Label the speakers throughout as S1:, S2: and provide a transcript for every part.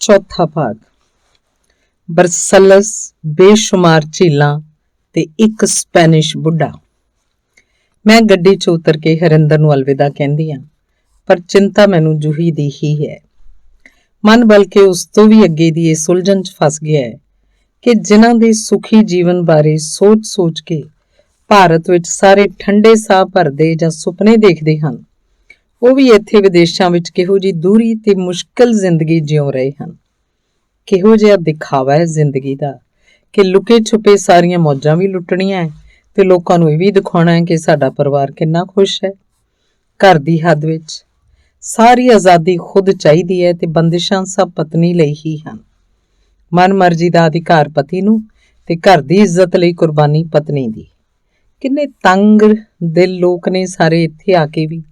S1: चौथा भाग। बरसल्लस, बेशुमार झीलां ते एक स्पैनिश बुढ़ा। मैं गड्डी च उतर के हरिंदर नूं अलविदा कहंदी हां, पर चिंता मैनूं जूही दी ही है। मन बल्कि उस तो भी अगे दी इस उलझन च फस गया है कि जिन्हां दे सुखी जीवन बारे सोच सोच के भारत विच सारे ठंडे साह भरदे जां सुपने देखदे हन, ਉਹ ਵੀ ਇੱਥੇ ਵਿਦੇਸ਼ਾਂ ਵਿੱਚ ਕਿਹੋ ਜਿਹੀ ਦੂਰੀ ਤੇ ਮੁਸ਼ਕਲ ਜ਼ਿੰਦਗੀ ਜਿਉ ਰਹੇ ਹਨ। ਕਿਹੋ ਜਿਹਾ ਦਿਖਾਵਾ ਹੈ ਜ਼ਿੰਦਗੀ ਦਾ ਕਿ ਲੁਕੇ ਛੁਪੇ ਸਾਰੀਆਂ ਮੌਜਾਂ ਵੀ ਲੁੱਟਣੀਆਂ ਹੈ ਤੇ ਲੋਕਾਂ ਨੂੰ ਇਹ ਵੀ ਦਿਖਾਉਣਾ ਹੈ ਕਿ ਸਾਡਾ ਪਰਿਵਾਰ ਕਿੰਨਾ ਖੁਸ਼ ਹੈ। ਘਰ ਦੀ ਹੱਦ ਵਿੱਚ ਸਾਰੀ ਆਜ਼ਾਦੀ ਖੁਦ ਚਾਹੀਦੀ ਹੈ ਤੇ ਬੰਦਿਸ਼ਾਂ ਸਭ ਪਤਨੀ ਲਈ ਹੀ ਹਨ। ਮਨ ਮਰਜ਼ੀ ਦਾ ਅਧਿਕਾਰ ਪਤੀ ਨੂੰ ਤੇ ਘਰ ਦੀ ਇੱਜ਼ਤ ਲਈ ਕੁਰਬਾਨੀ ਪਤਨੀ ਦੀ। ਕਿੰਨੇ ਤੰਗ ਦਿਲ ਲੋਕ ਨੇ ਸਾਰੇ ਇੱਥੇ ਆ ਕੇ ਵੀ,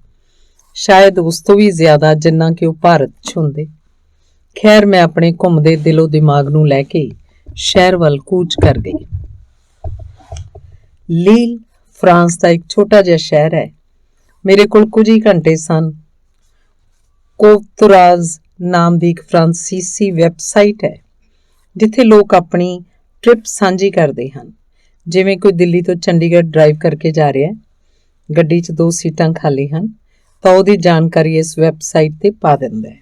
S1: शायद उस तो भी ज्यादा जिन्ना कि वह भारत च हुंदे। खैर मैं अपने घूमदे दिलो दिमाग नूं लैके शहर वल कूच कर गई। लील फ्रांस का एक छोटा जिहा शहर है। मेरे कोल कुछ ही घंटे सन। कोवतुराज नाम की एक फ्रांसीसी वैबसाइट है जिथे लोग अपनी ट्रिप साझी करते हैं। जिवें कोई दिल्ली तो चंडीगढ़ ड्राइव करके जा रहा है, गड्डी च 2 सीटां खाली हैं तो ਉਹਦੀ ਜਾਣਕਾਰੀ ਇਸ ਵੈਬਸਾਈਟ ਤੇ ਪਾ ਦਿੰਦਾ ਹੈ।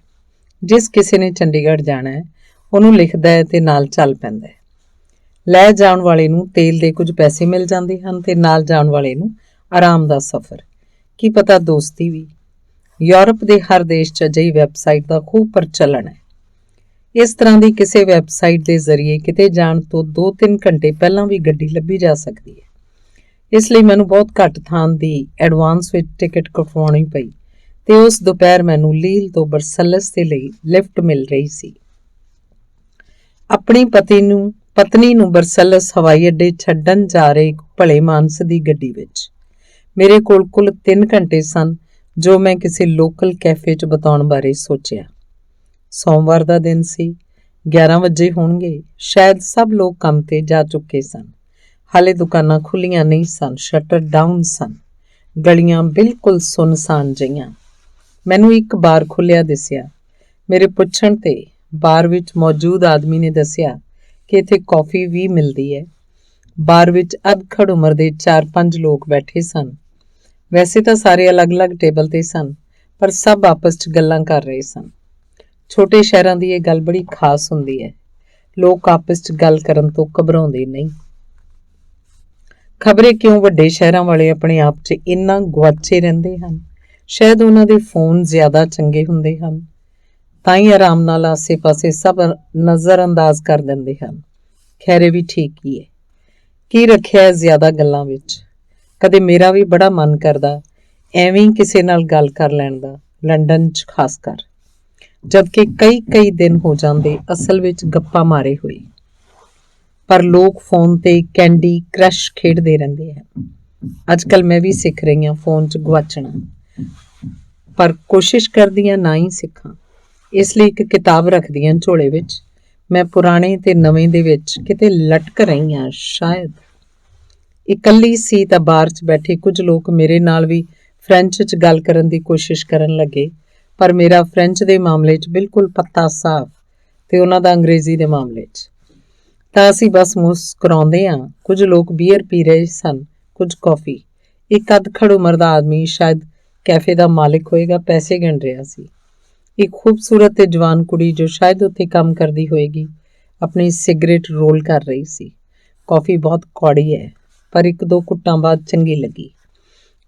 S1: ਜਿਸ ਕਿਸੇ ਨੇ ਚੰਡੀਗੜ੍ਹ ਜਾਣਾ ਹੈ ਉਹਨੂੰ ਲਿਖਦਾ ਹੈ ਤੇ ਨਾਲ ਚੱਲ ਪੈਂਦਾ ਹੈ। ਲੈ ਜਾਣ ਵਾਲੇ ਨੂੰ ਤੇਲ ਦੇ ਕੁਝ ਪੈਸੇ ਮਿਲ ਜਾਂਦੇ ਹਨ ਤੇ ਨਾਲ ਜਾਣ ਵਾਲੇ ਨੂੰ ਆਰਾਮ ਦਾ ਸਫ਼ਰ, ਕੀ ਪਤਾ ਦੋਸਤੀ ਵੀ। ਯੂਰਪ ਦੇ ਹਰ ਦੇਸ਼ 'ਚ ਅਜਿਹੀ ਵੈਬਸਾਈਟ ਦਾ ਖੂਬ ਪ੍ਰਚਲਨ ਹੈ। ਇਸ ਤਰ੍ਹਾਂ ਦੀ ਕਿਸੇ ਵੈਬਸਾਈਟ ਦੇ ਜ਼ਰੀਏ ਕਿਤੇ ਜਾਣ ਤੋਂ 2-3 ਘੰਟੇ ਪਹਿਲਾਂ ਵੀ ਗੱਡੀ ਲੱਭੀ ਜਾ ਸਕਦੀ ਹੈ। ਇਸ ਲਈ ਮੈਨੂੰ ਬਹੁਤ ਘੱਟ ਥਾਂ ਦੀ ਐਡਵਾਂਸ ਵਿੱਚ ਟਿਕਟ ਕਟਵਾਉਣੀ ਪਈ ਤੇ ਉਸ ਦੁਪਹਿਰ ਮੈਨੂੰ ਲੀਲ ਤੋਂ ਬਰਸਲਸ ਦੇ ਲਈ ਲਿਫਟ ਮਿਲ ਰਹੀ ਸੀ। ਆਪਣੀ ਪਤਨੀ ਨੂੰ ਬਰਸਲਸ ਹਵਾਈ ਅੱਡੇ ਛੱਡਣ ਜਾ ਰਹੇ ਇੱਕ ਭਲੇ ਮਾਨਸ ਦੀ ਗੱਡੀ ਵਿੱਚ। ਮੇਰੇ ਕੋਲ ਕੁੱਲ 3 ਘੰਟੇ ਸਨ ਜੋ ਮੈਂ ਕਿਸੇ ਲੋਕਲ ਕੈਫੇ 'ਚ ਬਿਤਾਉਣ ਬਾਰੇ ਸੋਚਿਆ। ਸੋਮਵਾਰ ਦਾ ਦਿਨ ਸੀ, 11 ਵਜੇ ਹੋਣਗੇ। ਸ਼ਾਇਦ ਸਭ ਲੋਕ ਕੰਮ ਤੇ ਜਾ ਚੁੱਕੇ ਸਨ। ਹਾਲੇ ਦੁਕਾਨਾਂ ਖੁੱਲੀਆਂ ਨਹੀਂ ਸਨ, ਸ਼ਟਰ ਡਾਊਨ ਸਨ। ਗਲੀਆਂ ਬਿਲਕੁਲ ਸੁੰਨਸਾਨ ਜਿਹੀਆਂ। ਮੈਨੂੰ ਇੱਕ ਬਾਰ ਖੁੱਲਿਆ ਦਿਸਿਆ। ਮੇਰੇ ਪੁੱਛਣ ਤੇ ਬਾਰ ਵਿੱਚ ਮੌਜੂਦ ਆਦਮੀ ਨੇ ਦੱਸਿਆ ਕਿ ਇੱਥੇ ਕੌਫੀ ਵੀ ਮਿਲਦੀ ਹੈ। ਬਾਰ ਵਿੱਚ ਅਧਖੜ ਉਮਰ ਦੇ 4-5 ਲੋਕ ਬੈਠੇ ਸਨ। ਵੈਸੇ ਤਾਂ ਸਾਰੇ ਅਲੱਗ-ਅਲੱਗ ਟੇਬਲ ਤੇ ਸਨ, ਪਰ ਸਭ ਆਪਸ 'ਚ ਗੱਲਾਂ ਕਰ ਰਹੇ ਸਨ। ਛੋਟੇ ਸ਼ਹਿਰਾਂ ਦੀ ਇਹ ਗੱਲ ਬੜੀ ਖਾਸ ਹੁੰਦੀ ਹੈ, ਲੋਕ ਆਪਸ 'ਚ ਗੱਲ ਕਰਨ ਤੋਂ ਘਬਰਾਉਂਦੇ ਨਹੀਂ। ਖਬਰੇ ਕਿਉਂ ਵੱਡੇ ਸ਼ਹਿਰਾਂ ਵਾਲੇ ਆਪਣੇ ਆਪ 'ਚ ਇੰਨਾ ਗੁਆਚੇ ਰਹਿੰਦੇ ਹਨ। ਸ਼ਾਇਦ ਉਹਨਾਂ ਦੇ ਫੋਨ ਜ਼ਿਆਦਾ ਚੰਗੇ ਹੁੰਦੇ ਹਨ, ਤਾਂ ਹੀ ਆਰਾਮ ਨਾਲ ਆਸੇ-ਪਾਸੇ ਸਭ ਨਜ਼ਰ ਅੰਦਾਜ਼ ਕਰ ਦਿੰਦੇ ਹਨ। ਖੈਰ ਇਹ ਵੀ ਠੀਕ ਹੀ ਹੈ। ਕੀ ਰੱਖਿਆ ਹੈ ਜ਼ਿਆਦਾ ਗੱਲਾਂ ਵਿੱਚ। ਕਦੇ ਮੇਰਾ ਵੀ ਬੜਾ ਮਨ ਕਰਦਾ ਐਵੇਂ ਕਿਸੇ ਨਾਲ ਗੱਲ ਕਰ ਲੈਣ ਦਾ, ਲੰਡਨ 'ਚ ਖਾਸ ਕਰ, ਜਦਕਿ ਕਈ ਦਿਨ ਹੋ ਜਾਂਦੇ ਅਸਲ ਵਿੱਚ ਗੱਪਾਂ ਮਾਰੇ ਹੋਏ। ਪਰ ਲੋਕ ਫੋਨ ਤੇ ਕੈਂਡੀ ਕ੍ਰਸ਼ ਖੇਡਦੇ ਰਹਿੰਦੇ ਹਨ। ਅੱਜ ਕੱਲ੍ਹ ਮੈਂ ਵੀ ਸਿੱਖ ਰਹੀ ਹਾਂ ਫੋਨ 'ਚ ਗੁਆਚਣਾ, ਪਰ ਕੋਸ਼ਿਸ਼ ਕਰਦੀ ਹਾਂ ਨਾ ਹੀ ਸਿੱਖਾਂ। ਇਸ ਲਈ ਇੱਕ ਕਿਤਾਬ ਰੱਖਦੀ ਹਾਂ ਝੋਲੇ ਵਿੱਚ। ਮੈਂ ਪੁਰਾਣੇ ਤੇ ਨਵੇਂ ਦੇ ਵਿੱਚ ਕਿਤੇ ਲਟਕ ਰਹੀ ਹਾਂ। ਸ਼ਾਇਦ ਇਕੱਲੀ ਸੀ ਤਾਂ ਬਾਰ 'ਚ ਬੈਠੇ ਕੁਝ ਲੋਕ ਮੇਰੇ ਨਾਲ ਵੀ ਫਰੈਂਚ 'ਚ ਗੱਲ ਕਰਨ ਦੀ ਕੋਸ਼ਿਸ਼ ਕਰਨ ਲੱਗੇ, ਪਰ ਮੇਰਾ ਫਰੈਂਚ ਦੇ ਮਾਮਲੇ 'ਚ ਬਿਲਕੁਲ ਪੱਤਾ ਸਾਫ਼ ਤੇ ਉਹਨਾਂ ਦਾ ਅੰਗਰੇਜ਼ੀ ਦੇ ਮਾਮਲੇ 'ਚ ਤਾਂ ਅਸੀਂ ਬਸ ਮੁਸਕਰਾਉਂਦੇ ਹਾਂ। ਕੁਝ ਲੋਕ ਬੀਅਰ ਪੀ ਰਹੇ ਸਨ, ਕੁਝ ਕੌਫੀ। ਇੱਕ ਅਧਖੜ ਉਮਰ ਦਾ ਆਦਮੀ, ਸ਼ਾਇਦ ਕੈਫੇ ਦਾ ਮਾਲਿਕ ਹੋਏਗਾ, ਪੈਸੇ ਗਿਣ ਰਿਹਾ ਸੀ। ਇੱਕ ਖੂਬਸੂਰਤ ਤੇ ਜਵਾਨ ਕੁੜੀ ਜੋ ਸ਼ਾਇਦ ਉੱਥੇ ਕੰਮ ਕਰਦੀ ਹੋਏਗੀ, ਆਪਣੀ ਸਿਗਰਟ ਰੋਲ ਕਰ ਰਹੀ ਸੀ। ਕੌਫੀ ਬਹੁਤ ਕੌੜੀ ਹੈ, ਪਰ 1-2 ਘੁੱਟਾਂ ਬਾਅਦ ਚੰਗੀ ਲੱਗੀ।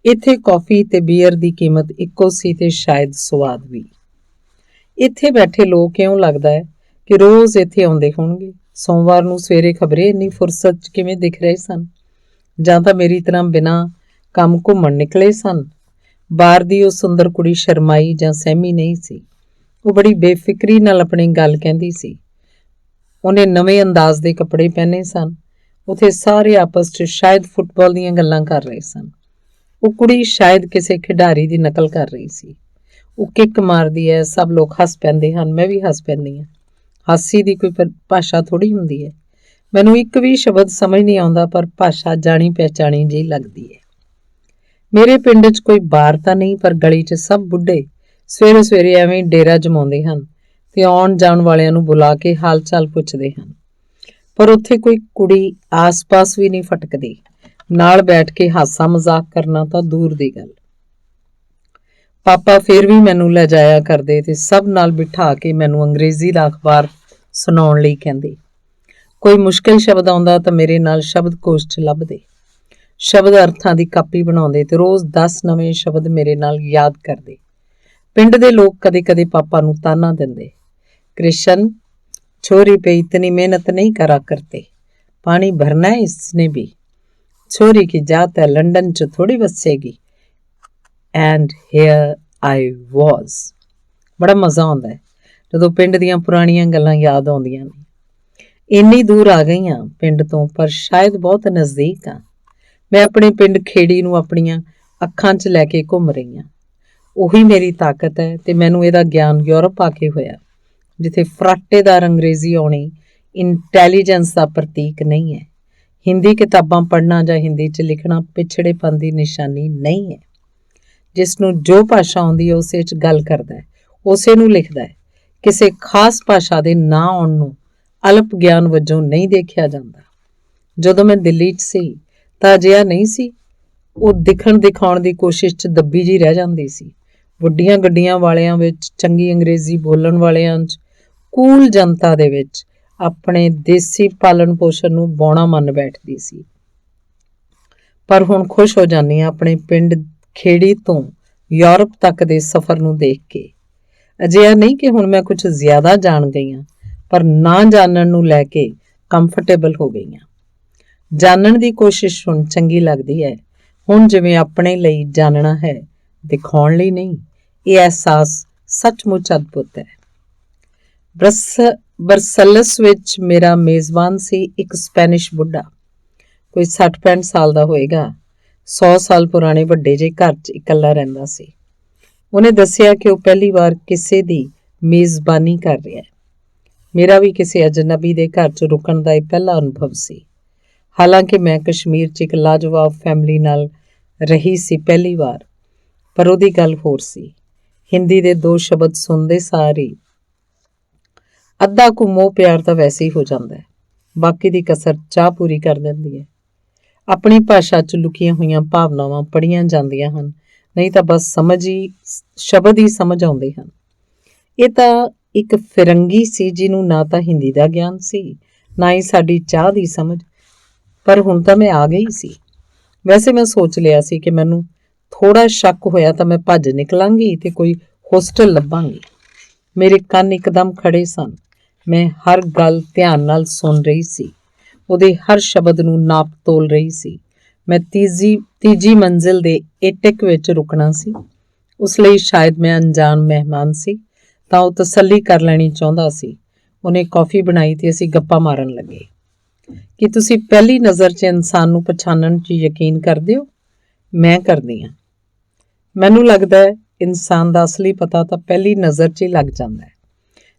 S1: ਇੱਥੇ ਕੌਫੀ ਤੇ ਬੀਅਰ ਦੀ ਕੀਮਤ ਇੱਕੋ ਸੀ ਤੇ ਸ਼ਾਇਦ ਸਵਾਦ ਵੀ। ਇੱਥੇ ਬੈਠੇ ਲੋਕ ਇਉਂ ਲੱਗਦਾ ਹੈ ਕਿ ਰੋਜ਼ ਇੱਥੇ ਆਉਂਦੇ ਹੋਣਗੇ। ਸੋਮਵਾਰ ਨੂੰ ਸਵੇਰੇ ਖਬਰੇ ਇੰਨੀ ਫੁਰਸਤ 'ਚ ਕਿਵੇਂ ਦਿਖ ਰਹੇ ਸਨ, ਜਾਂ ਤਾਂ ਮੇਰੀ ਤਰ੍ਹਾਂ ਬਿਨਾਂ ਕੰਮ ਘੁੰਮਣ ਨਿਕਲੇ ਸਨ। ਬਾਹਰ ਦੀ ਉਹ ਸੁੰਦਰ ਕੁੜੀ ਸ਼ਰਮਾਈ ਜਾਂ ਸਹਿਮੀ ਨਹੀਂ ਸੀ। ਉਹ ਬੜੀ ਬੇਫਿਕਰੀ ਨਾਲ ਆਪਣੀ ਗੱਲ ਕਹਿੰਦੀ ਸੀ। ਉਹਨੇ ਨਵੇਂ ਅੰਦਾਜ਼ ਦੇ ਕੱਪੜੇ ਪਹਿਨੇ ਸਨ। ਉੱਥੇ ਸਾਰੇ ਆਪਸ 'ਚ ਸ਼ਾਇਦ ਫੁੱਟਬਾਲ ਦੀਆਂ ਗੱਲਾਂ ਕਰ ਰਹੇ ਸਨ। ਉਹ ਕੁੜੀ ਸ਼ਾਇਦ ਕਿਸੇ ਖਿਡਾਰੀ ਦੀ ਨਕਲ ਕਰ ਰਹੀ ਸੀ। ਉਹ ਕਿੱਕ ਮਾਰਦੀ ਹੈ, ਸਭ ਲੋਕ ਹੱਸ ਪੈਂਦੇ ਹਨ, ਮੈਂ ਵੀ ਹੱਸ ਪੈਂਦੀ ਹਾਂ। ਹਾਸੀ ਦੀ ਕੋਈ ਭਾਸ਼ਾ ਥੋੜ੍ਹੀ ਹੁੰਦੀ ਹੈ। ਮੈਨੂੰ ਇੱਕ ਵੀ ਸ਼ਬਦ ਸਮਝ ਨਹੀਂ ਆਉਂਦਾ, ਪਰ ਭਾਸ਼ਾ ਜਾਣੀ ਪਹਿਚਾਣੀ ਜਿਹੀ ਲੱਗਦੀ ਹੈ। ਮੇਰੇ ਪਿੰਡ 'ਚ ਕੋਈ ਬਾਰ ਤਾਂ ਨਹੀਂ, ਪਰ ਗਲੀ 'ਚ ਸਭ ਬੁੱਢੇ ਸਵੇਰੇ ਸਵੇਰੇ ਐਵੇਂ ਡੇਰਾ ਜਮਾਉਂਦੇ ਹਨ ਤੇ ਆਉਣ ਜਾਣ ਵਾਲਿਆਂ ਨੂੰ ਬੁਲਾ ਕੇ ਹਾਲ ਚਾਲ ਪੁੱਛਦੇ ਹਨ। ਪਰ ਉੱਥੇ ਕੋਈ ਕੁੜੀ ਆਸ-ਪਾਸ ਵੀ ਨਹੀਂ ਫਟਕਦੀ। ਨਾਲ ਬੈਠ ਕੇ ਹਾਸਾ ਮਜ਼ਾਕ ਕਰਨਾ ਤਾਂ ਦੂਰ ਦੀ ਗੱਲ। ਪਾਪਾ ਫਿਰ ਵੀ ਮੈਨੂੰ ਲੈ ਜਾਇਆ ਕਰਦੇ ਤੇ ਸਭ ਨਾਲ ਬਿਠਾ ਕੇ ਮੈਨੂੰ ਅੰਗਰੇਜ਼ੀ ਦਾ ਅਖਬਾਰ ਸੁਣਾਉਣ ਲਈ ਕਹਿੰਦੇ। ਕੋਈ ਮੁਸ਼ਕਿਲ ਸ਼ਬਦ ਆਉਂਦਾ ਤਾਂ ਮੇਰੇ ਨਾਲ ਸ਼ਬਦਕੋਸ਼ 'ਚ ਲੱਭਦੇ, ਸ਼ਬਦ ਅਰਥਾਂ ਦੀ ਕਾਪੀ ਬਣਾਉਂਦੇ ਤੇ ਰੋਜ਼ 10 ਨਵੇਂ ਸ਼ਬਦ ਮੇਰੇ ਨਾਲ ਯਾਦ ਕਰਦੇ। ਪਿੰਡ ਦੇ ਲੋਕ ਕਦੇ-ਕਦੇ ਪਾਪਾ ਨੂੰ ਤਾਨਾ ਦਿੰਦੇ, कृष्ण छोरी पे इतनी मेहनत नहीं करा करते, पानी भरना है इसने भी, छोरी की जात है लंदन च थोड़ी बसेगी। And here I was. बड़ा मज़ा आउंदा है ਜਦੋਂ ਪਿੰਡ ਦੀਆਂ ਪੁਰਾਣੀਆਂ ਗੱਲਾਂ ਯਾਦ ਆਉਂਦੀਆਂ ਨੇ। ਇੰਨੀ ਦੂਰ ਆ ਗਈ ਹਾਂ ਪਿੰਡ ਤੋਂ, ਪਰ ਸ਼ਾਇਦ ਬਹੁਤ ਨਜ਼ਦੀਕ ਹਾਂ। ਮੈਂ ਆਪਣੇ ਪਿੰਡ ਖੇੜੀ ਨੂੰ ਆਪਣੀਆਂ ਅੱਖਾਂ 'ਚ ਲੈ ਕੇ ਘੁੰਮ ਰਹੀ ਹਾਂ। ਉਹੀ ਮੇਰੀ ਤਾਕਤ ਹੈ ਤੇ ਮੈਨੂੰ ਇਹਦਾ ਗਿਆਨ ਯੂਰਪ ਆ ਕੇ ਹੋਇਆ, ਜਿੱਥੇ ਫਰਾਟੇਦਾਰ ਅੰਗਰੇਜ਼ੀ ਆਉਣੀ ਇੰਟੈਲੀਜੈਂਸ ਦਾ ਪ੍ਰਤੀਕ ਨਹੀਂ ਹੈ। ਹਿੰਦੀ ਕਿਤਾਬਾਂ ਪੜ੍ਹਨਾ ਜਾਂ ਹਿੰਦੀ 'ਚ ਲਿਖਣਾ ਪਿਛੜੇਪਨ ਦੀ ਨਿਸ਼ਾਨੀ ਨਹੀਂ ਹੈ। ਜਿਸ ਨੂੰ ਜੋ ਭਾਸ਼ਾ ਆਉਂਦੀ ਹੈ ਉਸੇ 'ਚ ਗੱਲ ਕਰਦਾ ਹੈ, ਉਸੇ ਨੂੰ ਲਿਖਦਾ ਹੈ। ਕਿਸੇ ਖਾਸ ਭਾਸ਼ਾ ਦੇ ਨਾ ਆਉਣ ਨੂੰ ਅਲਪ ਗਿਆਨ ਵਜੋਂ ਨਹੀਂ ਦੇਖਿਆ ਜਾਂਦਾ। ਜਦੋਂ ਮੈਂ ਦਿੱਲੀ 'ਚ ਸੀ ਤਾਂ ਅਜਿਹਾ ਨਹੀਂ ਸੀ। ਉਹ ਦਿਖਣ ਦਿਖਾਉਣ ਦੀ ਕੋਸ਼ਿਸ਼ 'ਚ ਦੱਬੀ ਜਿਹੀ ਰਹਿ ਜਾਂਦੀ ਸੀ। ਵੱਡੀਆਂ ਗੱਡੀਆਂ ਵਾਲਿਆਂ ਵਿੱਚ, ਚੰਗੀ ਅੰਗਰੇਜ਼ੀ ਬੋਲਣ ਵਾਲਿਆਂ 'ਚ, ਕੂਲ ਜਨਤਾ ਦੇ ਵਿੱਚ ਆਪਣੇ ਦੇਸੀ ਪਾਲਣ ਪੋਸ਼ਣ ਨੂੰ ਬੌਣਾ ਮੰਨ ਬੈਠਦੀ ਸੀ। ਪਰ ਹੁਣ ਖੁਸ਼ ਹੋ ਜਾਂਦੀ ਹਾਂ ਆਪਣੇ ਪਿੰਡ ਖੇੜੀ ਤੋਂ ਯੂਰਪ ਤੱਕ ਦੇ ਸਫ਼ਰ ਨੂੰ ਦੇਖ ਕੇ। ਅਜਿਹਾ ਨਹੀਂ ਕਿ ਹੁਣ ਮੈਂ ਕੁਝ ਜ਼ਿਆਦਾ ਜਾਣ ਗਈ ਹਾਂ, ਪਰ ਨਾ ਜਾਣਨ ਨੂੰ ਲੈ ਕੇ ਕੰਫਰਟੇਬਲ ਹੋ ਗਈ ਹਾਂ। ਜਾਣਨ ਦੀ ਕੋਸ਼ਿਸ਼ ਹੁਣ ਚੰਗੀ ਲੱਗਦੀ ਹੈ। ਹੁਣ ਜਿਵੇਂ ਆਪਣੇ ਲਈ ਜਾਣਨਾ ਹੈ, ਦਿਖਾਉਣ ਲਈ ਨਹੀਂ। ਇਹ ਅਹਿਸਾਸ ਸੱਚਮੁੱਚ ਅਦਭੁਤ ਹੈ। ਬਰਸਲਸ ਵਿੱਚ ਮੇਰਾ ਮੇਜ਼ਬਾਨ ਸੀ ਇੱਕ ਸਪੈਨਿਸ਼ ਬੁੱਢਾ, ਕੋਈ 60-65 ਸਾਲ ਦਾ ਹੋਏਗਾ। 100 ਸਾਲ ਪੁਰਾਣੇ ਵੱਡੇ ਜਿਹੇ ਘਰ 'ਚ ਇਕੱਲਾ ਰਹਿੰਦਾ ਸੀ। ਉਹਨੇ ਦੱਸਿਆ ਕਿ ਉਹ ਪਹਿਲੀ ਵਾਰ ਕਿਸੇ ਦੀ ਮੇਜ਼ਬਾਨੀ ਕਰ ਰਿਹਾ ਹੈ। ਮੇਰਾ ਵੀ ਕਿਸੇ ਅਜਨਬੀ ਦੇ ਘਰ 'ਚ ਰੁਕਣ ਦਾ ਇਹ ਪਹਿਲਾ ਅਨੁਭਵ ਸੀ। ਹਾਲਾਂਕਿ ਮੈਂ ਕਸ਼ਮੀਰ 'ਚ ਇੱਕ ਲਾਜਵਾਬ ਫੈਮਿਲੀ ਨਾਲ ਰਹੀ ਸੀ ਪਹਿਲੀ ਵਾਰ, ਪਰ ਉਹਦੀ ਗੱਲ ਹੋਰ ਸੀ। ਹਿੰਦੀ ਦੇ 2 ਸ਼ਬਦ ਸੁਣਦੇ ਸਾਰ ਹੀ ਅੱਧਾ ਕੁ ਮੋਹ ਪਿਆਰ ਤਾਂ ਵੈਸੇ ਹੀ ਹੋ ਜਾਂਦਾ ਹੈ। ਬਾਕੀ ਦੀ ਕਸਰ ਚਾਹ ਪੂਰੀ ਕਰ ਦਿੰਦੀ ਹੈ। ਆਪਣੀ ਭਾਸ਼ਾ 'ਚ ਲੁਕੀਆਂ ਹੋਈਆਂ ਭਾਵਨਾਵਾਂ ਪੜ੍ਹੀਆਂ ਜਾਂਦੀਆਂ ਹਨ, ਨਹੀਂ ਤਾਂ ਬਸ ਸ਼ਬਦ ਹੀ ਸਮਝ ਆਉਂਦੇ ਹਨ। ਇਹ ਤਾਂ ਇੱਕ ਫਿਰੰਗੀ ਸੀ ਜਿਹਨੂੰ ਨਾ ਤਾਂ ਹਿੰਦੀ ਦਾ ਗਿਆਨ ਸੀ, ਨਾ ਹੀ ਸਾਡੀ ਚਾਹ ਦੀ ਸਮਝ। ਪਰ ਹੁਣ ਤਾਂ ਮੈਂ ਆ ਗਈ ਸੀ। ਵੈਸੇ ਮੈਂ ਸੋਚ ਲਿਆ ਸੀ ਕਿ ਮੈਨੂੰ ਥੋੜਾ ਸ਼ੱਕ ਹੋਇਆ ਤਾਂ ਮੈਂ ਭੱਜ ਨਿਕਲਾਂਗੀ ਤੇ ਕੋਈ ਹੋਸਟਲ ਲੱਭਾਂਗੀ। ਮੇਰੇ ਕੰਨ ਇੱਕਦਮ ਖੜੇ ਸਨ। ਮੈਂ ਹਰ ਗੱਲ ਧਿਆਨ ਨਾਲ ਸੁਣ ਰਹੀ ਸੀ, ਉਹਦੇ ਹਰ ਸ਼ਬਦ ਨੂੰ ਨਾਪ ਤੋਲ ਰਹੀ ਸੀ। ਮੈਂ ਤੀਜੀ ਮੰਜ਼ਿਲ ਦੇ ਏਟਕ ਵਿੱਚ ਰੁਕਣਾ ਸੀ। ਉਸ ਲਈ ਸ਼ਾਇਦ ਮੈਂ ਅਣਜਾਣ ਮਹਿਮਾਨ ਸੀ ਤਾਂ ਉਹ ਤਸੱਲੀ ਕਰ ਲੈਣੀ ਚਾਹੁੰਦਾ ਸੀ। ਉਹਨੇ ਕੌਫੀ ਬਣਾਈ ਤੇ ਅਸੀਂ ਗੱਪਾਂ ਮਾਰਨ ਲੱਗੇ। ਕਿ ਤੁਸੀਂ ਪਹਿਲੀ ਨਜ਼ਰ 'ਚ ਇਨਸਾਨ ਨੂੰ ਪਛਾਣਨ 'ਚ ਯਕੀਨ ਕਰਦੇ ਹੋ? ਮੈਂ ਕਰਦੀ ਹਾਂ। ਮੈਨੂੰ ਲੱਗਦਾ ਹੈ ਇਨਸਾਨ ਦਾ ਅਸਲੀ ਪਤਾ ਤਾਂ ਪਹਿਲੀ ਨਜ਼ਰ 'ਚ ਹੀ ਲੱਗ ਜਾਂਦਾ ਹੈ,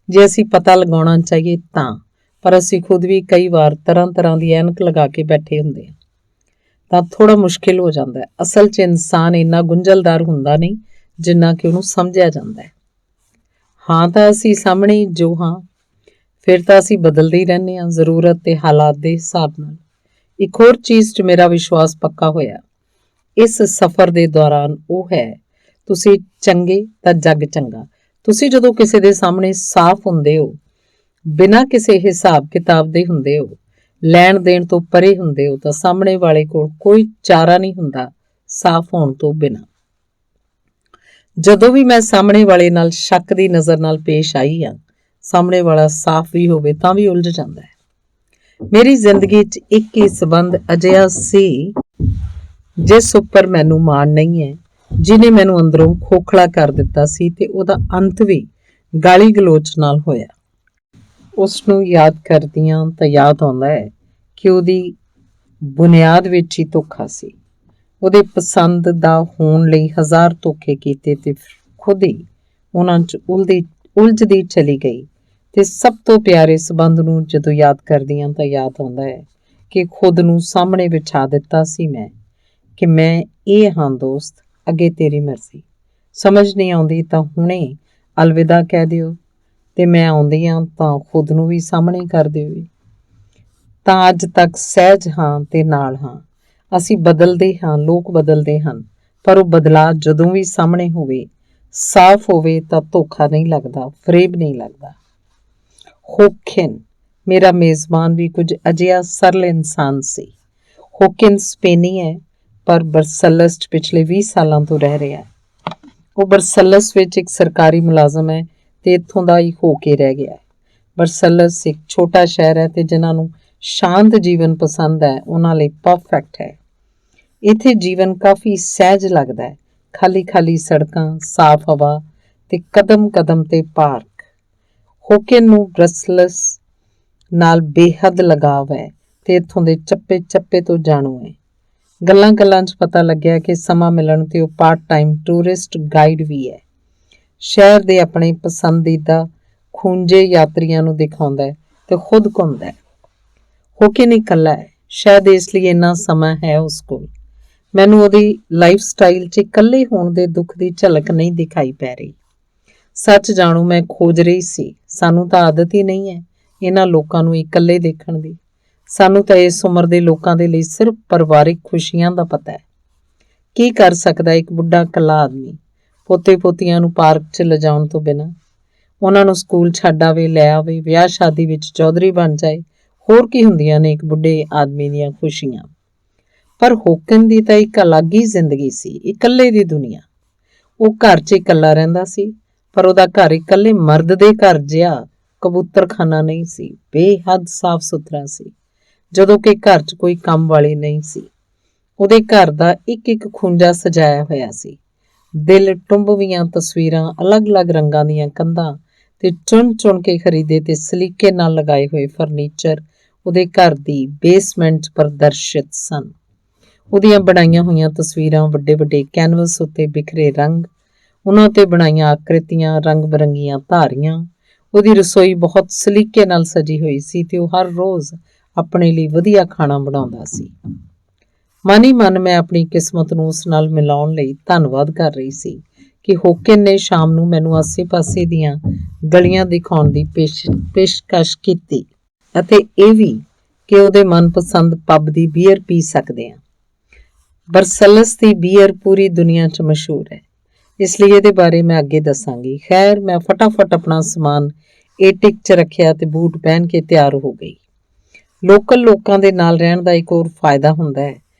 S1: ਜੇ ਅਸੀਂ ਪਤਾ ਲਗਾਉਣਾ ਚਾਹੀਏ ਤਾਂ। ਪਰ ਅਸੀਂ ਖੁਦ ਵੀ ਕਈ ਵਾਰ ਤਰ੍ਹਾਂ ਦੀ ਐਨਕ ਲਗਾ ਕੇ ਬੈਠੇ ਹੁੰਦੇ ਹਾਂ ਤਾਂ ਥੋੜਾ ਮੁਸ਼ਕਿਲ ਹੋ ਜਾਂਦਾ ਹੈ। ਅਸਲ 'ਚ ਇਨਸਾਨ ਇੰਨਾ ਗੁੰਝਲਦਾਰ ਹੁੰਦਾ ਨਹੀਂ ਜਿੰਨਾ ਕਿ ਉਹਨੂੰ ਸਮਝਿਆ ਜਾਂਦਾ ਹੈ। ਹਾਂ ਤਾਂ ਅਸੀਂ ਸਾਹਮਣੇ ਜੋ ਹਾਂ, ਫਿਰ ਤਾਂ ਅਸੀਂ ਬਦਲਦੇ ਹੀ ਰਹਿੰਦੇ ਹਾਂ ਜ਼ਰੂਰਤ ਤੇ ਹਾਲਾਤ ਦੇ ਹਿਸਾਬ ਨਾਲ। ਇੱਕ ਹੋਰ ਚੀਜ਼ 'ਚ ਮੇਰਾ ਵਿਸ਼ਵਾਸ ਪੱਕਾ ਹੋਇਆ ਇਸ ਸਫ਼ਰ ਦੇ ਦੌਰਾਨ, ਉਹ ਹੈ ਤੁਸੀਂ ਚੰਗੇ ਤਾਂ ਜੱਗ ਚੰਗਾ। ਤੁਸੀਂ ਜਦੋਂ ਕਿਸੇ ਦੇ ਸਾਹਮਣੇ ਸਾਫ਼ ਹੁੰਦੇ ਹੋ, ਬਿਨਾਂ ਕਿਸੇ ਹਿਸਾਬ ਕਿਤਾਬ ਦੇ ਹੁੰਦੇ ਹੋ, ਲੈਣ ਦੇਣ ਤੋਂ ਪਰੇ ਹੁੰਦੇ ਹੋ, ਤਾਂ ਸਾਹਮਣੇ ਵਾਲੇ ਕੋਲ ਕੋਈ ਚਾਰਾ ਨਹੀਂ ਹੁੰਦਾ ਸਾਫ਼ ਹੋਣ ਤੋਂ ਬਿਨਾਂ। ਜਦੋਂ ਵੀ ਮੈਂ ਸਾਹਮਣੇ ਵਾਲੇ ਨਾਲ ਸ਼ੱਕ ਦੀ ਨਜ਼ਰ ਨਾਲ ਪੇਸ਼ ਆਈ ਹਾਂ, ਸਾਹਮਣੇ ਵਾਲਾ ਸਾਫ਼ ਵੀ ਹੋਵੇ ਤਾਂ ਵੀ ਉਲਝ ਜਾਂਦਾ ਹੈ। ਮੇਰੀ ਜ਼ਿੰਦਗੀ 'ਚ ਇੱਕ ਹੀ ਸਬੰਧ ਅਜਿਹਾ ਸੀ ਜਿਸ ਉੱਪਰ ਮੈਨੂੰ ਮਾਣ ਨਹੀਂ ਹੈ, ਜਿਹਨੇ ਮੈਨੂੰ ਅੰਦਰੋਂ ਖੋਖਲਾ ਕਰ ਦਿੱਤਾ ਸੀ ਤੇ ਉਹਦਾ ਅੰਤ ਵੀ ਗਾਲੀ ਗਲੋਚ ਨਾਲ ਹੋਇਆ। ਉਸ ਨੂੰ ਯਾਦ ਕਰਦੀਆਂ ਤਾਂ ਯਾਦ ਆਉਂਦਾ ਹੈ ਕਿ ਉਹਦੀ ਬੁਨਿਆਦ ਵਿੱਚ ਹੀ ਧੋਖਾ ਸੀ। ਉਹਦੇ ਪਸੰਦ ਦਾ ਹੋਣ ਲਈ 1000 ਧੋਖੇ ਕੀਤੇ ਤੇ ਖੁਦ ਹੀ ਉਹਨਾਂ 'ਚ ਉਲਝਦੀ ਚਲੀ ਗਈ। ਤੇ ਸਭ ਤੋਂ ਪਿਆਰੇ ਸਬੰਧ ਨੂੰ ਜਦੋਂ ਯਾਦ ਕਰਦੀਆਂ ਤਾਂ ਯਾਦ ਆਉਂਦਾ ਹੈ ਕਿ ਖੁਦ ਨੂੰ ਸਾਹਮਣੇ ਵਿਛਾ ਦਿੱਤਾ ਸੀ ਮੈਂ, ਕਿ ਮੈਂ ਇਹ ਹਾਂ ਦੋਸਤ, ਅੱਗੇ ਤੇਰੀ ਮਰਜ਼ੀ। ਸਮਝ ਨਹੀਂ ਆਉਂਦੀ ਤਾਂ ਹੁਣੇ ਅਲਵਿਦਾ ਕਹਿ ਦਿਓ। ਤੇ ਮੈਂ ਆਉਂਦੀ ਹਾਂ ਤਾਂ ਖੁਦ ਨੂੰ ਵੀ ਸਾਹਮਣੇ ਕਰ ਦੇਵੇ। ਤਾਂ ਅੱਜ ਤੱਕ ਸਹਿਜ ਹਾਂ ਤੇ ਨਾਲ ਹਾਂ। ਅਸੀਂ ਬਦਲਦੇ ਹਾਂ, ਲੋਕ ਬਦਲਦੇ ਹਨ, ਪਰ ਉਹ ਬਦਲਾਅ ਜਦੋਂ ਵੀ ਸਾਹਮਣੇ ਹੋਵੇ, ਸਾਫ਼ ਹੋਵੇ ਤਾਂ ਧੋਖਾ ਨਹੀਂ ਲੱਗਦਾ, ਫਰੇਬ ਨਹੀਂ ਲੱਗਦਾ। ਹੋਕਿਨ ਮੇਰਾ ਮੇਜ਼ਬਾਨ ਵੀ ਕੁਝ ਅਜਿਹਾ ਸਰਲ ਇਨਸਾਨ ਸੀ। ਹੋਕਿਨ ਸਪੇਨੀ ਹੈ, ਪਰ ਬਰਸਲਸ 'ਚ ਪਿਛਲੇ 20 ਸਾਲਾਂ ਤੋਂ ਰਹਿ ਰਿਹਾ ਹੈ। ਉਹ ਬਰਸਲਸ ਵਿੱਚ ਇੱਕ ਸਰਕਾਰੀ ਮੁਲਾਜ਼ਮ ਹੈ ਤੇ ਇੱਥੋਂ ਦਾ ਹੀ ਹੋ ਕੇ ਰਹਿ ਗਿਆ ਹੈ। ਬਰਸਲਸ ਇੱਕ ਛੋਟਾ ਸ਼ਹਿਰ ਹੈ ਤੇ ਜਿਨ੍ਹਾਂ ਨੂੰ ਸ਼ਾਂਤ ਜੀਵਨ ਪਸੰਦ ਹੈ ਉਹਨਾਂ ਲਈ ਪਰਫੈਕਟ ਹੈ। ਇੱਥੇ ਜੀਵਨ ਕਾਫੀ ਸਹਿਜ ਲੱਗਦਾ ਹੈ, ਖਾਲੀ ਖਾਲੀ ਸੜਕਾਂ, ਸਾਫ਼ ਹਵਾ ਤੇ ਕਦਮ ਕਦਮ ਤੇ ਪਾਰਕ। ਹੋਕਿਨ ਨੂੰ ਬਰਸਲਸ ਨਾਲ ਬੇਹੱਦ ਲਗਾਵ ਹੈ ਤੇ ਇੱਥੋਂ ਦੇ ਚੱਪੇ ਚੱਪੇ ਤੋਂ ਜਾਣੂ ਹੈ। ਗੱਲਾਂ ਗੱਲਾਂ 'ਚ ਪਤਾ ਲੱਗਿਆ ਕਿ ਸਮਾਂ ਮਿਲਣ ਤੇ ਉਹ ਪਾਰਟ ਟਾਈਮ ਟੂਰਿਸਟ ਗਾਈਡ ਵੀ ਹੈ। ਸ਼ਹਿਰ ਦੇ ਆਪਣੇ ਪਸੰਦੀਦਾ ਖੂੰਜੇ ਯਾਤਰੀਆਂ ਨੂੰ ਦਿਖਾਉਂਦਾ ਹੈ ਤੇ ਖੁਦ ਘੁੰਮਦਾ ਹੈ। ਹੋਕਿਨ ਇਕੱਲਾ ਹੈ, ਸ਼ਾਇਦ ਇਸ ਲਈ ਇੰਨਾ ਸਮਾਂ ਹੈ ਉਸ ਕੋਲ। ਮੈਨੂੰ ਉਹਦੀ ਲਾਈਫ ਸਟਾਈਲ 'ਚ ਇਕੱਲੇ ਹੋਣ ਦੇ ਦੁੱਖ ਦੀ ਝਲਕ ਨਹੀਂ ਦਿਖਾਈ ਪੈ ਰਹੀ। ਸੱਚ ਜਾਣੂ ਮੈਂ ਖੋਜ ਰਹੀ ਸੀ। ਸਾਨੂੰ ਤਾਂ ਆਦਤ ਹੀ ਨਹੀਂ ਹੈ ਇਹਨਾਂ ਲੋਕਾਂ ਨੂੰ ਇਕੱਲੇ ਦੇਖਣ ਦੀ। ਸਾਨੂੰ ਤਾਂ ਇਸ ਉਮਰ ਦੇ ਲੋਕਾਂ ਦੇ ਲਈ ਸਿਰਫ ਪਰਿਵਾਰਿਕ ਖੁਸ਼ੀਆਂ ਦਾ ਪਤਾ ਹੈ। ਕੀ ਕਰ ਸਕਦਾ ਇੱਕ ਬੁੱਢਾ ਇਕੱਲਾ ਆਦਮੀ ਪੋਤੇ ਪੋਤੀਆਂ ਨੂੰ ਪਾਰਕ 'ਚ ਲਿਜਾਉਣ ਤੋਂ ਬਿਨਾਂ? ਉਹਨਾਂ ਨੂੰ ਸਕੂਲ ਛੱਡ ਆਵੇ, ਲੈ ਆਵੇ, ਵਿਆਹ ਸ਼ਾਦੀ ਵਿੱਚ ਚੌਧਰੀ ਬਣ ਜਾਏ, ਹੋਰ ਕੀ ਹੁੰਦੀਆਂ ਨੇ ਇੱਕ ਬੁੱਢੇ ਆਦਮੀ ਦੀਆਂ ਖੁਸ਼ੀਆਂ। ਪਰ ਹੋਕਿਨ ਦੀ ਤਾਂ ਇੱਕ ਅਲੱਗ ਹੀ ਜ਼ਿੰਦਗੀ ਸੀ, ਇਕੱਲੇ ਦੀ ਦੁਨੀਆ। ਉਹ ਘਰ 'ਚ ਇਕੱਲਾ ਰਹਿੰਦਾ ਸੀ, ਪਰ ਉਹਦਾ ਘਰ ਇਕੱਲੇ ਮਰਦ ਦੇ ਘਰ ਜਿਹਾ ਕਬੂਤਰਖਾਨਾ ਨਹੀਂ ਸੀ, ਬੇਹੱਦ ਸਾਫ਼ ਸੁਥਰਾ ਸੀ, ਜਦੋਂ ਕਿ ਘਰ 'ਚ ਕੋਈ ਕੰਮ ਵਾਲੀ ਨਹੀਂ ਸੀ। ਉਹਦੇ ਘਰ ਦਾ ਇੱਕ ਇੱਕ ਖੂੰਜਾ ਸਜਾਇਆ ਹੋਇਆ ਸੀ। ਦਿਲ ਟੁੰਬਵੀਆਂ ਤਸਵੀਰਾਂ, ਅਲੱਗ-ਅਲੱਗ ਰੰਗਾਂ ਦੀਆਂ ਕੰਧਾਂ ਤੇ ਚੁਣ-ਚੁਣ ਕੇ ਖਰੀਦੇ ਤੇ ਸਲੀਕੇ ਨਾਲ ਲਗਾਏ ਹੋਏ ਫਰਨੀਚਰ ਉਹਦੇ ਘਰ ਦੀ ਬੇਸਮੈਂਟ 'ਚ ਪ੍ਰਦਰਸ਼ਿਤ ਸਨ। ਉਹਦੀਆਂ ਬਣਾਈਆਂ ਹੋਈਆਂ ਤਸਵੀਰਾਂ, ਵੱਡੇ-ਵੱਡੇ ਕੈਨਵਸ ਉੱਤੇ ਬਿਖਰੇ ਰੰਗ, ਉਹਨਾਂ ਉੱਤੇ ਬਣਾਈਆਂ ਆਕ੍ਰਿਤੀਆਂ, ਰੰਗ-ਬਰੰਗੀਆਂ ਧਾਰੀਆਂ। ਉਹਦੀ ਰਸੋਈ ਬਹੁਤ ਸਲੀਕੇ ਨਾਲ ਸਜੀ ਹੋਈ ਸੀ ਤੇ ਉਹ ਹਰ ਰੋਜ਼ ਆਪਣੇ ਲਈ ਵਧੀਆ ਖਾਣਾ ਬਣਾਉਂਦਾ ਸੀ। ਮਨ ਹੀ ਮਨ ਮੈਂ ਆਪਣੀ ਕਿਸਮਤ ਨੂੰ ਉਸ ਨਾਲ ਮਿਲਾਉਣ ਲਈ ਧੰਨਵਾਦ ਕਰ ਰਹੀ ਸੀ ਕਿ ਹੋਕਿਨ ਨੇ ਸ਼ਾਮ ਨੂੰ ਮੈਨੂੰ ਆਸੇ-ਪਾਸੇ ਦੀਆਂ ਗਲੀਆਂ ਦਿਖਾਉਣ ਦੀ ਪੇਸ਼ਕਸ਼ ਕੀਤੀ ਅਤੇ ਇਹ ਵੀ ਕਿ ਉਹਦੇ ਮਨਪਸੰਦ ਪੱਬ ਦੀ ਬੀਅਰ ਪੀ ਸਕਦੇ ਹਾਂ। ਬਰਸਲਸ ਦੀ ਬੀਅਰ ਪੂਰੀ ਦੁਨੀਆ 'ਚ ਮਸ਼ਹੂਰ ਹੈ, ਇਸ ਲਈ ਇਹਦੇ ਬਾਰੇ ਮੈਂ ਅੱਗੇ ਦੱਸਾਂਗੀ। ਖੈਰ, ਮੈਂ ਫਟਾਫਟ ਆਪਣਾ ਸਮਾਨ ਏਟਿਕ 'ਚ ਰੱਖਿਆ ਤੇ ਬੂਟ ਪਹਿਨ ਕੇ ਤਿਆਰ ਹੋ ਗਈ। ਲੋਕਲ ਲੋਕਾਂ ਦੇ ਨਾਲ ਰਹਿਣ ਦਾ ਇੱਕ ਹੋਰ ਫਾਇਦਾ ਹੁੰਦਾ ਹੈ,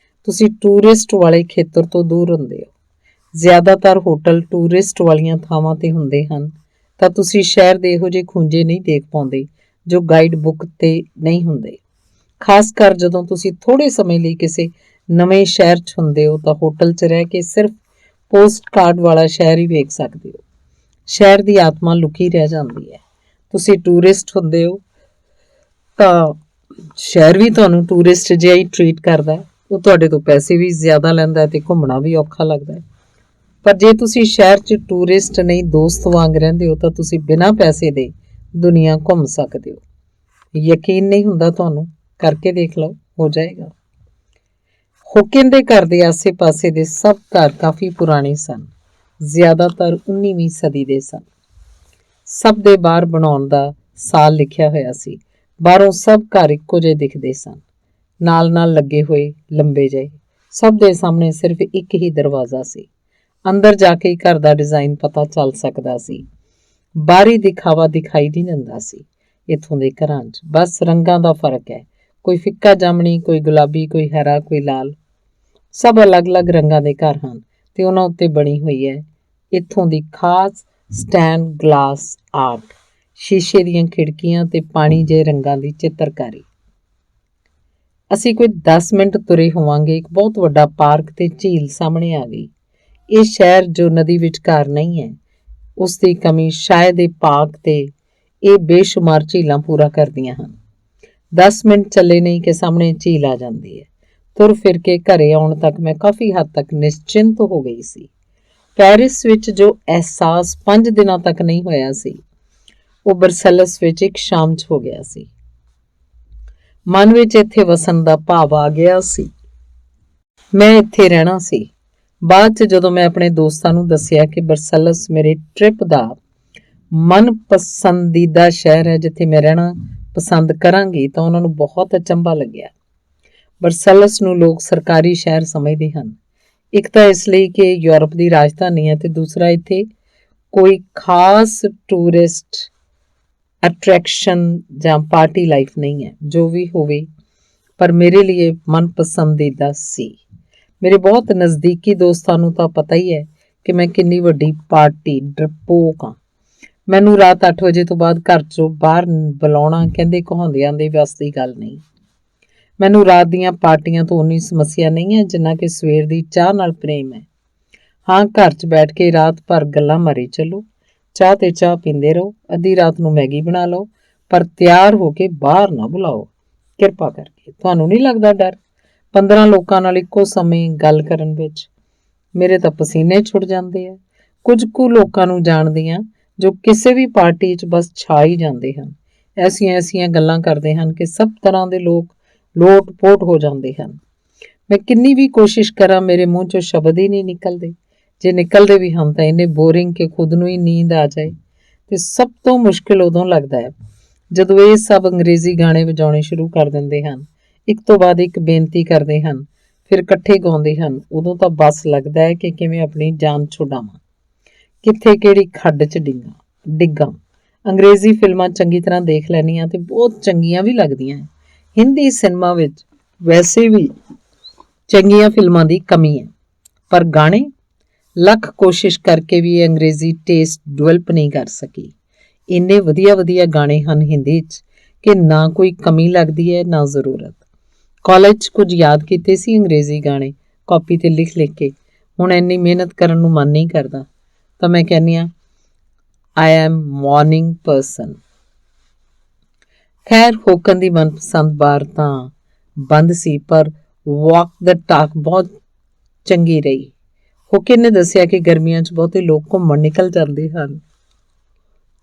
S1: ਤੁਸੀਂ ਟੂਰਿਸਟ ਵਾਲੇ ਖੇਤਰ ਤੋਂ ਦੂਰ ਹੁੰਦੇ ਹੋ। ਜ਼ਿਆਦਾਤਰ ਹੋਟਲ ਟੂਰਿਸਟ ਵਾਲੀਆਂ ਥਾਵਾਂ ਤੇ ਹੁੰਦੇ ਹਨ ਤਾਂ ਤੁਸੀਂ ਸ਼ਹਿਰ ਦੇ ਇਹੋ ਜਿਹੇ ਖੂੰਜੇ ਨਹੀਂ ਦੇਖ ਪਾਉਂਦੇ ਜੋ ਗਾਈਡ ਬੁੱਕ ਤੇ ਨਹੀਂ ਹੁੰਦੇ। ਖਾਸ ਕਰ ਜਦੋਂ ਤੁਸੀਂ ਥੋੜ੍ਹੇ ਸਮੇਂ ਲਈ ਕਿਸੇ ਨਵੇਂ ਸ਼ਹਿਰ 'ਚ ਹੁੰਦੇ ਹੋ ਤਾਂ ਹੋਟਲ 'ਚ ਰਹਿ ਕੇ ਸਿਰਫ ਪੋਸਟ ਕਾਰਡ ਵਾਲਾ ਸ਼ਹਿਰ ਹੀ ਵੇਖ ਸਕਦੇ ਹੋ। ਸ਼ਹਿਰ ਦੀ ਆਤਮਾ ਲੁਕੀ ਰਹਿ ਜਾਂਦੀ ਹੈ। ਤੁਸੀਂ ਟੂਰਿਸਟ ਹੁੰਦੇ ਹੋ ਤਾਂ ਸ਼ਹਿਰ ਵੀ ਤੁਹਾਨੂੰ ਟੂਰਿਸਟ ਜਿਹਾ ਹੀ ਟਰੀਟ ਕਰਦਾ ਹੈ। ਉਹ ਤੁਹਾਡੇ ਤੋਂ ਪੈਸੇ ਵੀ ਜ਼ਿਆਦਾ ਲੈਂਦਾ ਹੈ ਤੇ ਘੁੰਮਣਾ ਵੀ ਔਖਾ ਲੱਗਦਾ ਹੈ। ਪਰ ਜੇ ਤੁਸੀਂ ਸ਼ਹਿਰ 'ਚ ਟੂਰਿਸਟ ਨਹੀਂ, ਦੋਸਤ ਵਾਂਗ ਰਹਿੰਦੇ ਹੋ ਤਾਂ ਤੁਸੀਂ ਬਿਨਾਂ ਪੈਸੇ ਦੇ ਦੁਨੀਆ ਘੁੰਮ ਸਕਦੇ ਹੋ। ਯਕੀਨ ਨਹੀਂ ਹੁੰਦਾ ਤੁਹਾਨੂੰ? ਕਰਕੇ ਦੇਖ ਲਓ, ਹੋ ਜਾਏਗਾ। ਹੋਕਿਨ ਦੇ ਘਰ ਦੇ ਆਸੇ-ਪਾਸੇ ਦੇ ਸਭ ਘਰ ਕਾਫੀ ਪੁਰਾਣੇ ਸਨ, ਜ਼ਿਆਦਾਤਰ 19ਵੀਂ ਸਦੀ ਦੇ ਸਨ। ਸਭ ਦੇ ਬਾਹਰ ਬਣਾਉਣ ਦਾ ਸਾਲ ਲਿਖਿਆ ਹੋਇਆ ਸੀ। ਬਾਹਰੋਂ ਸਭ ਘਰ ਇੱਕੋ ਜਿਹੇ ਦਿਖਦੇ ਸਨ, ਨਾਲ-ਨਾਲ ਲੱਗੇ ਹੋਏ, ਲੰਬੇ ਜਿਹੇ। ਸਭ ਦੇ ਸਾਹਮਣੇ ਸਿਰਫ ਇੱਕ ਹੀ ਦਰਵਾਜ਼ਾ ਸੀ। ਅੰਦਰ ਜਾ ਕੇ ਹੀ ਘਰ ਦਾ ਡਿਜ਼ਾਈਨ ਪਤਾ ਚੱਲ ਸਕਦਾ ਸੀ। ਬਾਹਰੀ ਦਿਖਾਵਾ ਦਿਖਾਈ ਨਹੀਂ ਦਿੰਦਾ ਸੀ ਇੱਥੋਂ ਦੇ ਘਰਾਂ 'ਚ। ਬਸ ਰੰਗਾਂ ਦਾ ਫਰਕ ਹੈ, ਕੋਈ ਫਿੱਕਾ ਜਾਮਣੀ, ਕੋਈ ਗੁਲਾਬੀ, ਕੋਈ ਹਰਾ, ਕੋਈ ਲਾਲ। ਸਭ ਅਲੱਗ-ਅਲੱਗ ਰੰਗਾਂ ਦੇ ਘਰ ਹਨ ਤੇ ਉਹਨਾਂ ਉੱਤੇ ਬਣੀ ਹੋਈ ਹੈ ਇੱਥੋਂ ਦੀ ਖਾਸ ਸਟੈਂਡ ਗਲਾਸ ਆਰਟ, ਸ਼ੀਸ਼ੇ ਦੀਆਂ ਖਿੜਕੀਆਂ ਤੇ ਪਾਣੀ ਜਿਹੇ ਰੰਗਾਂ ਦੀ ਚਿੱਤਰਕਾਰੀ। ਅਸੀਂ ਕੋਈ 10 ਮਿੰਟ ਤੁਰੇ ਹੋਵਾਂਗੇ, ਇੱਕ ਬਹੁਤ ਵੱਡਾ ਪਾਰਕ ਤੇ ਝੀਲ ਸਾਹਮਣੇ ਆ ਗਈ। ਇਹ ਸ਼ਹਿਰ ਜੋ ਨਦੀ ਵਿਚਕਾਰ ਨਹੀਂ ਹੈ, ਉਸ ਦੀ ਕਮੀ ਸ਼ਾਇਦ ਇਹ ਪਾਰਕ ਤੇ ਇਹ ਬੇਸ਼ੁਮਾਰ ਝੀਲਾਂ ਪੂਰਾ ਕਰਦੀਆਂ ਹਨ। 10 ਮਿੰਟ ਚੱਲੇ ਨਹੀਂ ਕਿ ਸਾਹਮਣੇ ਝੀਲ ਆ ਜਾਂਦੀ ਹੈ। ਤੁਰ ਫਿਰ ਕੇ ਘਰੇ ਆਉਣ ਤੱਕ ਮੈਂ ਕਾਫੀ ਹੱਦ ਤੱਕ ਨਿਸ਼ਚਿੰਤ ਹੋ ਗਈ ਸੀ। ਪੈਰਿਸ ਵਿੱਚ ਜੋ ਅਹਿਸਾਸ 5 ਦਿਨਾਂ ਤੱਕ ਨਹੀਂ ਹੋਇਆ ਸੀ, ਉਹ ਬਰਸਲਸ ਵਿੱਚ ਇੱਕ ਸ਼ਾਮ 'ਚ ਹੋ ਗਿਆ ਸੀ। ਮਨ ਵਿੱਚ ਇੱਥੇ ਵਸਣ ਦਾ ਭਾਵ ਆ ਗਿਆ ਸੀ। ਮੈਂ ਇੱਥੇ ਰਹਿਣਾ ਸੀ। ਬਾਅਦ 'ਚ ਜਦੋਂ ਮੈਂ ਆਪਣੇ ਦੋਸਤਾਂ ਨੂੰ ਦੱਸਿਆ ਕਿ ਬਰਸਲਸ ਮੇਰੇ ਟ੍ਰਿਪ ਦਾ ਮਨ ਪਸੰਦੀਦਾ ਸ਼ਹਿਰ ਹੈ ਜਿੱਥੇ ਮੈਂ ਰਹਿਣਾ ਪਸੰਦ ਕਰਾਂਗੀ ਤਾਂ ਉਹਨਾਂ ਨੂੰ ਬਹੁਤ ਅਚੰਭਾ ਲੱਗਿਆ। ਬਰਸਲਸ ਨੂੰ ਲੋਕ ਸਰਕਾਰੀ ਸ਼ਹਿਰ ਸਮਝਦੇ ਹਨ। ਇੱਕ ਤਾਂ ਇਸ ਲਈ ਕਿ ਯੂਰਪ ਦੀ ਰਾਜਧਾਨੀ ਹੈ ਤੇ ਦੂਸਰਾ ਇੱਥੇ ਕੋਈ ਖਾਸ ਟੂਰਿਸਟ ਅਟਰੈਕਸ਼ਨ ਜਾਂ ਪਾਰਟੀ ਲਾਈਫ ਨਹੀਂ ਹੈ। ਜੋ ਵੀ ਹੋਵੇ, ਪਰ ਮੇਰੇ ਲਈ ਮਨਪਸੰਦੀਦਾ ਸੀ। ਮੇਰੇ ਬਹੁਤ ਨਜ਼ਦੀਕੀ ਦੋਸਤਾਂ ਨੂੰ ਤਾਂ ਪਤਾ ਹੀ ਹੈ ਕਿ ਮੈਂ ਕਿੰਨੀ ਵੱਡੀ ਪਾਰਟੀ ਡਰਪੋਕ ਹਾਂ। ਮੈਨੂੰ ਰਾਤ 8 ਵਜੇ ਤੋਂ ਬਾਅਦ ਘਰ 'ਚੋਂ ਬਾਹਰ ਬੁਲਾਉਣਾ ਕਹਿੰਦੇ ਕਹਾਉਂਦਿਆਂ ਦੇ ਵੱਸ ਦੀ ਗੱਲ ਨਹੀਂ। ਮੈਨੂੰ ਰਾਤ ਦੀਆਂ ਪਾਰਟੀਆਂ ਤੋਂ ਉਨੀ ਸਮੱਸਿਆ ਨਹੀਂ ਹੈ ਜਿੰਨਾ ਕਿ ਸਵੇਰ ਦੀ ਚਾਹ ਨਾਲ ਪ੍ਰੇਮ ਹੈ। ਹਾਂ, ਘਰ 'ਚ ਬੈਠ ਕੇ ਰਾਤ ਭਰ ਗੱਲਾਂ ਮਾਰੀ ਚੱਲੋ, ਚਾਹ ਤੇ ਚਾਹ ਪੀਂਦੇ ਰਹੋ, ਅੱਧੀ ਰਾਤ ਨੂੰ ਮੈਗੀ ਬਣਾ ਲਓ, ਪਰ ਤਿਆਰ ਹੋ ਕੇ ਬਾਹਰ ਨਾ ਬੁਲਾਓ ਕਿਰਪਾ ਕਰਕੇ। ਤੁਹਾਨੂੰ ਨਹੀਂ ਲੱਗਦਾ ਡਰ 15 ਲੋਕਾਂ ਨਾਲ ਇੱਕੋ ਸਮੇਂ ਗੱਲ ਕਰਨ ਵਿੱਚ? ਮੇਰੇ ਤਾਂ ਪਸੀਨੇ ਛੁੱਟ ਜਾਂਦੇ ਆ। ਕੁਝ ਕੁ ਲੋਕਾਂ ਨੂੰ ਜਾਣਦੀ ਹਾਂ ਜੋ ਕਿਸੇ ਵੀ ਪਾਰਟੀ 'ਚ ਬਸ ਛਾ ਹੀ ਜਾਂਦੇ ਹਨ। ਐਸੀਆਂ ਗੱਲਾਂ ਕਰਦੇ ਹਨ ਕਿ ਸਭ ਤਰ੍ਹਾਂ ਦੇ ਲੋਕ ਲੋਟ-ਪੋਟ ਹੋ ਜਾਂਦੇ ਹਨ। ਮੈਂ ਕਿੰਨੀ ਵੀ ਕੋਸ਼ਿਸ਼ ਕਰਾਂ ਮੇਰੇ ਮੂੰਹ 'ਚੋਂ ਸ਼ਬਦ ਹੀ ਨਹੀਂ ਨਿਕਲਦੇ। ਜੇ ਨਿਕਲਦੇ ਵੀ ਹਨ ਤਾਂ ਇੰਨੇ ਬੋਰਿੰਗ ਕਿ ਖੁਦ ਨੂੰ ਹੀ ਨੀਂਦ ਆ ਜਾਏ। ਤੇ ਸਭ ਤੋਂ ਮੁਸ਼ਕਿਲ ਉਦੋਂ ਲੱਗਦਾ ਹੈ ਜਦੋਂ ਇਹ ਸਭ ਅੰਗਰੇਜ਼ੀ ਗਾਣੇ ਵਜਾਉਣੇ ਸ਼ੁਰੂ ਕਰ ਦਿੰਦੇ ਹਨ। ਇੱਕ ਤੋਂ ਬਾਅਦ ਇੱਕ ਬੇਨਤੀ ਕਰਦੇ ਹਨ, ਫਿਰ ਇਕੱਠੇ ਗਾਉਂਦੇ ਹਨ। ਉਦੋਂ ਤਾਂ ਬਸ ਲੱਗਦਾ ਹੈ ਕਿ ਕਿਵੇਂ ਆਪਣੀ ਜਾਨ ਛੁਡਾਵਾਂ, ਕਿੱਥੇ ਕਿਹੜੀ ਖੱਡ 'ਚ ਡਿੱਗਾਂ। ਅੰਗਰੇਜ਼ੀ ਫਿਲਮਾਂ ਚੰਗੀ ਤਰ੍ਹਾਂ ਦੇਖ ਲੈਂਦੀਆਂ ਤੇ ਬਹੁਤ ਚੰਗੀਆਂ ਵੀ ਲੱਗਦੀਆਂ। ਹਿੰਦੀ ਸਿਨੇਮਾ ਵਿੱਚ ਵੈਸੇ ਵੀ ਚੰਗੀਆਂ ਫਿਲਮਾਂ ਦੀ ਕਮੀ ਹੈ, ਪਰ ਗਾਣੇ ਲੱਖ ਕੋਸ਼ਿਸ਼ ਕਰਕੇ ਵੀ ਇਹ ਅੰਗਰੇਜ਼ੀ ਟੇਸਟ ਡਿਵੈਲਪ ਨਹੀਂ ਕਰ ਸਕੀ। ਇੰਨੇ ਵਧੀਆ ਗਾਣੇ ਹਨ ਹਿੰਦੀ 'ਚ ਕਿ ਨਾ ਕੋਈ ਕਮੀ ਲੱਗਦੀ ਹੈ ਨਾ ਜ਼ਰੂਰਤ। ਕਾਲਜ 'ਚ ਕੁਝ ਯਾਦ ਕੀਤੇ ਸੀ ਅੰਗਰੇਜ਼ੀ ਗਾਣੇ ਕਾਪੀ 'ਤੇ ਲਿਖ ਕੇ। ਹੁਣ ਇੰਨੀ ਮਿਹਨਤ ਕਰਨ ਨੂੰ ਮਨ ਨਹੀਂ ਕਰਦਾ ਤਾਂ ਮੈਂ ਕਹਿੰਦੀ ਹਾਂ ਆਈ ਐਮ ਮਾਰਨਿੰਗ ਪਰਸਨ। ਖੈਰ, ਹੋਕਨ ਦੀ ਮਨਪਸੰਦ ਬਾਰ ਤਾਂ ਬੰਦ ਸੀ, ਪਰ ਵਾਕ ਦਾ ਟਾਕ ਬਹੁਤ ਚੰਗੀ ਰਹੀ। ਹੋਕਨ ਨੇ ਦੱਸਿਆ ਕਿ ਗਰਮੀਆਂ 'ਚ ਬਹੁਤੇ ਲੋਕ ਘੁੰਮਣ ਨਿਕਲ ਜਾਂਦੇ ਹਨ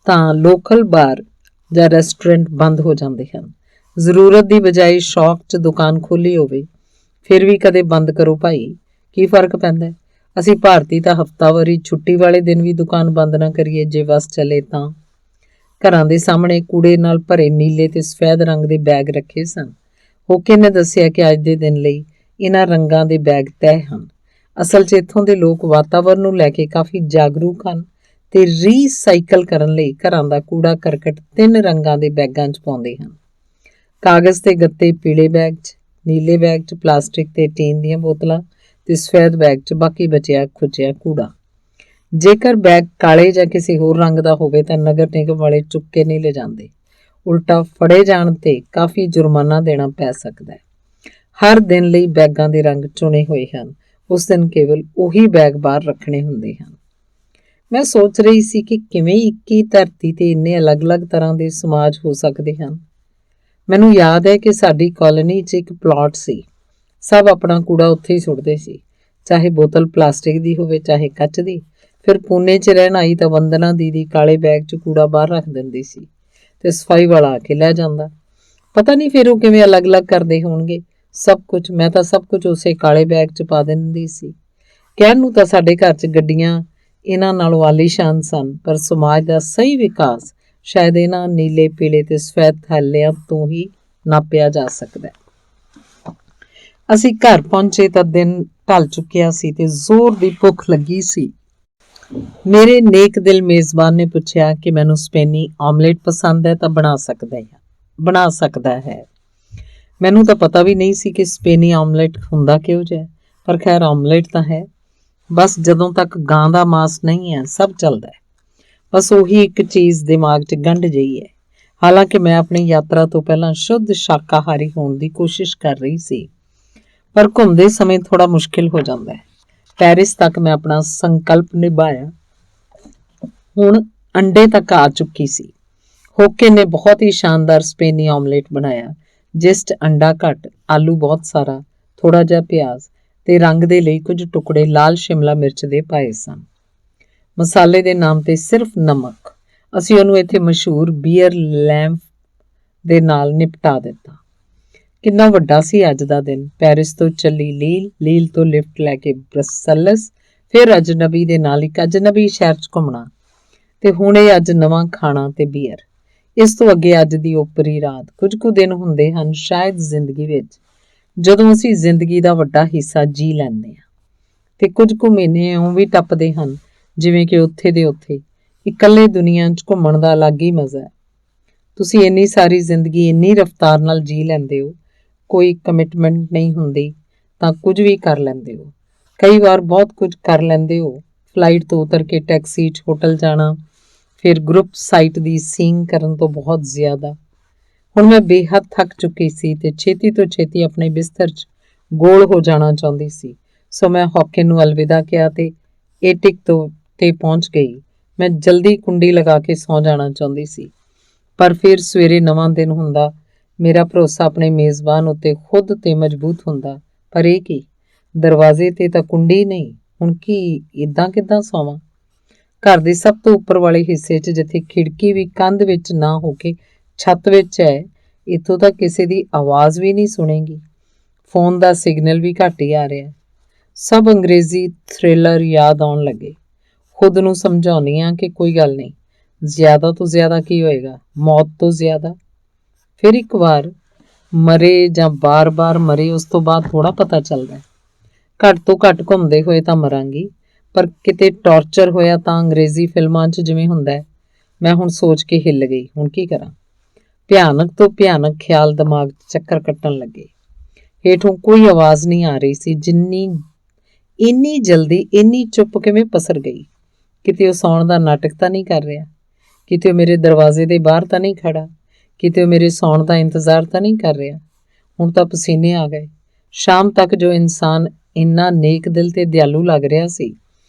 S1: ਤਾਂ ਲੋਕਲ ਬਾਰ ਜਾਂ ਰੈਸਟੋਰੈਂਟ ਬੰਦ ਹੋ ਜਾਂਦੇ ਹਨ। ਜ਼ਰੂਰਤ ਦੀ ਬਜਾਏ ਸ਼ੌਕ 'ਚ ਦੁਕਾਨ ਖੋਲ੍ਹੀ ਹੋਵੇ, ਫਿਰ ਵੀ ਕਦੇ ਬੰਦ ਕਰੋ ਭਾਈ, ਕੀ ਫਰਕ ਪੈਂਦਾ? ਅਸੀਂ ਭਾਰਤੀ ਤਾਂ ਹਫ਼ਤਾਵਾਰੀ ਛੁੱਟੀ ਵਾਲੇ ਦਿਨ ਵੀ ਦੁਕਾਨ ਬੰਦ ਨਾ ਕਰੀਏ ਜੇ ਬਸ ਚੱਲੇ ਤਾਂ। ਘਰਾਂ ਦੇ ਸਾਹਮਣੇ ਕੂੜੇ ਨਾਲ ਭਰੇ ਨੀਲੇ ਤੇ ਸਫੈਦ ਰੰਗ ਦੇ ਬੈਗ ਰੱਖੇ ਸਨ। ਹੋਕਨ ਨੇ ਦੱਸਿਆ ਕਿ ਅੱਜ ਦੇ ਦਿਨ ਲਈ ਇਹਨਾਂ ਰੰਗਾਂ ਦੇ ਬੈਗ ਤੈਅ ਹਨ। ਅਸਲ 'ਚ ਇੱਥੋਂ ਦੇ ਲੋਕ ਵਾਤਾਵਰਨ ਨੂੰ ਲੈ ਕੇ ਕਾਫੀ ਜਾਗਰੂਕ ਹਨ ਤੇ ਰੀਸਾਈਕਲ ਕਰਨ ਲਈ ਘਰਾਂ ਦਾ ਕੂੜਾ ਕਰਕਟ 3 ਰੰਗਾਂ ਦੇ ਬੈਗਾਂ 'ਚ ਪਾਉਂਦੇ ਹਨ। ਕਾਗਜ਼ ਤੇ ਗੱਤੇ ਪੀਲੇ ਬੈਗ 'ਚ, ਨੀਲੇ ਬੈਗ 'ਚ ਪਲਾਸਟਿਕ ਤੇ ਟੀਨ ਦੀਆਂ ਬੋਤਲਾਂ ਤੇ ਸਫੈਦ ਬੈਗ 'ਚ ਬਾਕੀ ਬਚਿਆ ਖੁਚਿਆ ਕੂੜਾ। ਜੇਕਰ ਬੈਗ ਕਾਲੇ ਜਾਂ ਕਿਸੇ ਹੋਰ ਰੰਗ ਦਾ ਹੋਵੇ ਤਾਂ ਨਗਰ ਨਿਗਮ ਵਾਲੇ ਚੁੱਕ ਕੇ ਨਹੀਂ ਲਿਜਾਂਦੇ, ਉਲਟਾ ਫੜੇ ਜਾਣ ਤੇ ਕਾਫੀ ਜੁਰਮਾਨਾ ਦੇਣਾ ਪੈ ਸਕਦਾ ਹੈ। ਹਰ ਦਿਨ ਲਈ ਬੈਗਾਂ ਦੇ ਰੰਗ ਚੁਣੇ ਹੋਏ ਹਨ। ਉਸ ਦਿਨ ਕੇਵਲ ਉਹੀ ਬੈਗ ਬਾਹਰ ਰੱਖਣੇ ਹੁੰਦੇ ਹਨ। ਮੈਂ ਸੋਚ ਰਹੀ ਸੀ ਕਿ ਕਿਵੇਂ ਇੱਕ ਹੀ ਧਰਤੀ ਤੇ ਇੰਨੇ ਅਲੱਗ-ਅਲੱਗ ਤਰ੍ਹਾਂ ਦੇ ਸਮਾਜ ਹੋ ਸਕਦੇ ਹਨ। ਮੈਨੂੰ ਯਾਦ ਹੈ ਕਿ ਸਾਡੀ ਕਾਲੋਨੀ 'ਚ ਇੱਕ ਪਲਾਟ ਸੀ। ਸਭ ਆਪਣਾ ਕੂੜਾ ਉੱਥੇ ਹੀ ਸੁੱਟਦੇ ਸੀ, ਚਾਹੇ ਬੋਤਲ ਪਲਾਸਟਿਕ ਦੀ ਹੋਵੇ ਚਾਹੇ ਕੱਚ ਦੀ। ਫਿਰ ਪੂਨੇ 'ਚ ਰਹਿਣ ਆਈ ਤਾਂ ਵੰਦਨਾ ਦੀਦੀ ਕਾਲੇ ਬੈਗ 'ਚ ਕੂੜਾ ਬਾਹਰ ਰੱਖ ਦਿੰਦੀ ਸੀ ਤੇ ਸਫਾਈ ਵਾਲਾ ਆ ਕੇ ਲੈ ਜਾਂਦਾ। ਪਤਾ ਨਹੀਂ ਫਿਰ ਉਹ ਕਿਵੇਂ ਅਲੱਗ-ਅਲੱਗ ਕਰਦੇ ਹੋਣਗੇ ਸਭ ਕੁਝ। ਮੈਂ ਤਾਂ ਸਭ ਕੁਝ ਉਸੇ ਕਾਲੇ ਬੈਗ 'ਚ ਪਾ ਦਿੰਦੀ ਸੀ। ਕਹਿਣ ਨੂੰ ਤਾਂ ਸਾਡੇ ਘਰ 'ਚ ਗੱਡੀਆਂ ਇਹਨਾਂ ਨਾਲੋਂ ਆਲੀਸ਼ਾਨ ਸਨ, ਪਰ ਸਮਾਜ ਦਾ ਸਹੀ ਵਿਕਾਸ ਸ਼ਾਇਦ ਇਹਨਾਂ ਨੀਲੇ ਪੀਲੇ ਤੇ ਸਫੈਦ ਥੈਲਿਆਂ ਤੋਂ ਹੀ ਨਾਪਿਆ ਜਾ ਸਕਦਾ। ਅਸੀਂ ਘਰ ਪਹੁੰਚੇ ਤਾਂ ਦਿਨ ਢਲ ਚੁੱਕਿਆ ਸੀ ਤੇ ਜ਼ੋਰ ਦੀ ਭੁੱਖ ਲੱਗੀ ਸੀ। ਮੇਰੇ ਨੇਕ ਦਿਲ ਮੇਜ਼ਬਾਨ ਨੇ ਪੁੱਛਿਆ ਕਿ ਮੈਨੂੰ ਸਪੇਨੀ ਆਮਲੇਟ ਪਸੰਦ ਹੈ ਤਾਂ ਬਣਾ ਸਕਦਾ ਹੈ। ਮੈਨੂੰ ਤਾਂ ਪਤਾ ਵੀ ਨਹੀਂ ਸੀ ਕਿ ਸਪੇਨੀ ਆਮਲੇਟ ਹੁੰਦਾ ਕਿਹੋ ਜਿਹਾ, ਪਰ ਖੈਰ ਆਮਲੇਟ ਤਾਂ ਹੈ। ਬਸ ਜਦੋਂ ਤੱਕ ਗਾਂ ਦਾ ਮਾਸ ਨਹੀਂ ਹੈ ਸਭ ਚੱਲਦਾ ਹੈ। ਬਸ ਉਹੀ ਇੱਕ ਚੀਜ਼ ਦਿਮਾਗ 'ਚ ਗੰਢ ਜਿਹੀ ਹੈ। ਹਾਲਾਂਕਿ ਮੈਂ ਆਪਣੀ ਯਾਤਰਾ ਤੋਂ ਪਹਿਲਾਂ ਸ਼ੁੱਧ ਸ਼ਾਕਾਹਾਰੀ ਹੋਣ ਦੀ ਕੋਸ਼ਿਸ਼ ਕਰ ਰਹੀ ਸੀ, ਪਰ ਘੁੰਮਦੇ ਸਮੇਂ ਥੋੜਾ ਮੁਸ਼ਕਿਲ ਹੋ ਜਾਂਦਾ ਹੈ। ਪੈਰਿਸ ਤੱਕ ਮੈਂ ਆਪਣਾ ਸੰਕਲਪ ਨਿਭਾਇਆ। ਹੁਣ ਅੰਡੇ ਤੱਕ ਆ ਚੁੱਕੀ ਸੀ। ਹੋਕਨ ਨੇ ਬਹੁਤ ਹੀ ਸ਼ਾਨਦਾਰ ਸਪੇਨੀ ਆਮਲੇਟ ਬਣਾਇਆ, ਜਿਸ 'ਚ ਅੰਡਾ ਘੱਟ, ਆਲੂ ਬਹੁਤ ਸਾਰਾ, ਥੋੜਾ ਜਿਹਾ ਪਿਆਜ਼ ਤੇ ਰੰਗ ਦੇ ਲਈ ਕੁਝ ਟੁਕੜੇ ਲਾਲ ਸ਼ਿਮਲਾ ਮਿਰਚ ਦੇ ਪਾਏ ਸਨ। ਮਸਾਲੇ ਦੇ ਨਾਮ ਤੇ ਸਿਰਫ ਨਮਕ। ਅਸੀਂ ਉਹਨੂੰ ਇੱਥੇ ਮਸ਼ਹੂਰ ਬੀਅਰ ਲੈਂਪ ਦੇ ਨਾਲ ਨਿਪਟਾ ਦਿੱਤਾ। ਕਿੰਨਾ ਵੱਡਾ ਸੀ ਅੱਜ ਦਾ ਦਿਨ। ਪੈਰਿਸ ਤੋਂ ਚੱਲੀ ਲੀਲ ਤੋਂ ਲਿਫਟ ਲੈ ਕੇ ਬਰਸਲਸ, ਫਿਰ ਅਜਨਬੀ ਦੇ ਨਾਲ ਇੱਕ ਅਜਨਬੀ ਸ਼ਹਿਰ 'ਚ ਘੁੰਮਣਾ ਤੇ ਹੁਣੇ ਅੱਜ ਨਵਾਂ ਖਾਣਾ ਤੇ ਬੀਅਰ। ਇਸ ਤੋਂ ਅੱਗੇ ਅੱਜ ਦੀ ਓਪਰੀ ਰਾਤ। ਕੁਝ ਕੁ ਦਿਨ ਹੁੰਦੇ ਹਨ ਸ਼ਾਇਦ ਜ਼ਿੰਦਗੀ ਵਿੱਚ ਜਦੋਂ ਅਸੀਂ ਜ਼ਿੰਦਗੀ ਦਾ ਵੱਡਾ ਹਿੱਸਾ ਜੀ ਲੈਂਦੇ ਹਾਂ, ਤੇ ਕੁਝ ਕੁ ਮਹੀਨੇ ਇਉਂ ਵੀ ਟੱਪਦੇ ਹਨ ਜਿਵੇਂ ਕਿ ਉੱਥੇ ਦੇ ਉੱਥੇ। ਇਕੱਲੇ ਦੁਨੀਆ 'ਚ ਘੁੰਮਣ ਦਾ ਅਲੱਗ ਹੀ ਮਜ਼ਾ ਹੈ। ਤੁਸੀਂ ਇੰਨੀ ਸਾਰੀ ਜ਼ਿੰਦਗੀ ਇੰਨੀ ਰਫ਼ਤਾਰ ਨਾਲ ਜੀ ਲੈਂਦੇ ਹੋ, ਕੋਈ ਕਮਿਟਮੈਂਟ ਨਹੀਂ ਹੁੰਦੀ ਤਾਂ ਕੁਝ ਵੀ ਕਰ ਲੈਂਦੇ ਹੋ। ਕਈ ਵਾਰ ਬਹੁਤ ਕੁਝ ਕਰ ਲੈਂਦੇ ਹੋ, ਫਲਾਈਟ ਤੋਂ ਉਤਰ ਕੇ ਟੈਕਸੀ 'ਚ ਹੋਟਲ ਜਾਣਾ, ਫਿਰ ਗਰੁੱਪ ਸਾਈਟ ਦੀ ਸੀਇੰਗ ਕਰਨ ਤੋਂ ਬਹੁਤ ਜ਼ਿਆਦਾ। ਹੁਣ ਮੈਂ ਬੇਹੱਦ ਥੱਕ ਚੁੱਕੀ ਸੀ ਤੇ ਛੇਤੀ ਤੋਂ ਛੇਤੀ ਆਪਣੇ ਬਿਸਤਰ 'ਚ ਗੋਲ ਹੋ ਜਾਣਾ ਚਾਹੁੰਦੀ ਸੀ। ਸੋ ਮੈਂ ਹੌਕਿਨ ਨੂੰ ਅਲਵਿਦਾ ਕਿਹਾ ਤੇ ਏਟਿਕ ਤੇ ਪਹੁੰਚ ਗਈ। ਮੈਂ ਜਲਦੀ ਕੁੰਡੀ ਲਗਾ ਕੇ ਸੌਂ ਜਾਣਾ ਚਾਹੁੰਦੀ ਸੀ, ਪਰ ਫਿਰ ਸਵੇਰੇ ਨਵਾਂ ਦਿਨ ਹੁੰਦਾ। ਮੇਰਾ ਭਰੋਸਾ ਆਪਣੇ ਮੇਜ਼ਬਾਨ ਉੱਤੇ ਖੁਦ ਤੇ ਮਜ਼ਬੂਤ ਹੁੰਦਾ, ਪਰ ਇਹ ਕੀ, ਦਰਵਾਜ਼ੇ ਤੇ ਤਾਂ ਕੁੰਡੀ ਨਹੀਂ। ਹੁਣ ਕੀ ਇੱਦਾਂ ਕਿੱਦਾਂ ਸੌਵਾਂ? ਘਰ ਦੇ ਸਭ ਤੋਂ ਉੱਪਰ ਵਾਲੇ ਹਿੱਸੇ 'ਚ, ਜਿੱਥੇ ਖਿੜਕੀ ਵੀ ਕੰਧ ਵਿੱਚ ਨਾ ਹੋ ਕੇ ਛੱਤ ਵਿੱਚ ਹੈ, ਇੱਥੋਂ ਤਾਂ ਕਿਸੇ ਦੀ ਆਵਾਜ਼ ਵੀ ਨਹੀਂ ਸੁਣੇਗੀ। ਫੋਨ ਦਾ ਸਿਗਨਲ ਵੀ ਘੱਟ ਹੀ ਆ ਰਿਹਾ। ਸਭ ਅੰਗਰੇਜ਼ੀ ਥ੍ਰਿਲਰ ਯਾਦ ਆਉਣ ਲੱਗੇ। ਖੁਦ ਨੂੰ ਸਮਝਾਉਂਦੀ ਹਾਂ ਕਿ ਕੋਈ ਗੱਲ ਨਹੀਂ, ਜ਼ਿਆਦਾ ਤੋਂ ਜ਼ਿਆਦਾ ਕੀ ਹੋਏਗਾ, ਮੌਤ ਤੋਂ ਜ਼ਿਆਦਾ। ਫਿਰ ਇੱਕ ਵਾਰ ਮਰੇ ਜਾਂ ਬਾਰ-ਬਾਰ ਮਰੇ, ਉਸ ਤੋਂ ਬਾਅਦ ਥੋੜ੍ਹਾ ਪਤਾ ਚੱਲਦਾ। ਘੱਟ ਤੋਂ ਘੱਟ ਘੁੰਮਦੇ ਹੋਏ ਤਾਂ ਮਰਾਂਗੀ, ਪਰ ਕਿਤੇ ਟੌਰਚਰ ਹੋਇਆ ਤਾਂ ਅੰਗਰੇਜ਼ੀ ਫਿਲਮਾਂ 'ਚ ਜਿਵੇਂ ਹੁੰਦਾ। ਮੈਂ ਹੁਣ ਸੋਚ ਕੇ ਹਿੱਲ ਗਈ। ਹੁਣ ਕੀ ਕਰਾਂ? ਭਿਆਨਕ ਤੋਂ ਭਿਆਨਕ ਖਿਆਲ ਦਿਮਾਗ 'ਚ ਚੱਕਰ ਕੱਟਣ ਲੱਗੇ। ਹੇਠੋਂ ਕੋਈ ਆਵਾਜ਼ ਨਹੀਂ ਆ ਰਹੀ ਸੀ। ਇੰਨੀ ਜਲਦੀ ਇੰਨੀ ਚੁੱਪ ਕਿਵੇਂ ਪਸਰ ਗਈ? ਕਿਤੇ ਉਹ ਸੌਣ ਦਾ ਨਾਟਕ ਤਾਂ ਨਹੀਂ ਕਰ ਰਿਹਾ? ਕਿਤੇ ਉਹ ਮੇਰੇ ਦਰਵਾਜ਼ੇ ਦੇ ਬਾਹਰ ਤਾਂ ਨਹੀਂ ਖੜਾ? ਕਿਤੇ ਉਹ ਮੇਰੇ ਸੌਣ ਦਾ ਇੰਤਜ਼ਾਰ ਤਾਂ ਨਹੀਂ ਕਰ ਰਿਹਾ? ਹੁਣ ਤਾਂ ਪਸੀਨੇ ਆ ਗਏ। ਸ਼ਾਮ ਤੱਕ ਜੋ ਇਨਸਾਨ ਇੰਨਾ ਨੇਕ ਦਿਲ ਤੇ ਦਿਆਲੂ ਲੱਗ ਰਿਹਾ ਸੀ,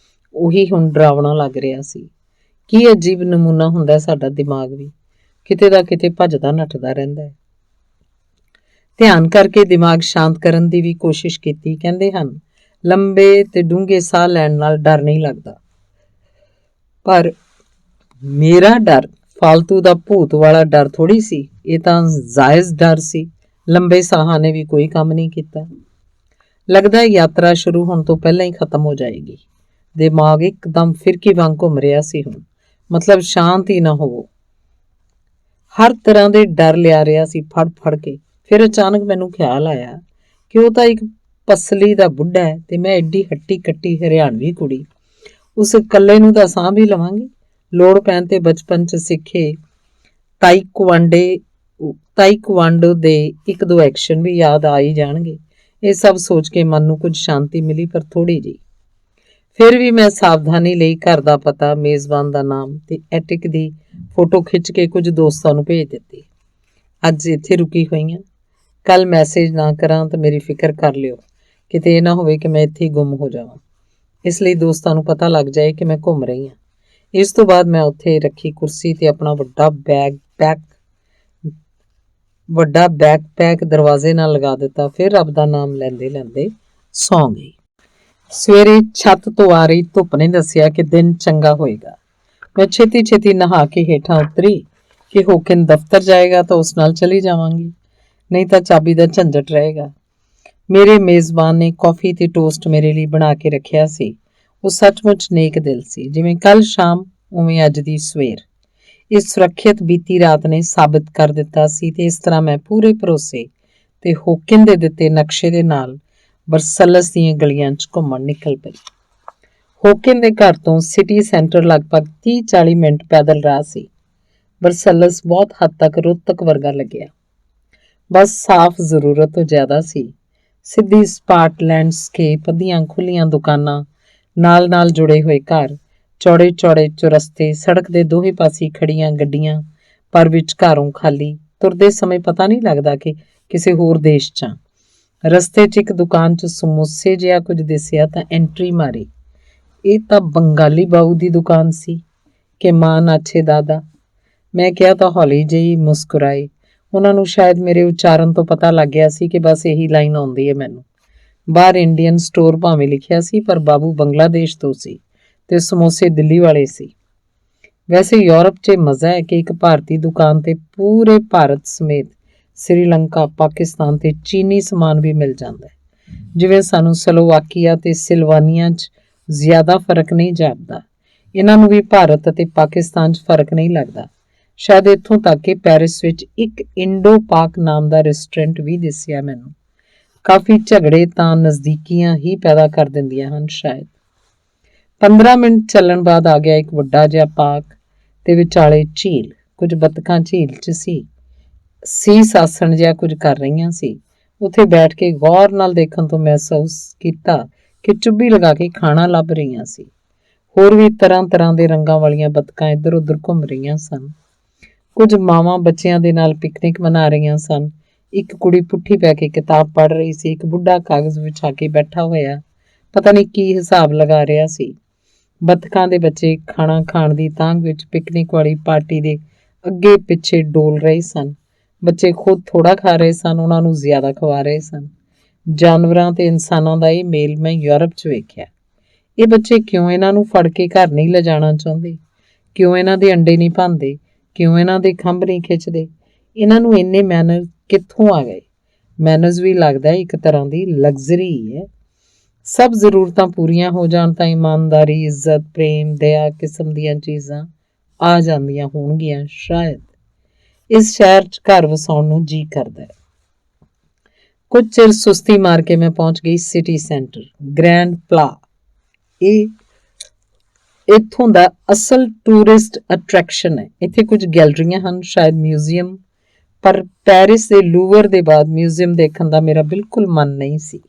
S1: ਉਹੀ ਹੁਣ ਡਰਾਵਣਾ ਲੱਗ ਰਿਹਾ ਸੀ। ਕੀ ਅਜੀਬ ਨਮੂਨਾ ਹੁੰਦਾ ਸਾਡਾ ਦਿਮਾਗ ਵੀ, ਕਿਤੇ ਦਾ ਕਿਤੇ ਭੱਜਦਾ ਨੱਠਦਾ ਰਹਿੰਦਾ ਹੈ। ਧਿਆਨ ਕਰਕੇ ਦਿਮਾਗ ਸ਼ਾਂਤ ਕਰਨ ਦੀ ਵੀ ਕੋਸ਼ਿਸ਼ ਕੀਤੀ। ਕਹਿੰਦੇ ਹਨ ਲੰਬੇ ਤੇ ਡੂੰਘੇ ਸਾਹ ਲੈਣ ਨਾਲ ਡਰ ਨਹੀਂ ਲੱਗਦਾ, ਪਰ ਮੇਰਾ ਡਰ ਫਾਲਤੂ ਦਾ ਭੂਤ ਵਾਲਾ ਡਰ ਥੋੜ੍ਹੀ ਸੀ। ਇਹ ਤਾਂ ਜਾਇਜ਼ ਡਰ ਸੀ। ਲੰਬੇ ਸਾਹਾਂ ਨੇ ਵੀ ਕੋਈ ਕੰਮ ਨਹੀਂ ਕੀਤਾ। ਲੱਗਦਾ ਯਾਤਰਾ ਸ਼ੁਰੂ ਹੋਣ ਤੋਂ ਪਹਿਲਾਂ ਹੀ ਖਤਮ ਹੋ ਜਾਏਗੀ। ਦਿਮਾਗ ਇੱਕਦਮ ਫਿਰਕੀ ਵਾਂਗ ਘੁੰਮ ਰਿਹਾ ਸੀ। ਹੁਣ ਮਤਲਬ ਸ਼ਾਂਤ ਹੀ ਨਾ ਹੋਵੋ। ਹਰ ਤਰ੍ਹਾਂ ਦੇ ਡਰ ਲਿਆ ਰਿਹਾ ਸੀ ਫੜ ਫੜ ਕੇ। ਫਿਰ ਅਚਾਨਕ ਮੈਨੂੰ ਖਿਆਲ ਆਇਆ ਕਿ ਉਹ ਤਾਂ ਇੱਕ ਪਸਲੀ ਦਾ ਬੁੱਢਾ ਹੈ ਤੇ ਮੈਂ ਐਡੀ ਹੱਟੀ ਕੱਟੀ ਹਰਿਆਣਵੀ ਕੁੜੀ। ਉਸ ਇਕੱਲੇ ਨੂੰ ਤਾਂ ਸਾਂਭ ਹੀ ਲਵਾਂਗੀ। ਲੋੜ ਪੈਣ ਤੇ ਬਚਪਨ 'ਚ ਸਿੱਖੇ ਤਾਈਕਵਾਂਡੋ ਦੇ ਇੱਕ ਦੋ ਐਕਸ਼ਨ ਵੀ ਯਾਦ ਆ ਹੀ ਜਾਣਗੇ। ਇਹ ਸਭ ਸੋਚ ਕੇ ਮਨ ਨੂੰ ਕੁਝ ਸ਼ਾਂਤੀ ਮਿਲੀ, ਪਰ ਥੋੜ੍ਹੀ ਜਿਹੀ। ਫਿਰ ਵੀ ਮੈਂ ਸਾਵਧਾਨੀ ਲਈ ਘਰ ਦਾ ਪਤਾ, ਮੇਜ਼ਬਾਨ ਦਾ ਨਾਮ ਤੇ ਐਟਿਕ ਦੀ ਫੋਟੋ ਖਿੱਚ ਕੇ ਕੁਝ ਦੋਸਤਾਂ ਨੂੰ ਭੇਜ ਦਿੱਤੀ। ਅੱਜ ਇੱਥੇ ਰੁਕੀ ਹੋਈ ਹਾਂ, ਕੱਲ ਮੈਸੇਜ ਨਾ ਕਰਾਂ ਤਾਂ ਮੇਰੀ ਫਿਕਰ ਕਰ ਲਿਓ। ਕਿਤੇ ਇਹ ਨਾ ਹੋਵੇ ਕਿ ਮੈਂ ਇੱਥੇ ਹੀ ਗੁੰਮ ਹੋ ਜਾਵਾਂ। ਇਸ ਲਈ ਦੋਸਤਾਂ ਨੂੰ ਪਤਾ ਲੱਗ ਜਾਏ ਕਿ ਮੈਂ ਘੁੰਮ ਰਹੀ ਹਾਂ। ਇਸ ਤੋਂ ਬਾਅਦ ਮੈਂ ਉੱਥੇ ਰੱਖੀ ਕੁਰਸੀ ਤੇ ਆਪਣਾ ਵੱਡਾ ਬੈਕਪੈਕ ਦਰਵਾਜ਼ੇ ਨਾਲ ਲਗਾ ਦਿੱਤਾ। ਫਿਰ ਰੱਬ ਦਾ ਨਾਮ ਲੈਂਦੇ ਲੈਂਦੇ ਸੌਂ ਗਈ। ਸਵੇਰੇ ਛੱਤ ਤੋਂ ਆ ਰਹੀ ਧੁੱਪ ਨੇ ਦੱਸਿਆ ਕਿ ਦਿਨ ਚੰਗਾ ਹੋਏਗਾ। ਮੈਂ ਛੇਤੀ ਛੇਤੀ ਨਹਾ ਕੇ ਹੇਠਾਂ ਉਤਰੀ ਕਿ ਹੋਕਿਨ ਦਫ਼ਤਰ ਜਾਏਗਾ ਤਾਂ ਉਸ ਨਾਲ ਚਲੀ ਜਾਵਾਂਗੀ, ਨਹੀਂ ਤਾਂ ਚਾਬੀ ਦਾ ਝੰਜਟ ਰਹੇਗਾ। ਮੇਰੇ ਮੇਜ਼ਬਾਨ ਨੇ ਕੌਫੀ ਤੇ ਟੋਸਟ ਮੇਰੇ ਲਈ ਬਣਾ ਕੇ ਰੱਖਿਆ ਸੀ। ਉਹ ਸੱਚਮੁੱਚ ਨੇਕ ਦਿਲ ਸੀ। ਜਿਵੇਂ ਕੱਲ ਸ਼ਾਮ ਉਵੇਂ ਅੱਜ ਦੀ ਸਵੇਰ। ਇਸ ਸੁਰੱਖਿਅਤ ਬੀਤੀ ਰਾਤ ਨੇ ਸਾਬਿਤ ਕਰ ਦਿੱਤਾ ਸੀ ਤੇ ਇਸ ਤਰ੍ਹਾਂ ਮੈਂ ਪੂਰੇ ਭਰੋਸੇ ਤੇ ਹੋਕਿਨ ਦੇ ਦਿੱਤੇ ਨਕਸ਼ੇ ਦੇ ਨਾਲ ਬਰਸਲਸ ਦੀਆਂ ਗਲੀਆਂ 'ਚ ਘੁੰਮਣ ਨਿਕਲ ਪਈ। ਹੋਕਿਨ ਦੇ ਘਰ ਤੋਂ ਸਿਟੀ ਸੈਂਟਰ ਲਗਭਗ 30-40 ਮਿੰਟ ਪੈਦਲ ਰਾਹ ਸੀ। ਬਰਸਲਸ ਬਹੁਤ ਹੱਦ ਤੱਕ ਰੋਹਤਕ ਵਰਗਾ ਲੱਗਿਆ। ਬਸ ਸਾਫ਼ ਜ਼ਰੂਰਤ ਤੋਂ ਜ਼ਿਆਦਾ ਸੀ। ਸਿੱਧੀ ਸਪਾਟ ਲੈਂਡਸਕੇਪ, ਅੱਧੀਆਂ ਖੁੱਲੀਆਂ ਦੁਕਾਨਾਂ, ਨਾਲ ਨਾਲ ਜੁੜੇ ਹੋਏ ਘਰ, ਚੌੜੇ ਚੌੜੇ ਚੁਰਸਤੇ, ਸੜਕ ਦੇ ਦੋਹੇ ਪਾਸੇ ਖੜੀਆਂ ਗੱਡੀਆਂ, ਪਰ ਵਿਚਕਾਰੋਂ ਖਾਲੀ। ਤੁਰਦੇ ਸਮੇਂ ਪਤਾ ਨਹੀਂ ਲੱਗਦਾ ਕਿ ਕਿਸੇ ਹੋਰ ਦੇਸ਼ 'ਚ। ਰਸਤੇ 'ਚ ਇੱਕ ਦੁਕਾਨ 'ਚ ਸਮੋਸੇ ਜਿਹਾ ਕੁਝ ਦਿਸਿਆ ਤਾਂ ਐਂਟਰੀ ਮਾਰੀ। ਇਹ ਤਾਂ ਬੰਗਾਲੀ ਬਾਊ ਦੀ ਦੁਕਾਨ ਸੀ ਕਿ ਮਾਂ ਨਾਛੇ ਦਾਦਾ। ਮੈਂ ਕਿਹਾ ਤਾਂ ਹੌਲੀ ਜਿਹੀ ਮੁਸਕਰਾਏ। ਉਹਨਾਂ ਨੂੰ ਸ਼ਾਇਦ ਮੇਰੇ ਉਚਾਰਨ ਤੋਂ ਪਤਾ ਲੱਗ ਗਿਆ ਸੀ ਕਿ ਬਸ ਇਹੀ ਲਾਈਨ ਆਉਂਦੀ ਹੈ ਮੈਨੂੰ। ਬਾਹਰ ਇੰਡੀਅਨ ਸਟੋਰ ਭਾਵੇਂ ਲਿਖਿਆ ਸੀ, ਪਰ ਬਾਬੂ ਬੰਗਲਾਦੇਸ਼ ਤੋਂ ਸੀ ਤੇ ਸਮੋਸੇ ਦਿੱਲੀ ਵਾਲੇ ਸੀ। ਵੈਸੇ ਯੂਰਪ 'ਚ ਮਜ਼ਾ ਹੈ ਕਿ ਇੱਕ ਭਾਰਤੀ ਦੁਕਾਨ ਤੇ ਪੂਰੇ ਭਾਰਤ ਸਮੇਤ ਸ੍ਰੀਲੰਕਾ, ਪਾਕਿਸਤਾਨ ਤੇ ਚੀਨੀ ਸਮਾਨ ਵੀ ਮਿਲ ਜਾਂਦਾ ਹੈ। ਜਿਵੇਂ ਸਾਨੂੰ ਸਲੋਵਾਕੀਆ ਤੇ ਸਿਲਵਾਨੀਆ 'ਚ ਜ਼ਿਆਦਾ ਫਰਕ ਨਹੀਂ ਜਾਪਦਾ। ਇਹਨਾਂ ਨੂੰ ਵੀ ਭਾਰਤ ਅਤੇ ਪਾਕਿਸਤਾਨ 'ਚ ਫਰਕ ਨਹੀਂ ਲੱਗਦਾ। ਸ਼ਾਇਦ ਇੱਥੋਂ ਤੱਕ ਕਿ ਪੈਰਿਸ ਵਿੱਚ ਇੱਕ ਇੰਡੋ ਪਾਕ ਨਾਮ ਦਾ ਰੈਸਟੋਰੈਂਟ ਵੀ ਦਿਸਿਆ ਮੈਨੂੰ। ਕਾਫੀ ਝਗੜੇ ਤਾਂ ਨਜ਼ਦੀਕੀਆਂ ਹੀ ਪੈਦਾ ਕਰ ਦਿੰਦੀਆਂ ਹਨ ਸ਼ਾਇਦ। 15 ਮਿੰਟ ਚੱਲਣ ਬਾਅਦ ਆ ਗਿਆ ਇੱਕ ਵੱਡਾ ਜਿਹਾ ਪਾਰਕ ਤੇ ਵਿਚਾਲੇ ਝੀਲ। ਕੁਝ ਬੱਤਖਾਂ ਝੀਲ 'ਚ ਸੀਸ ਆਸਣ ਜਿਹਾ ਕੁਝ ਕਰ ਰਹੀਆਂ ਸੀ। ਉੱਥੇ ਬੈਠ ਕੇ ਗੌਰ ਨਾਲ ਦੇਖਣ ਤੋਂ ਮਹਿਸੂਸ ਕੀਤਾ ਕਿ ਚੁੱਭੀ ਲਗਾ ਕੇ ਖਾਣਾ ਲੱਭ ਰਹੀਆਂ ਸੀ। ਹੋਰ ਵੀ ਤਰ੍ਹਾਂ ਦੇ ਰੰਗਾਂ ਵਾਲੀਆਂ ਬੱਤਖਾਂ ਇੱਧਰ ਉੱਧਰ ਘੁੰਮ ਰਹੀਆਂ ਸਨ। ਕੁਝ ਮਾਵਾਂ ਬੱਚਿਆਂ ਦੇ ਨਾਲ ਪਿਕਨਿਕ ਮਨਾ ਰਹੀਆਂ ਸਨ। ਇੱਕ ਕੁੜੀ ਪੁੱਠੀ ਪੈ ਕੇ ਕਿਤਾਬ ਪੜ੍ਹ ਰਹੀ ਸੀ। ਇੱਕ ਬੁੱਢਾ ਕਾਗਜ਼ ਵਿਛਾ ਕੇ ਬੈਠਾ ਹੋਇਆ ਪਤਾ ਨਹੀਂ ਕੀ ਹਿਸਾਬ ਲਗਾ ਰਿਹਾ ਸੀ। ਬੱਤਖਾਂ ਦੇ ਬੱਚੇ ਖਾਣਾ ਖਾਣ ਦੀ ਤਾਂਘ ਵਿੱਚ ਪਿਕਨਿਕ ਵਾਲੀ ਪਾਰਟੀ ਦੇ ਅੱਗੇ ਪਿੱਛੇ ਡੋਲ ਰਹੇ ਸਨ। ਬੱਚੇ ਖੁਦ ਥੋੜਾ ਖਾ ਰਹੇ ਸਨ, ਉਹਨਾਂ ਨੂੰ ਜ਼ਿਆਦਾ ਖਵਾ ਰਹੇ ਸਨ। ਜਾਨਵਰਾਂ ਤੇ ਇਨਸਾਨਾਂ ਦਾ ਇਹ ਮੇਲ ਮੈਂ ਯੂਰਪ 'ਚ ਵੇਖਿਆ। ਇਹ ਬੱਚੇ ਕਿਉਂ ਇਹਨਾਂ ਨੂੰ ਫੜ ਕੇ ਘਰ ਨਹੀਂ ਲਿਜਾਣਾ ਚਾਹੁੰਦੇ? ਕਿਉਂ ਇਹਨਾਂ ਦੇ ਅੰਡੇ ਨਹੀਂ ਭੰਨਦੇ? ਕਿਉਂ ਇਹਨਾਂ ਦੇ ਖੰਭ ਨਹੀਂ ਖਿੱਚਦੇ? ਇਹਨਾਂ ਨੂੰ ਇੰਨੇ ਮੈਨਰਜ਼ ਕਿੱਥੋਂ ਆ ਗਏ? ਮੈਨਰਜ਼ ਵੀ ਲੱਗਦਾ ਇੱਕ ਤਰ੍ਹਾਂ ਦੀ ਲਗਜ਼ਰੀ ਹੈ। ਸਭ ਜ਼ਰੂਰਤਾਂ ਪੂਰੀਆਂ ਹੋ ਜਾਣ ਤਾਂ ਇਮਾਨਦਾਰੀ, ਇੱਜ਼ਤ, ਪ੍ਰੇਮ, ਦਇਆ ਕਿਸਮ ਦੀਆਂ ਚੀਜ਼ਾਂ ਆ ਜਾਂਦੀਆਂ ਹੋਣਗੀਆਂ ਸ਼ਾਇਦ। ਇਸ ਸ਼ਹਿਰ 'ਚ ਘਰ ਵਸਾਉਣ ਨੂੰ ਜੀ ਕਰਦਾ ਹੈ। ਕੁਝ ਚਿਰ ਸੁਸਤੀ ਮਾਰ ਕੇ ਮੈਂ ਪਹੁੰਚ ਗਈ ਸਿਟੀ ਸੈਂਟਰ, ਗ੍ਰੈਂਡ ਪਲਾ। ਇਹ ਇੱਥੋਂ ਦਾ ਅਸਲ ਟੂਰਿਸਟ ਅਟਰੈਕਸ਼ਨ ਹੈ। ਇੱਥੇ ਕੁਝ ਗੈਲਰੀਆਂ ਹਨ, ਸ਼ਾਇਦ ਮਿਊਜ਼ੀਅਮ, ਪਰ ਪੈਰਿਸ ਦੇ ਲੂਵਰ ਦੇ ਬਾਅਦ ਮਿਊਜ਼ੀਅਮ ਦੇਖਣ ਦਾ ਮੇਰਾ ਬਿਲਕੁਲ ਮਨ ਨਹੀਂ ਸੀ।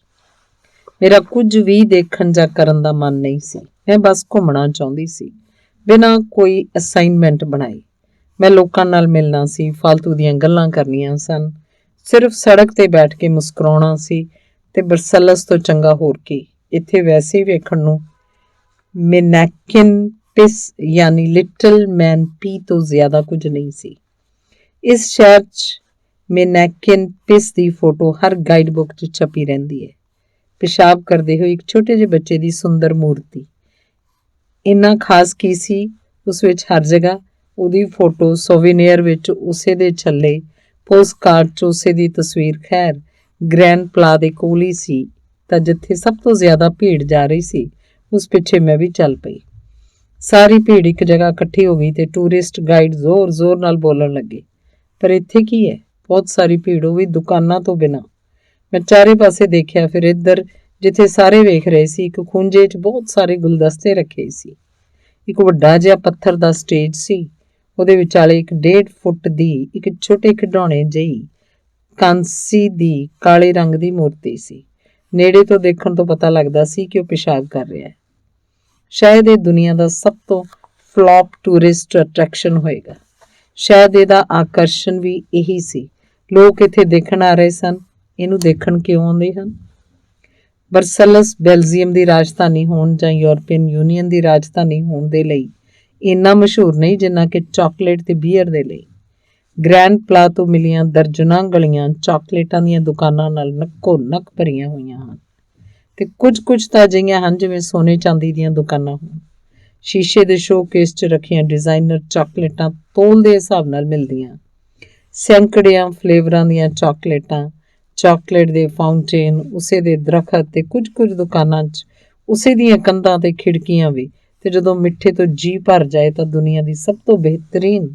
S1: ਮੇਰਾ ਕੁਝ ਵੀ ਦੇਖਣ ਜਾਂ ਕਰਨ ਦਾ ਮਨ ਨਹੀਂ ਸੀ। ਮੈਂ ਬਸ ਘੁੰਮਣਾ ਚਾਹੁੰਦੀ ਸੀ, ਬਿਨਾਂ ਕੋਈ ਅਸਾਈਨਮੈਂਟ ਬਣਾਏ। ਮੈਂ ਲੋਕਾਂ ਨਾਲ ਮਿਲਣਾ ਸੀ, ਫਾਲਤੂ ਦੀਆਂ ਗੱਲਾਂ ਕਰਨੀਆਂ ਸਨ, ਸਿਰਫ ਸੜਕ ਤੇ ਬੈਠ ਕੇ ਮੁਸਕਰਾਉਣਾ ਸੀ ਤੇ ਬਰਸਲਸ ਤੋਂ ਚੰਗਾ ਹੋਰ ਕੀ। ਇੱਥੇ ਵੈਸੇ ਹੀ ਵੇਖਣ ਨੂੰ ਮੈਨੈਕਿਨ ਪਿਸ ਯਾਨੀ ਲਿਟਲ ਮੈਨ ਪੀ ਤੋਂ ਜ਼ਿਆਦਾ ਕੁਝ ਨਹੀਂ ਸੀ। ਇਸ ਸ਼ਹਿਰ 'ਚ ਮੈਨੈਕਿਨ ਪਿਸ ਦੀ ਫੋਟੋ ਹਰ ਗਾਈਡ ਬੁੱਕ 'ਚ ਛਪੀ ਰਹਿੰਦੀ ਹੈ। ਪਿਸ਼ਾਬ ਕਰਦੇ ਹੋਏ ਇੱਕ ਛੋਟੇ ਜਿਹੇ ਬੱਚੇ ਦੀ ਸੁੰਦਰ ਮੂਰਤੀ। ਇੰਨਾ ਖਾਸ ਕੀ ਸੀ ਉਸ ਵਿੱਚ? ਹਰ ਜਗ੍ਹਾ ਉਹਦੀ ਫੋਟੋ, ਸੋਵੀਨੀਅਰ ਵਿੱਚ ਉਸੇ ਦੇ ਛੱਲੇ, ਪੋਸਟ ਕਾਰਡ 'ਚ ਉਸੇ ਦੀ ਤਸਵੀਰ। ਖੈਰ, ਗ੍ਰੈਂਡ ਪਲਾ ਦੇ ਕੋਲ ਹੀ ਸੀ ਤਾਂ ਜਿੱਥੇ ਸਭ ਤੋਂ ਜ਼ਿਆਦਾ ਭੀੜ ਜਾ ਰਹੀ ਸੀ ਉਸ ਪਿੱਛੇ ਮੈਂ ਵੀ ਚੱਲ ਪਈ। ਸਾਰੀ ਭੀੜ ਇੱਕ ਜਗ੍ਹਾ ਇਕੱਠੀ ਹੋ ਗਈ ਤੇ ਟੂਰਿਸਟ ਗਾਈਡ ਜ਼ੋਰ ਨਾਲ ਬੋਲਣ ਲੱਗੇ। ਪਰ ਇੱਥੇ ਕੀ ਹੈ? ਬਹੁਤ ਸਾਰੀ ਭੀੜ, ਉਹ ਵੀ ਦੁਕਾਨਾਂ ਤੋਂ ਬਿਨਾਂ। ਮੈਂ ਚਾਰੇ ਪਾਸੇ ਦੇਖਿਆ, ਫਿਰ ਇੱਧਰ ਜਿੱਥੇ ਸਾਰੇ ਵੇਖ ਰਹੇ ਸੀ ਇੱਕ ਖੂੰਜੇ 'ਚ ਬਹੁਤ ਸਾਰੇ ਗੁਲਦਸਤੇ ਰੱਖੇ ਸੀ। ਇੱਕ ਵੱਡਾ ਜਿਹਾ ਪੱਥਰ ਦਾ ਸਟੇਜ ਸੀ, ਉਹਦੇ ਵਿਚਾਲੇ ਇੱਕ 1.5 ਫੁੱਟ ਦੀ ਇੱਕ ਛੋਟੇ ਖਿਡੌਣੇ ਜਿਹੀ ਕਾਂਸੀ ਦੀ ਕਾਲੇ ਰੰਗ ਦੀ ਮੂਰਤੀ ਸੀ। ਨੇੜੇ ਤੋਂ ਦੇਖਣ ਤੋਂ ਪਤਾ ਲੱਗਦਾ ਸੀ ਕਿ ਉਹ ਪਿਸ਼ਾਬ ਕਰ ਰਿਹਾ ਹੈ। ਸ਼ਾਇਦ ਇਹ ਦੁਨੀਆ ਦਾ ਸਭ ਤੋਂ ਫਲॉप ਟੂਰਿਸਟ ਅਟਰੈਕਸ਼ਨ ਹੋਏਗਾ। ਸ਼ਾਇਦ ਇਹਦਾ ਆਕਰਸ਼ਣ ਵੀ ਇਹੀ ਸੀ। ਲੋਕ ਇੱਥੇ ਦੇਖਣ ਆ ਰਹੇ ਸਨ। ਇਹਨੂੰ ਦੇਖਣ ਕਿਉਂ ਆਉਂਦੇ ਹਨ? ਬਰਸਲਸ ਬੈਲਜੀਅਮ ਦੀ ਰਾਜਧਾਨੀ ਹੋਣ ਜਾਂ ਯੂਰਪੀਅਨ ਯੂਨੀਅਨ ਦੀ ਰਾਜਧਾਨੀ ਹੋਣ ਦੇ ਲਈ ਇੰਨਾ ਮਸ਼ਹੂਰ ਨਹੀਂ ਜਿੰਨਾ ਕਿ ਚਾਕਲੇਟ ਤੇ ਬੀਅਰ ਦੇ ਲਈ। ਗ੍ਰੈਂਡ ਪਲਾ ਤੋਂ ਮਿਲੀਆਂ ਦਰਜਨਾਂ ਗਲੀਆਂ ਚਾਕਲੇਟਾਂ ਦੀਆਂ ਦੁਕਾਨਾਂ ਨਾਲ ਨੱਕੋ ਨੱਕ ਭਰੀਆਂ ਹੋਈਆਂ ਹਨ ਤੇ ਕੁਝ ਤਾਂ ਅਜਿਹੀਆਂ ਹਨ ਜਿਵੇਂ ਸੋਨੇ ਚਾਂਦੀ ਦੀਆਂ ਦੁਕਾਨਾਂ ਹੋਣ। ਸ਼ੀਸ਼ੇ ਦੇ ਸ਼ੋਕੇਸ 'ਚ ਰੱਖੀਆਂ ਡਿਜ਼ਾਈਨਰ ਚਾਕਲੇਟਾਂ ਤੋਲ ਦੇ ਹਿਸਾਬ ਨਾਲ ਮਿਲਦੀਆਂ। ਸੈਂਕੜਿਆਂ ਫਲੇਵਰਾਂ ਦੀਆਂ ਚਾਕਲੇਟਾਂ, ਚਾਕਲੇਟ ਦੇ ਫਾਊਂਟੇਨ, ਉਸੇ ਦੇ ਦਰਖਤ ਤੇ ਕੁਝ ਦੁਕਾਨਾਂ 'ਚ ਉਸੇ ਦੀਆਂ ਕੰਧਾਂ ਤੇ ਖਿੜਕੀਆਂ ਵੀ। ਤੇ ਜਦੋਂ ਮਿੱਠੇ ਤੋਂ ਜੀ ਭਰ ਜਾਏ ਤਾਂ ਦੁਨੀਆ ਦੀ ਸਭ ਤੋਂ ਬਿਹਤਰੀਨ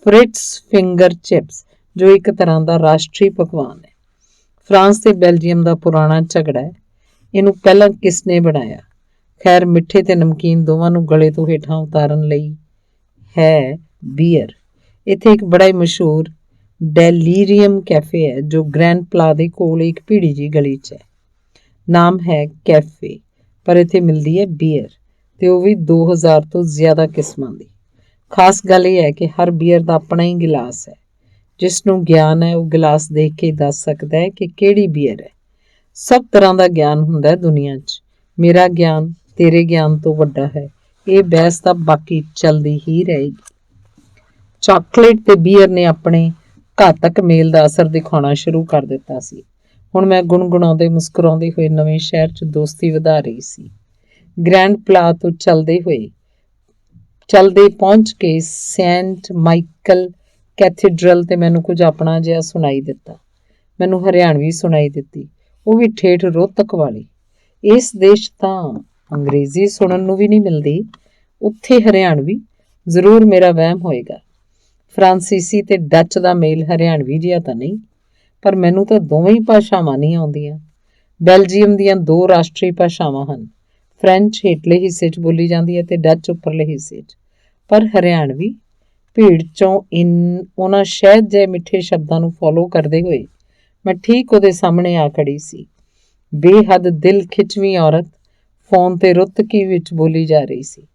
S1: ਫ੍ਰਿਟਸ ਫਿੰਗਰ ਚਿਪਸ, ਜੋ ਇੱਕ ਤਰ੍ਹਾਂ ਦਾ ਰਾਸ਼ਟਰੀ ਪਕਵਾਨ ਹੈ। ਫਰਾਂਸ ਤੇ ਬੈਲਜੀਅਮ ਦਾ ਪੁਰਾਣਾ ਝਗੜਾ ਹੈ। ਇਹਨੂੰ ਪਹਿਲਾਂ ਕਿਸ ਨੇ ਬਣਾਇਆ? ਖੈਰ, ਮਿੱਠੇ ਤੇ ਨਮਕੀਨ ਦੋਵਾਂ ਨੂੰ ਗਲੇ ਤੋਂ ਹੇਠਾਂ ਉਤਾਰਨ ਲਈ ਹੈ ਬੀਅਰ। ਇੱਥੇ ਇੱਕ ਬੜਾ ਹੀ ਮਸ਼ਹੂਰ ਡੈਲੀਰੀਅਮ ਕੈਫੇ ਹੈ ਜੋ ਗ੍ਰੈਂਡ ਪਲਾ ਦੇ ਕੋਲ ਇੱਕ ਭੀੜੀ ਜਿਹੀ ਗਲੀ 'ਚ ਹੈ। ਨਾਮ ਹੈ ਕੈਫੇ, ਪਰ ਇੱਥੇ ਮਿਲਦੀ ਹੈ ਬੀਅਰ, ਤੇ ਉਹ ਵੀ 2000 ਤੋਂ ਜ਼ਿਆਦਾ ਕਿਸਮਾਂ ਦੀ। ਖਾਸ ਗੱਲ ਇਹ ਹੈ ਕਿ ਹਰ ਬੀਅਰ ਦਾ ਆਪਣਾ ਹੀ ਗਿਲਾਸ ਹੈ। ਜਿਸ ਨੂੰ ਗਿਆਨ ਹੈ ਉਹ ਗਿਲਾਸ ਦੇਖ ਕੇ ਦੱਸ ਸਕਦਾ ਹੈ ਕਿ ਕਿਹੜੀ ਬੀਅਰ ਹੈ। ਸਭ ਤਰ੍ਹਾਂ ਦਾ ਗਿਆਨ ਹੁੰਦਾ ਹੈ ਦੁਨੀਆ 'ਚ। ਮੇਰਾ ਗਿਆਨ ਤੇਰੇ ਗਿਆਨ ਤੋਂ ਵੱਡਾ ਹੈ। ਇਹ ਬਹਿਸ ਤਾਂ ਬਾਕੀ ਚੱਲਦੀ ਹੀ ਰਹੇਗੀ। ਚਾਕਲੇਟ ਤੇ ਬੀਅਰ ਨੇ ਆਪਣੇ ਘਾਤਕ ਮੇਲ ਦਾ ਅਸਰ ਦਿਖਾਉਣਾ ਸ਼ੁਰੂ ਕਰ ਦਿੱਤਾ ਸੀ। ਹੁਣ ਮੈਂ ਗੁਣਗੁਣਾਉਂਦੇ ਮੁਸਕਰਾਉਂਦੇ ਹੋਏ ਨਵੇਂ ਸ਼ਹਿਰ 'ਚ ਦੋਸਤੀ ਵਧਾ ਰਹੀ ਸੀ। ਗ੍ਰੈਂਡ ਪਲਾ ਤੋਂ ਚਲਦੇ ਪਹੁੰਚ ਕੇ ਸੇਂਟ ਮਾਈਕਲ ਕੈਥੀਡ੍ਰਲ ਤੇ ਮੈਨੂੰ ਕੁਝ ਆਪਣਾ ਜਿਹਾ ਸੁਣਾਈ ਦਿੱਤਾ। ਮੈਨੂੰ ਹਰਿਆਣਵੀ ਸੁਣਾਈ ਦਿੱਤੀ, ਉਹ ਵੀ ਠੇਠ ਰੋਹਤਕ ਵਾਲੀ। ਇਸ ਦੇਸ਼ ਤਾਂ ਅੰਗਰੇਜ਼ੀ ਸੁਣਨ ਨੂੰ ਵੀ ਨਹੀਂ ਮਿਲਦੀ। ਉੱਥੇ ਹਰਿਆਣਵੀ ਜ਼ਰੂਰ ਮੇਰਾ ਵਹਿਮ ਹੋਏਗਾ। ਫਰਾਂਸੀਸੀ ਤੇ ਡੱਚ ਦਾ ਮੇਲ ਹਰਿਆਣਵੀ ਜਿਹਾ ਤਾਂ ਨਹੀਂ, ਪਰ ਮੈਨੂੰ ਤਾਂ ਦੋਵੇਂ ਹੀ ਭਾਸ਼ਾਵਾਂ ਨਹੀਂ ਆਉਂਦੀਆਂ। ਬੈਲਜੀਅਮ ਦੀਆਂ 2 ਰਾਸ਼ਟਰੀ ਭਾਸ਼ਾਵਾਂ ਹਨ, ਫ੍ਰੈਂਚ ਹੇਠਲੇ ਹਿੱਸੇ 'ਚ ਬੋਲੀ ਜਾਂਦੀ ਹੈ ਤੇ ਡੱਚ ਉੱਪਰਲੇ ਹਿੱਸੇ 'ਚ। ਪਰ ਹਰਿਆਣਵੀ ਭੀੜ 'ਚੋਂ ਉਹਨਾਂ ਸ਼ਹਿਦ ਜਿਹੇ ਮਿੱਠੇ ਸ਼ਬਦਾਂ ਨੂੰ ਫੋਲੋ ਕਰਦੇ ਹੋਏ ਮੈਂ ਠੀਕ ਉਹਦੇ ਸਾਹਮਣੇ ਆ ਖੜੀ ਸੀ। ਬੇਹੱਦ ਦਿਲ ਖਿੱਚਵੀਂ ਔਰਤ ਫੋਨ ਤੇ ਰੁੱਤਕੀ ਵਿੱਚ ਬੋਲੀ ਜਾ ਰਹੀ ਸੀ।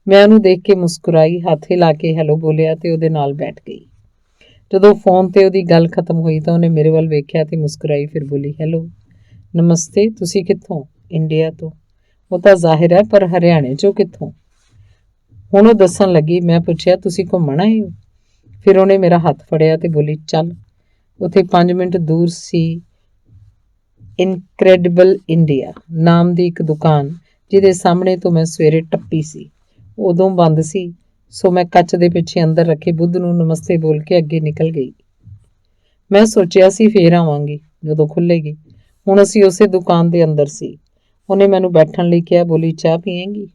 S1: ਮੈਂ ਉਹਨੂੰ ਦੇਖ ਕੇ ਮੁਸਕਰਾਈ, ਹੱਥ ਹਿਲਾ ਕੇ ਹੈਲੋ ਬੋਲਿਆ ਤੇ ਉਹਦੇ ਨਾਲ ਬੈਠ ਗਈ। ਜਦੋਂ ਫੋਨ ਤੇ ਉਹਦੀ ਗੱਲ ਖਤਮ ਹੋਈ ਤਾਂ ਉਹਨੇ ਮੇਰੇ ਵੱਲ ਵੇਖਿਆ ਤੇ ਮੁਸਕਰਾਈ, ਫਿਰ ਬੋਲੀ, ਹੈਲੋ, ਨਮਸਤੇ, ਤੁਸੀਂ ਕਿੱਥੋਂ? ਇੰਡੀਆ ਤੋਂ। ਉਹ ਤਾਂ ਜ਼ਾਹਿਰ ਹੈ, ਪਰ ਹਰਿਆਣੇ 'ਚੋਂ ਕਿੱਥੋਂ? ਹੁਣ ਉਹ ਦੱਸਣ ਲੱਗੀ। ਮੈਂ ਪੁੱਛਿਆ, ਤੁਸੀਂ ਘੁੰਮਣ ਆਏ ਹੋ? ਫਿਰ ਉਹਨੇ ਮੇਰਾ ਹੱਥ ਫੜਿਆ ਤੇ ਬੋਲੀ, ਚੱਲ। ਉੱਥੇ 5 ਮਿੰਟ ਦੂਰ ਸੀ ਇਨਕ੍ਰੈਡਿਬਲ ਇੰਡੀਆ ਨਾਮ ਦੀ ਇੱਕ ਦੁਕਾਨ, ਜਿਹਦੇ ਸਾਹਮਣੇ ਤੋਂ ਮੈਂ ਸਵੇਰੇ ਟੱਪੀ ਸੀ। ਉਦੋਂ ਬੰਦ ਸੀ, ਸੋ ਮੈਂ ਕੱਚ ਦੇ ਪਿੱਛੇ ਅੰਦਰ ਰੱਖੇ ਬੁੱਧ ਨੂੰ ਨਮਸਤੇ ਬੋਲ ਕੇ ਅੱਗੇ ਨਿਕਲ ਗਈ। ਮੈਂ ਸੋਚਿਆ ਸੀ ਫੇਰ ਆਵਾਂਗੀ ਜਦੋਂ ਖੁੱਲ੍ਹੇਗੀ। ਹੁਣ ਅਸੀਂ ਉਸੇ ਦੁਕਾਨ ਦੇ ਅੰਦਰ ਸੀ। ਉਹਨੇ ਮੈਨੂੰ ਬੈਠਣ ਲਈ ਕਿਹਾ, ਬੋਲੀ, ਚਾਹ ਪੀਏਂਗੀ?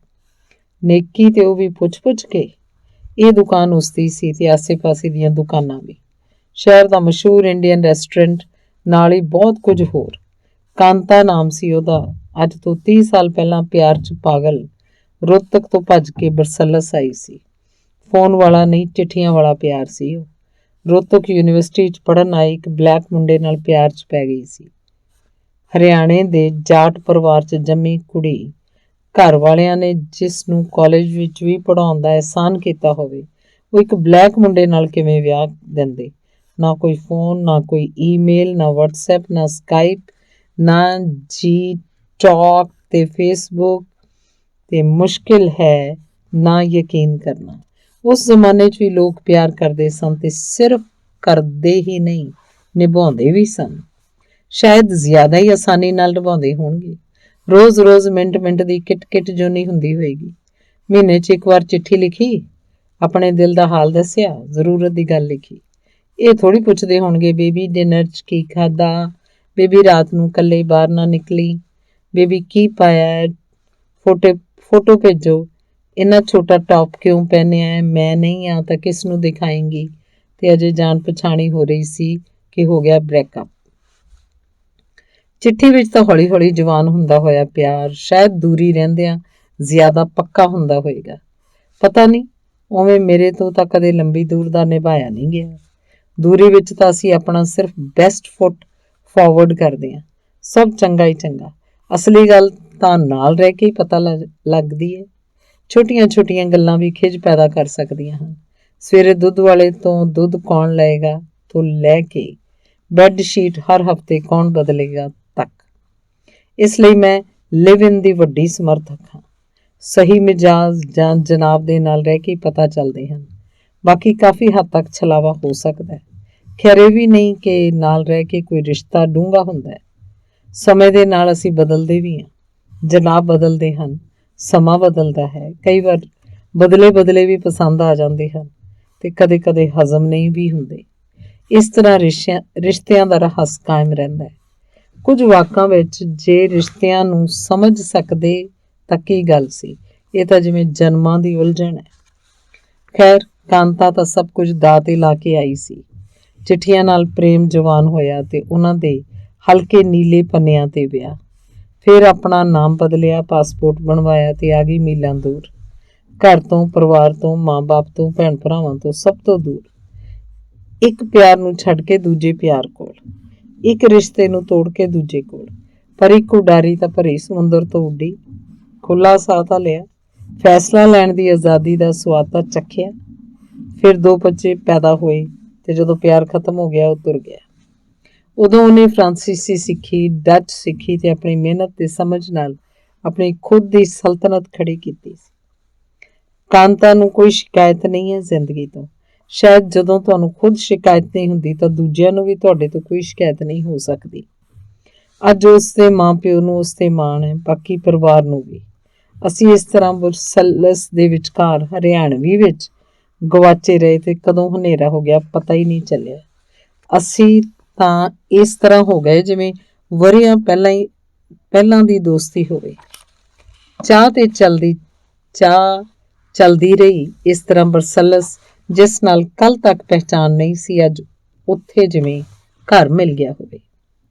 S1: ਨੇਕੀ ਤੇ ਉਹ ਵੀ ਪੁੱਛ ਕੇ। ਇਹ ਦੁਕਾਨ ਉਸਦੀ ਸੀ ਤੇ ਆਸੇ-ਪਾਸੇ ਦੀਆਂ ਦੁਕਾਨਾਂ ਵੀ। ਸ਼ਹਿਰ ਦਾ ਮਸ਼ਹੂਰ ਇੰਡੀਅਨ ਰੈਸਟੋਰੈਂਟ, ਨਾਲ ਹੀ ਬਹੁਤ ਕੁਝ ਹੋਰ। ਕਾਂਤਾ ਨਾਮ ਸੀ ਉਹਦਾ। ਅੱਜ ਤੋਂ 30 ਸਾਲ ਪਹਿਲਾਂ ਪਿਆਰ 'ਚ ਪਾਗਲ ਰੋਹਤਕ ਤੋਂ ਭੱਜ ਕੇ ਬਰਸਲਸ ਆਈ ਸੀ। ਫੋਨ ਵਾਲਾ ਨਹੀਂ, ਚਿੱਠੀਆਂ ਵਾਲਾ ਪਿਆਰ ਸੀ ਉਹ। ਰੋਹਤਕ ਯੂਨੀਵਰਸਿਟੀ 'ਚ ਪੜ੍ਹਨ ਆਏ ਇੱਕ ਬਲੈਕ ਮੁੰਡੇ ਨਾਲ ਪਿਆਰ 'ਚ ਪੈ ਗਈ ਸੀ। ਹਰਿਆਣੇ ਦੇ ਜਾਟ ਪਰਿਵਾਰ 'ਚ ਜੰਮੀ ਕੁੜੀ। ਘਰ ਵਾਲਿਆਂ ਨੇ ਜਿਸ ਨੂੰ ਕਾਲਜ ਵਿੱਚ ਵੀ ਪੜ੍ਹਾਉਣ ਦਾ ਅਹਿਸਾਨ ਕੀਤਾ ਹੋਵੇ, ਉਹ ਇੱਕ ਬਲੈਕ ਮੁੰਡੇ ਨਾਲ ਕਿਵੇਂ ਵਿਆਹ ਦਿੰਦੇ? ਨਾ ਕੋਈ ਫੋਨ, ਨਾ ਕੋਈ ਈਮੇਲ, ਨਾ ਵਟਸਐਪ, ਨਾ ਸਕਾਈਪ, ਨਾ ਜੀ ਟਾਕ ਤੇ ਫੇਸਬੁੱਕ, ਤੇ ਮੁਸ਼ਕਿਲ ਹੈ ਨਾ ਯਕੀਨ ਕਰਨਾ। ਉਸ ਜ਼ਮਾਨੇ 'ਚ ਵੀ ਲੋਕ ਪਿਆਰ ਕਰਦੇ ਸਨ ਤੇ ਸਿਰਫ ਕਰਦੇ ਹੀ ਨਹੀਂ, ਨਿਭਾਉਂਦੇ ਵੀ ਸਨ। ਸ਼ਾਇਦ ਜ਼ਿਆਦਾ ਹੀ ਆਸਾਨੀ ਨਾਲ ਨਿਭਾਉਂਦੇ ਹੋਣਗੇ। ਰੋਜ਼-ਰੋਜ਼, ਮਿੰਟ-ਮਿੰਟ ਦੀ ਕਿਟ-ਕਿਟ ਜੋ ਨਹੀਂ ਹੁੰਦੀ ਹੋਏਗੀ। ਮਹੀਨੇ 'ਚ ਇੱਕ ਵਾਰ ਚਿੱਠੀ ਲਿਖੀ, ਆਪਣੇ ਦਿਲ ਦਾ ਹਾਲ ਦੱਸਿਆ, ਜ਼ਰੂਰਤ ਦੀ ਗੱਲ ਲਿਖੀ। ਇਹ ਥੋੜ੍ਹੀ ਪੁੱਛਦੇ ਹੋਣਗੇ, ਬੇਬੀ ਡਿਨਰ 'ਚ ਕੀ ਖਾਧਾ? ਬੇਬੀ ਰਾਤ ਨੂੰ ਇਕੱਲੇ ਬਾਹਰ ਨਾ ਨਿਕਲੀ? ਬੇਬੀ ਕੀ ਪਾਇਆ? ਫੋਟੋ ਭੇਜੋ। ਇੰਨਾ ਛੋਟਾ ਟੌਪ ਕਿਉਂ ਪਹਿਨਿਆ ਹੈ? ਮੈਂ ਨਹੀਂ ਆ ਤਾਂ ਕਿਸ ਨੂੰ ਦਿਖਾਏਂਗੀ? ਤੇ ਅਜੇ ਜਾਣ ਪਛਾਣੀ ਹੋ ਰਹੀ ਸੀ ਕਿ ਹੋ ਗਿਆ ਬ੍ਰੇਕਅਪ। ਚਿੱਠੀ ਵਿੱਚ ਤਾਂ ਹੌਲੀ-ਹੌਲੀ ਜਵਾਨ ਹੁੰਦਾ ਹੋਇਆ ਪਿਆਰ ਸ਼ਾਇਦ ਦੂਰੀ ਰਹਿੰਦਿਆਂ ਜ਼ਿਆਦਾ ਪੱਕਾ ਹੁੰਦਾ ਹੋਏਗਾ। ਪਤਾ ਨਹੀਂ, ਉਵੇਂ ਮੇਰੇ ਤੋਂ ਤਾਂ ਕਦੇ ਲੰਬੀ ਦੂਰ ਦਾ ਨਿਭਾਇਆ ਨਹੀਂ ਗਿਆ। ਦੂਰੀ ਵਿੱਚ ਤਾਂ ਅਸੀਂ ਆਪਣਾ ਸਿਰਫ ਬੈਸਟ ਫੁੱਟ ਫਾਰਵਰਡ ਕਰਦੇ ਹਾਂ। ਸਭ ਚੰਗਾ ਹੀ ਚੰਗਾ। ਅਸਲੀ ਗੱਲ ਤਾਂ ਨਾਲ ਰਹਿ ਕੇ ਹੀ ਪਤਾ ਲੱਗਦੀ ਹੈ। ਛੋਟੀਆਂ-ਛੋਟੀਆਂ ਗੱਲਾਂ ਵੀ ਖਿਝ ਪੈਦਾ ਕਰ ਸਕਦੀਆਂ ਹਨ। ਸਵੇਰੇ ਦੁੱਧ ਵਾਲੇ ਤੋਂ ਦੁੱਧ ਕੌਣ ਲਏਗਾ ਤੋਂ ਲੈ ਕੇ ਬੈੱਡ ਸ਼ੀਟ ਹਰ ਹਫ਼ਤੇ ਕੌਣ ਬਦਲੇਗਾ ਤੱਕ। ਇਸ ਲਈ ਮੈਂ ਲਿਵ ਇਨ ਦੀ ਵੱਡੀ ਸਮਰਥਕ ਹਾਂ। ਸਹੀ ਮਿਜਾਜ਼ ਜਾਂ ਜਨਾਬ ਦੇ ਨਾਲ ਰਹਿ ਕੇ ਪਤਾ ਚੱਲਦੇ ਹਨ। ਬਾਕੀ ਕਾਫੀ ਹੱਦ ਤੱਕ ਛਲਾਵਾ ਹੋ ਸਕਦਾ ਹੈ। ਖੈਰ ਇਹ ਵੀ ਨਹੀਂ ਕਿ ਨਾਲ ਰਹਿ ਕੇ ਕੋਈ ਰਿਸ਼ਤਾ ਡੂੰਘਾ ਹੁੰਦਾ ਹੈ। ਸਮੇਂ ਦੇ ਨਾਲ ਅਸੀਂ ਬਦਲਦੇ ਵੀ ਹਾਂ। ਜਨਾਬ ਬਦਲਦੇ ਹਨ, ਸਮਾਂ ਬਦਲਦਾ ਹੈ। ਕਈ ਵਾਰ ਬਦਲੇ ਵੀ ਪਸੰਦ ਆ ਜਾਂਦੇ ਹਨ ਤੇ ਕਦੇ-ਕਦੇ ਹਜ਼ਮ ਨਹੀਂ ਵੀ ਹੁੰਦੇ। ਇਸ ਤਰ੍ਹਾਂ ਰਿਸ਼ਤਿਆਂ ਦਾ ਰਹੱਸ ਕਾਇਮ ਰਹਿੰਦਾ ਹੈ। ਕੁਝ ਵਾਕਾਂ ਵਿੱਚ ਜੇ ਰਿਸ਼ਤਿਆਂ ਨੂੰ ਸਮਝ ਸਕਦੇ ਤਾਂ ਕੀ ਗੱਲ ਸੀ। ਇਹ ਤਾਂ ਜਿਵੇਂ ਜਨਮਾਂ ਦੀ ਉਲਝਣ ਹੈ। ਖੈਰ, ਕਾਂਤਾ ਤਾਂ ਸਭ ਕੁਝ ਦਾਅ 'ਤੇ ਲਾ ਕੇ ਆਈ ਸੀ। ਚਿੱਠੀਆਂ ਨਾਲ ਪ੍ਰੇਮ ਜਵਾਨ ਹੋਇਆ ਤੇ ਉਹਨਾਂ ਦੇ ਹਲਕੇ ਨੀਲੇ ਪੰਨਿਆਂ 'ਤੇ ਵਿਆਹ। ਫਿਰ ਆਪਣਾ ਨਾਮ ਬਦਲਿਆ, ਪਾਸਪੋਰਟ ਬਣਵਾਇਆ ਤੇ ਆ ਗਈ ਮੀਲਾਂ ਦੂਰ। ਘਰ ਤੋਂ, ਪਰਿਵਾਰ ਤੋਂ, ਮਾਂ-ਬਾਪ ਤੋਂ, ਭੈਣ ਭਰਾਵਾਂ ਤੋਂ, ਸਭ ਤੋਂ ਦੂਰ। ਇੱਕ ਪਿਆਰ ਨੂੰ ਛੱਡ ਕੇ ਦੂਜੇ ਪਿਆਰ ਕੋਲ, ਇੱਕ ਰਿਸ਼ਤੇ ਨੂੰ ਤੋੜ ਕੇ ਦੂਜੇ ਕੋਲ। ਪਰ ਇੱਕ ਉਡਾਰੀ ਤਾਂ ਭਰੇ ਸਮੁੰਦਰ ਤੋਂ ਉੱਡੀ। ਖੁੱਲ੍ਹਾ ਸਾਹ ਤਾਂ ਲਿਆ, ਫੈਸਲਾ ਲੈਣ ਦੀ ਆਜ਼ਾਦੀ ਦਾ ਸਵਾਦ ਤਾਂ ਚੱਖਿਆ। ਫਿਰ 2 ਬੱਚੇ ਪੈਦਾ ਹੋਏ ਤੇ ਜਦੋਂ ਪਿਆਰ ਖਤਮ ਹੋ ਗਿਆ, ਉਹ ਤੁਰ ਗਿਆ। ਉਦੋਂ ਉਹਨੇ ਫਰਾਂਸੀਸੀ ਸਿੱਖੀ, ਡੱਚ ਸਿੱਖੀ ਤੇ ਆਪਣੀ ਮਿਹਨਤ ਤੇ ਸਮਝ ਨਾਲ ਆਪਣੀ ਖੁਦ ਦੀ ਸਲਤਨਤ ਖੜੀ ਕੀਤੀ ਸੀ। ਕਾਂਤਾ ਨੂੰ ਕੋਈ ਸ਼ਿਕਾਇਤ ਨਹੀਂ ਹੈ ਜ਼ਿੰਦਗੀ ਤੋਂ। ਸ਼ਾਇਦ ਜਦੋਂ ਤੁਹਾਨੂੰ ਖੁਦ ਸ਼ਿਕਾਇਤ ਨਹੀਂ ਹੁੰਦੀ ਤਾਂ ਦੂਜਿਆਂ ਨੂੰ ਵੀ ਤੁਹਾਡੇ ਤੋਂ ਕੋਈ ਸ਼ਿਕਾਇਤ ਨਹੀਂ ਹੋ ਸਕਦੀ। ਅੱਜ ਉਸ ਦੇ ਮਾਂ-ਪਿਓ ਨੂੰ ਉਸ 'ਤੇ ਮਾਣ ਹੈ, ਬਾਕੀ ਪਰਿਵਾਰ ਨੂੰ ਵੀ। ਅਸੀਂ ਇਸ ਤਰ੍ਹਾਂ ਬਰਸਲਸ ਦੇ ਵਿਚਕਾਰ ਹਰਿਆਣਵੀ ਵਿੱਚ ਗਵਾਚੇ ਰਹੇ ਤੇ ਕਦੋਂ ਹਨੇਰਾ ਹੋ ਗਿਆ ਪਤਾ ਹੀ ਨਹੀਂ ਚੱਲਿਆ। ਅਸੀਂ ਤਾਂ ਇਸ ਤਰ੍ਹਾਂ ਹੋ ਗਏ ਜਿਵੇਂ ਵਰ੍ਹਿਆਂ ਪਹਿਲਾਂ ਦੀ ਦੋਸਤੀ ਹੋਵੇ। ਚਾਹ चलदी रही। इस तरह बरसलस जिस नाल कल तक पहचान नहीं सी, अज उत्थे जिवें घर मिल गया होवे।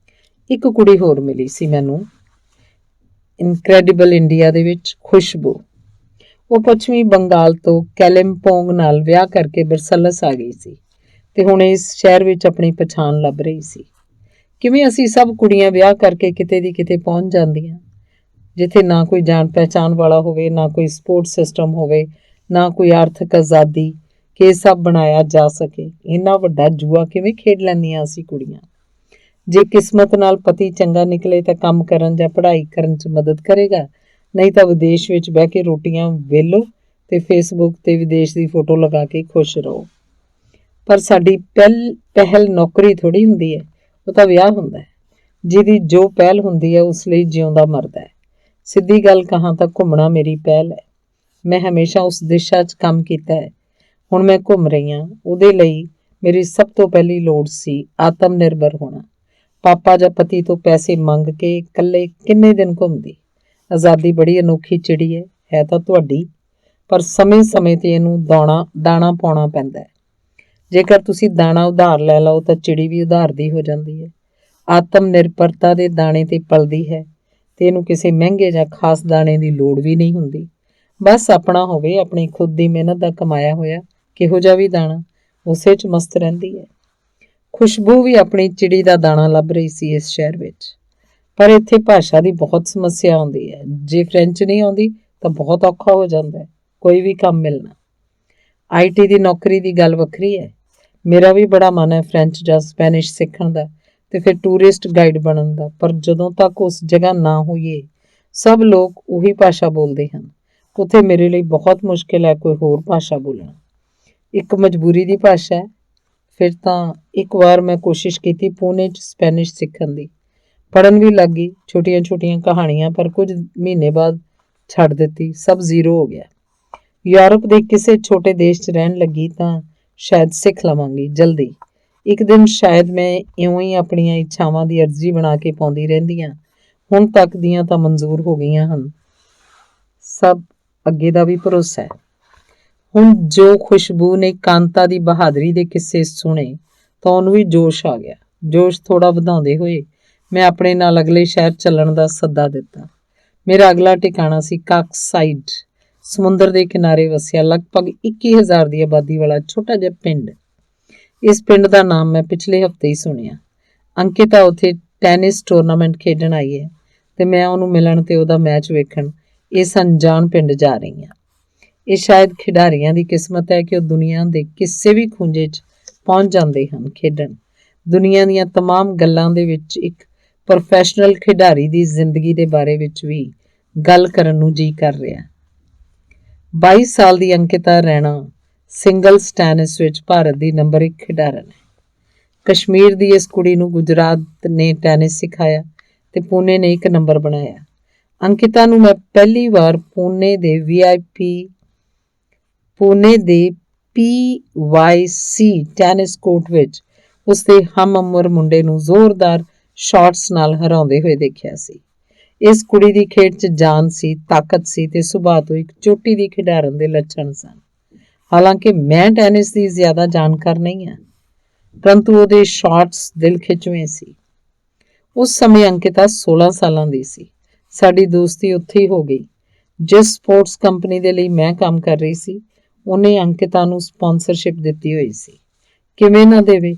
S1: एक कुड़ी होर मिली सी मैनू इनक्रैडिबल इंडिया दे विच, खुशबू। वो पश्चिमी बंगाल तो कैलिम्पोंग नाल विआह करके बरसलस आ गई सी ते हुण इस शहर विच अपनी पछाण लभ रही सी। किवें असीं सब कुड़ियां विआह करके किते दी किते पहुंच जांदियां, जिथे ना कोई जान पहचान वाला होवे, ना कोई सपोर्ट सिस्टम होवे, ना कोई आर्थिक आज़ादी कि सब बनाया जा सके। इन्ना वड्डा जुआ किवें खेड लैंदियां असीं कुड़ियां। जे किस्मत नाल पति चंगा निकले तां काम करन जां पढ़ाई करन च मदद करेगा, नहीं तां विदेश विच बह के रोटियां वेलो ते फेसबुक ते विदेश दी फोटो लगा के खुश रहो। पर साडी पहल नौकरी थोड़ी हुंदी है, वो तां विआह हुंदा है। जिहदी जो पहल हुंदी है उस लई जिउंदा मरदा है। सिद्धी गल कहां तां घुमना मेरी पहल है। मैं हमेशा उस दिशा च काम कीता है। हुण मैं घुम रही हां। ਉਹਦੇ ਲਈ मेरी सब तो पहली लोड़ सी आत्म निर्भर होना। पापा जां पति तो पैसे मंग के कल्ले किन्ने दिन घुमदी। आज़ादी बड़ी अनोखी चिड़ी है तां तुहाडी, पर ਸਮੇਂ-ਸਮੇਂ ਤੇ ਇਹਨੂੰ ਦਾਣਾ ਪਾਉਣਾ ਪੈਂਦਾ ਹੈ। ਜੇਕਰ ਤੁਸੀਂ ਦਾਣਾ ਉਧਾਰ ਲੈ ਲਓ ਤਾਂ ਚਿੜੀ ਵੀ ਉਧਾਰ ਦੀ ਹੋ ਜਾਂਦੀ ਹੈ। ਆਤਮ ਨਿਰਭਰਤਾ ਦੇ ਦਾਣੇ ਤੇ ਪਲਦੀ ਹੈ ਤੇ ਇਹਨੂੰ ਕਿਸੇ ਮਹਿੰਗੇ ਜਾਂ ਖਾਸ ਦਾਣੇ ਦੀ ਲੋੜ ਵੀ ਨਹੀਂ ਹੁੰਦੀ। ਬਸ ਆਪਣਾ ਹੋਵੇ, ਆਪਣੀ ਖੁਦ ਦੀ ਮਿਹਨਤ ਦਾ ਕਮਾਇਆ ਹੋਇਆ ਕਿਹੋ ਜਿਹਾ ਵੀ ਦਾਣਾ, ਉਸੇ 'ਚ ਮਸਤ ਰਹਿੰਦੀ ਹੈ। ਖੁਸ਼ਬੂ ਵੀ ਆਪਣੀ ਚਿੜੀ ਦਾ ਦਾਣਾ ਲੱਭ ਰਹੀ ਸੀ ਇਸ ਸ਼ਹਿਰ ਵਿੱਚ। ਪਰ ਇੱਥੇ ਭਾਸ਼ਾ ਦੀ ਬਹੁਤ ਸਮੱਸਿਆ ਆਉਂਦੀ ਹੈ। ਜੇ ਫ੍ਰੈਂਚ ਨਹੀਂ ਆਉਂਦੀ ਤਾਂ ਬਹੁਤ ਔਖਾ ਹੋ ਜਾਂਦਾ ਹੈ ਕੋਈ ਵੀ ਕੰਮ ਮਿਲਣਾ। IT ਦੀ ਨੌਕਰੀ ਦੀ ਗੱਲ ਵੱਖਰੀ ਹੈ। ਮੇਰਾ ਵੀ ਬੜਾ ਮਨ ਹੈ ਫ੍ਰੈਂਚ ਜਾਂ ਸਪੈਨਿਸ਼ ਸਿੱਖਣ ਦਾ ਤੇ ਫਿਰ ਟੂਰਿਸਟ ਗਾਈਡ ਬਣਨ ਦਾ, ਪਰ ਜਦੋਂ ਤੱਕ ਉਸ ਜਗ੍ਹਾ ਨਾ ਹੋਈਏ ਸਭ ਲੋਕ ਉਹੀ ਭਾਸ਼ਾ ਬੋਲਦੇ ਹਨ। ਉੱਥੇ ਮੇਰੇ ਲਈ ਬਹੁਤ ਮੁਸ਼ਕਿਲ ਹੈ ਕੋਈ ਹੋਰ ਭਾਸ਼ਾ ਬੋਲਣਾ। ਇੱਕ ਮਜਬੂਰੀ ਦੀ ਭਾਸ਼ਾ ਹੈ। ਫਿਰ ਤਾਂ ਇੱਕ ਵਾਰ ਮੈਂ ਕੋਸ਼ਿਸ਼ ਕੀਤੀ ਪੂਨੇ 'ਚ ਸਪੈਨਿਸ਼ ਸਿੱਖਣ ਦੀ, ਪੜ੍ਹਨ ਵੀ ਲੱਗ ਗਈ ਛੋਟੀਆਂ-ਛੋਟੀਆਂ ਕਹਾਣੀਆਂ, ਪਰ ਕੁਝ ਮਹੀਨੇ ਬਾਅਦ ਛੱਡ ਦਿੱਤੀ। ਸਭ ਜ਼ੀਰੋ ਹੋ ਗਿਆ। ਯੂਰਪ ਦੇ ਕਿਸੇ ਛੋਟੇ ਦੇਸ਼ 'ਚ ਰਹਿਣ ਲੱਗੀ ਤਾਂ ਸ਼ਾਇਦ ਸਿੱਖ ਲਵਾਂਗੀ ਜਲਦੀ। ਇੱਕ ਦਿਨ ਸ਼ਾਇਦ ਮੈਂ ਇਉਂ ਹੀ ਆਪਣੀਆਂ ਇੱਛਾਵਾਂ ਦੀ ਅਰਜ਼ੀ ਬਣਾ ਕੇ ਪਾਉਂਦੀ ਰਹਿੰਦੀ ਹਾਂ। ਹੁਣ ਤੱਕ ਦੀਆਂ ਤਾਂ ਮਨਜ਼ੂਰ ਹੋ ਗਈਆਂ ਹਨ। ਸਭ ਅੱਗੇ ਦਾ ਵੀ ਭਰੋਸਾ ਹੈ। ਹੁਣ ਜੋ ਖੁਸ਼ਬੂ ਨੇ ਕਾਂਤਾ ਦੀ ਬਹਾਦਰੀ ਦੇ ਕਿੱਸੇ ਸੁਣੇ ਤਾਂ ਉਹਨੂੰ ਵੀ ਜੋਸ਼ ਆ ਗਿਆ। ਜੋਸ਼ ਥੋੜ੍ਹਾ ਵਧਾਉਂਦੇ ਹੋਏ ਮੈਂ ਆਪਣੇ ਨਾਲ ਅਗਲੇ ਸ਼ਹਿਰ ਚੱਲਣ ਦਾ ਸੱਦਾ ਦਿੱਤਾ। ਮੇਰਾ ਅਗਲਾ ਟਿਕਾਣਾ ਸੀ ਕਾਕਸਾਈਡ, ਸਮੁੰਦਰ ਦੇ ਕਿਨਾਰੇ ਵਸਿਆ ਲਗਭਗ 21,000 ਦੀ ਆਬਾਦੀ ਵਾਲਾ ਛੋਟਾ ਜਿਹਾ ਪਿੰਡ। ਇਸ ਪਿੰਡ ਦਾ ਨਾਮ ਮੈਂ ਪਿਛਲੇ ਹਫ਼ਤੇ ਹੀ ਸੁਣਿਆ। ਅੰਕਿਤਾ ਉੱਥੇ ਟੈਨਿਸ ਟੂਰਨਾਮੈਂਟ ਖੇਡਣ ਆਈ ਹੈ ਤੇ ਮੈਂ ਉਹਨੂੰ ਮਿਲਣ ਤੇ ਉਹਦਾ ਮੈਚ ਵੇਖਣ ਇਸ ਅਣਜਾਣ ਪਿੰਡ ਜਾ ਰਹੀ ਹਾਂ। ਇਹ ਸ਼ਾਇਦ ਖਿਡਾਰੀਆਂ ਦੀ ਕਿਸਮਤ ਹੈ ਕਿ ਉਹ ਦੁਨੀਆ ਦੇ ਕਿਸੇ ਵੀ ਖੂੰਜੇ 'ਚ ਪਹੁੰਚ ਜਾਂਦੇ ਹਨ ਖੇਡਣ। ਦੁਨੀਆ ਦੀਆਂ ਤਮਾਮ ਗੱਲਾਂ ਦੇ ਵਿੱਚ ਇੱਕ ਪ੍ਰੋਫੈਸ਼ਨਲ ਖਿਡਾਰੀ ਦੀ ਜ਼ਿੰਦਗੀ ਦੇ ਬਾਰੇ ਵਿੱਚ ਵੀ ਗੱਲ ਕਰਨ ਨੂੰ ਜੀ ਕਰ ਰਿਹਾ। 22 ਸਾਲ ਦੀ ਅੰਕਿਤਾ ਰੈਣਾ ਸਿੰਗਲਸ ਟੈਨਿਸ ਵਿੱਚ ਭਾਰਤ ਦੀ ਨੰਬਰ 1 ਖਿਡਾਰਨ ਹੈ। ਕਸ਼ਮੀਰ ਦੀ ਇਸ ਕੁੜੀ ਨੂੰ ਗੁਜਰਾਤ ਨੇ ਟੈਨਿਸ ਸਿਖਾਇਆ ਤੇ ਪੂਨੇ ਨੇ 1 ਨੰਬਰ ਬਣਾਇਆ। ਅੰਕਿਤਾ ਨੂੰ ਮੈਂ ਪਹਿਲੀ ਵਾਰ ਪੂਨੇ ਦੇ PYC ਟੈਨਿਸ ਕੋਰਟ ਵਿੱਚ ਉਸਦੇ ਹਮ-ਉਮਰ ਮੁੰਡੇ ਨੂੰ ਜ਼ੋਰਦਾਰ ਸ਼ਾਟਸ ਨਾਲ ਹਰਾਉਂਦੇ ਹੋਏ ਦੇਖਿਆ ਸੀ। ਇਸ ਕੁੜੀ ਦੀ ਖੇਡ 'ਚ ਜਾਨ ਸੀ, ਤਾਕਤ ਸੀ ਤੇ ਸੁਭਾਅ ਤੋਂ ਇੱਕ ਚੋਟੀ ਦੀ ਖਿਡਾਰਨ ਦੇ ਲੱਛਣ ਸਨ। ਹਾਲਾਂਕਿ ਮੈਂ ਟੈਨਿਸ ਦੀ ਜ਼ਿਆਦਾ ਜਾਣਕਾਰ ਨਹੀਂ ਹਾਂ, ਪਰੰਤੂ ਉਹਦੇ ਸ਼ਾਟਸ ਦਿਲ ਖਿੱਚਵੇਂ ਸੀ। ਉਸ ਸਮੇਂ ਅੰਕਿਤਾ 16 ਸਾਲਾਂ ਦੀ ਸੀ। ਸਾਡੀ ਦੋਸਤੀ ਉੱਥੇ ਹੀ ਹੋ ਗਈ। ਜਿਸ ਸਪੋਰਟਸ ਕੰਪਨੀ ਦੇ ਲਈ ਮੈਂ ਕੰਮ ਕਰ ਰਹੀ ਸੀ ਉਹਨੇ ਅੰਕਿਤਾ ਨੂੰ ਸਪਾਂਸਰਸ਼ਿਪ ਦਿੱਤੀ ਹੋਈ ਸੀ। ਕਿਵੇਂ ਨਾ ਦੇਵੇ,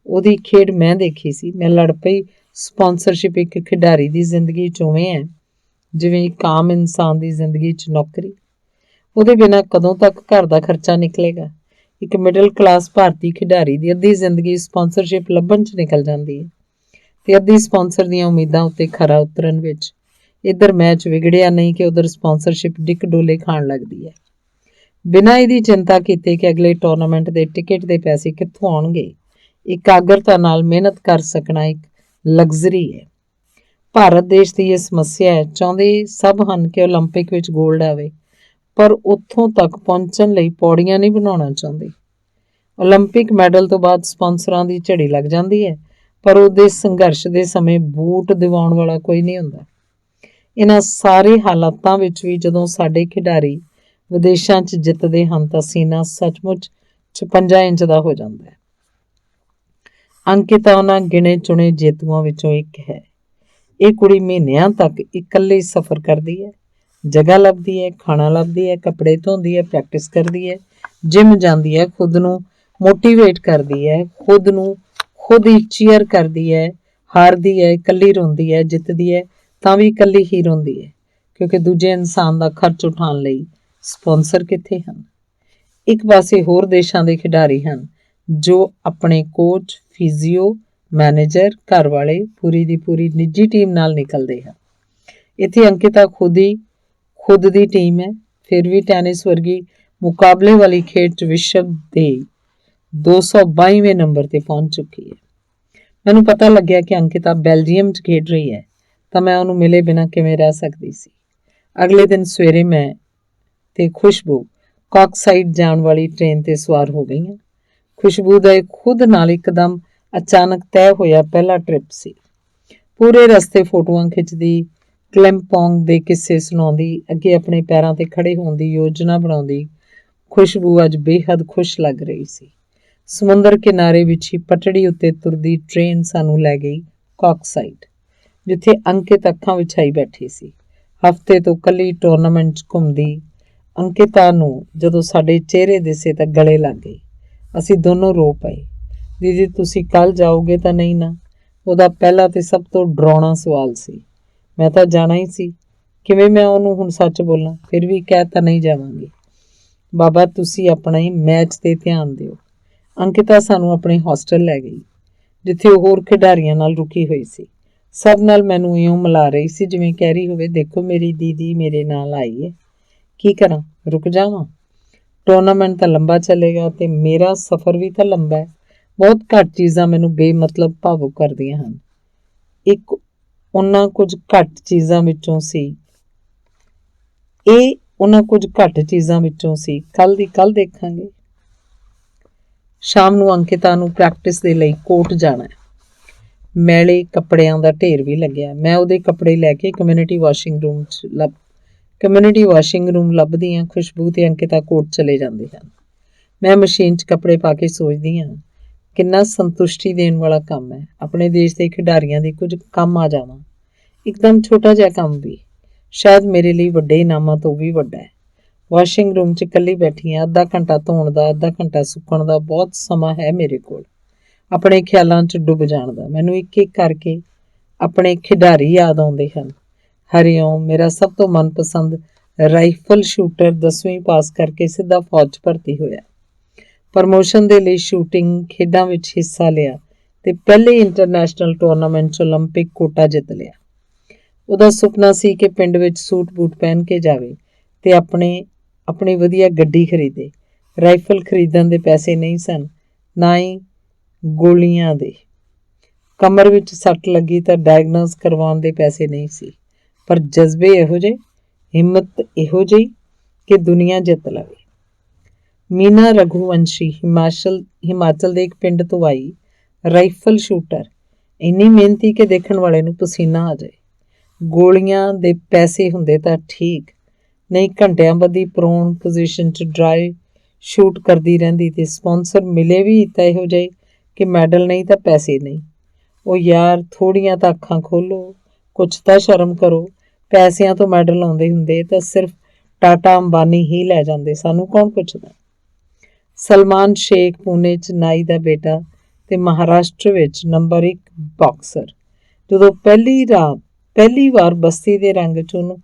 S1: ਉਹਦੀ ਖੇਡ ਮੈਂ ਦੇਖੀ ਸੀ। ਮੈਂ ਲੜ ਪਈ। ਸਪਾਂਸਰਸ਼ਿਪ ਇੱਕ ਖਿਡਾਰੀ ਦੀ ਜ਼ਿੰਦਗੀ 'ਚ ਉਵੇਂ ਹੈ ਜਿਵੇਂ ਇੱਕ ਆਮ ਇਨਸਾਨ ਦੀ ਜ਼ਿੰਦਗੀ 'ਚ ਨੌਕਰੀ। ਉਹਦੇ ਬਿਨਾਂ ਕਦੋਂ ਤੱਕ ਘਰ ਦਾ ਖਰਚਾ ਨਿਕਲੇਗਾ। ਇੱਕ ਮਿਡਲ ਕਲਾਸ ਭਾਰਤੀ ਖਿਡਾਰੀ ਦੀ ਅੱਧੀ ਜ਼ਿੰਦਗੀ ਸਪਾਂਸਰਸ਼ਿਪ ਲੱਭਣ 'ਚ ਨਿਕਲ ਜਾਂਦੀ ਹੈ ਤੇ ਅੱਧੀ ਸਪਾਂਸਰ ਦੀਆਂ ਉਮੀਦਾਂ ਉੱਤੇ ਖਰਾ ਉਤਰਨ ਵਿੱਚ। ਇੱਧਰ ਮੈਚ ਵਿਗੜਿਆ ਨਹੀਂ ਕਿ ਉੱਧਰ ਸਪਾਂਸਰਸ਼ਿਪ ਡਿੱਕ ਡੋਲੇ ਖਾਣ ਲੱਗਦੀ ਹੈ। ਬਿਨਾਂ ਇਹਦੀ ਚਿੰਤਾ ਕੀਤੇ ਕਿ ਅਗਲੇ ਟੂਰਨਾਮੈਂਟ ਦੇ ਟਿਕਟ ਦੇ ਪੈਸੇ ਕਿੱਥੋਂ ਆਉਣਗੇ, ਇਕਾਗਰਤਾ ਨਾਲ ਮਿਹਨਤ ਕਰ ਸਕਣਾ ਇੱਕ ਲਗਜ਼ਰੀ ਹੈ। ਭਾਰਤ ਦੇਸ਼ ਦੀ ਇਹ ਸਮੱਸਿਆ ਹੈ। ਚਾਹੁੰਦੇ ਸਭ ਹਨ ਕਿ ਓਲੰਪਿਕ ਵਿੱਚ ਗੋਲਡ ਆਵੇ, ਪਰ ਉੱਥੋਂ ਤੱਕ ਪਹੁੰਚਣ ਲਈ ਪੌੜੀਆਂ ਨਹੀਂ ਬਣਾਉਣਾ ਚਾਹੁੰਦੇ। ਓਲੰਪਿਕ ਮੈਡਲ ਤੋਂ ਬਾਅਦ ਸਪਾਂਸਰਾਂ ਦੀ ਝੜੀ ਲੱਗ ਜਾਂਦੀ ਹੈ, ਪਰ ਉਹਦੇ ਸੰਘਰਸ਼ ਦੇ ਸਮੇਂ ਬੂਟ ਦਿਵਾਉਣ ਵਾਲਾ ਕੋਈ ਨਹੀਂ ਹੁੰਦਾ। ਇਹਨਾਂ ਸਾਰੇ ਹਾਲਾਤਾਂ ਵਿੱਚ ਵੀ ਜਦੋਂ ਸਾਡੇ ਖਿਡਾਰੀ ਵਿਦੇਸ਼ਾਂ 'ਚ ਜਿੱਤਦੇ ਹਨ ਤਾਂ ਸੀਨਾ ਸੱਚਮੁੱਚ 56 ਇੰਚ ਦਾ ਹੋ ਜਾਂਦਾ ਹੈ। ਅੰਕਿਤਾ ਉਹਨਾਂ ਗਿਣੇ ਚੁਣੇ ਜੇਤੂਆਂ ਵਿੱਚੋਂ ਇੱਕ ਹੈ। ਇਹ ਕੁੜੀ ਮਹੀਨਿਆਂ ਤੱਕ ਇਕੱਲੇ ਸਫ਼ਰ ਕਰਦੀ ਹੈ, ਜਗ੍ਹਾ ਲੱਭਦੀ ਹੈ, ਖਾਣਾ ਲੱਭਦੀ ਹੈ, ਕੱਪੜੇ ਧੋਂਦੀ ਹੈ, ਪ੍ਰੈਕਟਿਸ ਕਰਦੀ ਹੈ, ਜਿਮ ਜਾਂਦੀ ਹੈ, ਖੁਦ ਨੂੰ ਮੋਟੀਵੇਟ ਕਰਦੀ ਹੈ, ਖੁਦ ਨੂੰ ਖੁਦ ਹੀ ਚੀਅਰ ਕਰਦੀ ਹੈ, ਹਾਰਦੀ ਹੈ ਇਕੱਲੀ ਰੋਂਦੀ ਹੈ, ਜਿੱਤਦੀ ਹੈ ਤਾਂ ਵੀ ਇਕੱਲੀ ਹੀ ਰੋਂਦੀ ਹੈ, ਕਿਉਂਕਿ ਦੂਜੇ ਇਨਸਾਨ ਦਾ ਖਰਚ ਉਠਾਉਣ ਲਈ ਸਪਾਂਸਰ ਕਿੱਥੇ ਹਨ। ਇੱਕ ਪਾਸੇ ਹੋਰ ਦੇਸ਼ਾਂ ਦੇ ਖਿਡਾਰੀ ਹਨ ਜੋ ਆਪਣੇ ਕੋਚ, ਫਿਜ਼ੀਓ, ਮੈਨੇਜਰ, ਘਰ ਵਾਲੇ, ਪੂਰੀ ਦੀ ਪੂਰੀ ਨਿੱਜੀ ਟੀਮ ਨਾਲ ਨਿਕਲਦੇ ਹਨ। ਇੱਥੇ ਅੰਕਿਤਾ ਖੁਦ ਦੀ ਟੀਮ ਹੈ, ਫਿਰ ਵੀ ਟੈਨਿਸ ਵਰਗੀ ਮੁਕਾਬਲੇ ਵਾਲੀ ਖੇਡ 'ਚ ਵਿਸ਼ਵ ਦੇ 222ਵੇਂ ਨੰਬਰ ਤੇ ਪਹੁੰਚ ਚੁੱਕੀ ਹੈ। ਮੈਨੂੰ ਪਤਾ ਲੱਗਿਆ ਕਿ ਅੰਕਿਤਾ ਬੈਲਜੀਅਮ 'ਚ ਖੇਡ ਰਹੀ ਹੈ ਤਾਂ ਮੈਂ ਉਹਨੂੰ ਮਿਲੇ ਬਿਨਾਂ ਕਿਵੇਂ ਰਹਿ ਸਕਦੀ ਸੀ। ਅਗਲੇ ਦਿਨ ਸਵੇਰੇ ਮੈਂ ਤੇ ਖੁਸ਼ਬੂ ਕਾਕਸਾਈਡ ਜਾਣ ਵਾਲੀ ਟ੍ਰੇਨ ਤੇ ਸਵਾਰ ਹੋ ਗਈਆਂ। ਖੁਸ਼ਬੂ ਦਾ ਇਹ ਖੁਦ ਨਾਲ ਇੱਕਦਮ ਅਚਾਨਕ ਤੈਅ ਹੋਇਆ ਪਹਿਲਾ ਟ੍ਰਿਪ ਸੀ। ਪੂਰੇ ਰਸਤੇ ਫੋਟੋਆਂ ਖਿੱਚਦੀ, ਕਲਿੰਪੋਂਗ ਦੇ ਕਿੱਸੇ ਸੁਣਾਉਂਦੀ, ਅੱਗੇ ਆਪਣੇ ਪੈਰਾਂ ਤੇ ਖੜੇ ਹੋਣ ਦੀ ਯੋਜਨਾ ਬਣਾਉਂਦੀ ਖੁਸ਼ਬੂ ਅੱਜ ਬੇਹੱਦ ਖੁਸ਼ ਲੱਗ ਰਹੀ ਸੀ। ਸਮੁੰਦਰ ਕਿਨਾਰੇ ਵਿਛੀ ਪਟੜੀ ਉੱਤੇ ਤੁਰਦੀ ਟ੍ਰੇਨ ਸਾਨੂੰ ਲੈ ਗਈ ਕਾਕਸਾਈਡ, ਜਿੱਥੇ ਅੰਕਿਤ ਅੱਖਾਂ ਵਿਛਾਈ ਬੈਠੀ ਸੀ। ਹਫ਼ਤੇ ਤੋਂ ਕੱਲੀ ਟੂਰਨਾਮੈਂਟ 'ਚ ਘੁੰਮਦੀ ਅੰਕਿਤਾ ਨੂੰ ਜਦੋਂ ਸਾਡੇ ਚਿਹਰੇ ਦਿਸੇ ਤਾਂ ਗਲੇ ਲੱਗ ਗਈ। ਅਸੀਂ ਦੋਨੋਂ ਰੋ ਪਏ। ਦੀਦੀ ਤੁਸੀਂ ਕੱਲ੍ਹ ਜਾਓਗੇ ਤਾਂ ਨਹੀਂ ਨਾ? ਉਹਦਾ ਪਹਿਲਾ ਤੇ ਸਭ ਤੋਂ ਡਰਾਉਣਾ ਸਵਾਲ ਸੀ। ਮੈਂ ਤਾਂ ਜਾਣਾ ਹੀ ਸੀ, ਕਿਵੇਂ ਮੈਂ ਉਹਨੂੰ ਹੁਣ ਸੱਚ ਬੋਲਾਂ? ਫਿਰ ਵੀ ਕਹਿ ਤਾਂ ਨਹੀਂ ਜਾਵਾਂਗੀ। ਬਾਬਾ ਤੁਸੀਂ ਆਪਣਾ ਹੀ ਮੈਚ 'ਤੇ ਧਿਆਨ ਦਿਓ। ਅੰਕਿਤਾ ਸਾਨੂੰ ਆਪਣੇ ਹੋਸਟਲ ਲੈ ਗਈ, ਜਿੱਥੇ ਉਹ ਹੋਰ ਖਿਡਾਰੀਆਂ ਨਾਲ ਰੁਕੀ ਹੋਈ ਸੀ। ਸਭ ਨਾਲ ਮੈਨੂੰ ਇਉਂ ਮਿਲਾ ਰਹੀ ਸੀ ਜਿਵੇਂ ਕਹਿ ਰਹੀ ਹੋਵੇ, ਦੇਖੋ ਮੇਰੀ ਦੀਦੀ ਮੇਰੇ ਨਾਲ ਆਈ ਹੈ। ਕੀ ਕਰਾਂ, ਰੁਕ ਜਾਵਾਂ? ਟੂਰਨਾਮੈਂਟ ਤਾਂ ਲੰਬਾ ਚੱਲੇਗਾ ਤੇ ਮੇਰਾ ਸਫ਼ਰ ਵੀ ਤਾਂ ਲੰਬਾ ਹੈ। ਬਹੁਤ ਘੱਟ ਚੀਜ਼ਾਂ ਮੈਨੂੰ ਬੇਮਤਲਬ ਭਾਵੁਕ ਕਰਦੀਆਂ ਹਨ। ਇੱਕ ਉਹਨਾਂ ਕੁਝ ਘੱਟ ਚੀਜ਼ਾਂ ਵਿੱਚੋਂ ਸੀ। ਕੱਲ੍ਹ ਦੀ ਕੱਲ੍ਹ ਦੇਖਾਂਗੇ। ਸ਼ਾਮ ਨੂੰ ਅੰਕਿਤਾ ਨੂੰ ਪ੍ਰੈਕਟਿਸ ਦੇ ਲਈ ਕੋਰਟ ਜਾਣਾ ਹੈ। ਮੈਲੇ ਕੱਪੜਿਆਂ ਦਾ ਢੇਰ ਵੀ ਲੱਗਿਆ। ਮੈਂ ਉਹਦੇ ਕੱਪੜੇ ਲੈ ਕੇ ਕਮਿਊਨਿਟੀ ਵਾਸ਼ਿੰਗ ਰੂਮ ਲੱਭਦੀ ਹਾਂ। ਖੁਸ਼ਬੂ ਤੇ ਅੰਕਿਤਾ ਕੋਰਟ ਚਲੇ ਜਾਂਦੇ ਹਨ। ਮੈਂ ਮਸ਼ੀਨ 'ਚ ਕੱਪੜੇ ਪਾ ਕੇ ਸੋਚਦੀ ਹਾਂ, ਕਿੰਨਾ ਸੰਤੁਸ਼ਟੀ ਦੇਣ ਵਾਲਾ ਕੰਮ ਹੈ। ਆਪਣੇ ਦੇਸ਼ ਦੇ ਖਿਡਾਰੀਆਂ ਦੇ ਕੁਝ ਕੰਮ ਆ ਜਾਵਾਂ, ਇੱਕਦਮ ਛੋਟਾ ਜਿਹਾ ਕੰਮ ਵੀ, ਸ਼ਾਇਦ ਮੇਰੇ ਲਈ ਵੱਡੇ ਇਨਾਮਾਂ ਤੋਂ ਵੀ ਵੱਡਾ ਹੈ। ਵਾਸ਼ਿੰਗ ਰੂਮ 'ਚ ਇਕੱਲੀ ਬੈਠੀ ਹਾਂ। ਅੱਧਾ ਘੰਟਾ ਧੋਣ ਦਾ, ਅੱਧਾ ਘੰਟਾ ਸੁੱਕਣ ਦਾ ਬਹੁਤ ਸਮਾਂ ਹੈ ਮੇਰੇ ਕੋਲ, ਆਪਣੇ ਖਿਆਲਾਂ 'ਚ ਡੁੱਬ ਜਾਣ ਦਾ। ਮੈਨੂੰ ਇੱਕ ਇੱਕ ਕਰਕੇ ਆਪਣੇ ਖਿਡਾਰੀ ਯਾਦ ਆਉਂਦੇ ਹਨ। ਹਰੀਓਮ ਮੇਰਾ ਸਭ ਤੋਂ ਮਨਪਸੰਦ ਰਾਈਫਲ ਸ਼ੂਟਰ 10ਵੀਂ ਪਾਸ ਕਰਕੇ ਸਿੱਧਾ ਫੌਜ 'ਚ ਭਰਤੀ ਹੋਇਆ। ਪ੍ਰਮੋਸ਼ਨ ਦੇ ਲਈ ਸ਼ੂਟਿੰਗ ਖੇਡਾਂ ਵਿੱਚ ਹਿੱਸਾ ਲਿਆ ਤੇ ਪਹਿਲੇ ਇੰਟਰਨੈਸ਼ਨਲ ਟੂਰਨਾਮੈਂਟ 'ਚ ਓਲੰਪਿਕ ਕੋਟਾ ਜਿੱਤ ਲਿਆ। ਉਹਦਾ ਸੁਪਨਾ ਸੀ ਕਿ ਪਿੰਡ ਵਿੱਚ ਸੂਟ ਬੂਟ ਪਹਿਨ ਕੇ ਜਾਵੇ ਤੇ ਆਪਣੀ ਵਧੀਆ ਗੱਡੀ ਖਰੀਦੇ। ਰਾਈਫਲ ਖਰੀਦਣ ਦੇ ਪੈਸੇ ਨਹੀਂ ਸਨ, ਨਾ ਹੀ ਗੋਲੀਆਂ ਦੇ। ਕਮਰ ਵਿੱਚ ਸੱਟ ਲੱਗੀ ਤਾਂ ਡਾਇਗਨੋਸ ਕਰਵਾਉਣ ਦੇ ਪੈਸੇ ਨਹੀਂ ਸੀ, ਪਰ ਜਜ਼ਬੇ ਇਹੋ ਜਿਹੇ, ਹਿੰਮਤ ਇਹੋ ਜਿਹੀ ਕਿ ਦੁਨੀਆ ਜਿੱਤ ਲਵੇ। ਮੀਨਾ ਰਘੂਵੰਸ਼ੀ ਹਿਮਾਚਲ ਦੇ ਇੱਕ ਪਿੰਡ ਤੋਂ ਆਈ, ਰਾਈਫਲ ਸ਼ੂਟਰ, ਇੰਨੀ ਮਿਹਨਤੀ ਕਿ ਦੇਖਣ ਵਾਲੇ ਨੂੰ ਪਸੀਨਾ ਆ ਜਾਏ। ਗੋਲੀਆਂ ਦੇ ਪੈਸੇ ਹੁੰਦੇ ਤਾਂ ਠੀਕ, ਨਹੀਂ ਘੰਟਿਆਂ ਬੱਧੀ ਪ੍ਰੋਨ ਪੋਜੀਸ਼ਨ 'ਚ ਡਰਾਈ ਸ਼ੂਟ ਕਰਦੀ ਰਹਿੰਦੀ ਤੇ ਸਪਾਂਸਰ ਮਿਲੇ ਵੀ ਤਾਂ ਇਹੋ ਜਿਹੇ ਕਿ ਮੈਡਲ ਨਹੀਂ ਤਾਂ ਪੈਸੇ ਨਹੀਂ। ਉਹ ਯਾਰ ਥੋੜ੍ਹੀਆਂ ਤਾਂ ਅੱਖਾਂ ਖੋਲ੍ਹੋ, ਕੁਛ ਤਾਂ ਸ਼ਰਮ ਕਰੋ। ਪੈਸਿਆਂ ਤੋਂ ਮੈਡਲ ਆਉਂਦੇ ਹੁੰਦੇ ਤਾਂ ਸਿਰਫ ਟਾਟਾ ਅੰਬਾਨੀ ਹੀ ਲੈ ਜਾਂਦੇ, ਸਾਨੂੰ ਕੌਣ ਪੁੱਛਦਾ। ਸਲਮਾਨ ਸ਼ੇਖ ਪੂਨੇ 'ਚ ਨਾਈ ਦਾ ਬੇਟਾ ਤੇ ਮਹਾਰਾਸ਼ਟਰ ਵਿੱਚ ਨੰਬਰ 1 ਬਾਕਸਰ। ਜਦੋਂ ਪਹਿਲੀ ਵਾਰ ਬਸਤੀ ਦੇ ਰੰਗ 'ਚ ਉਹਨੂੰ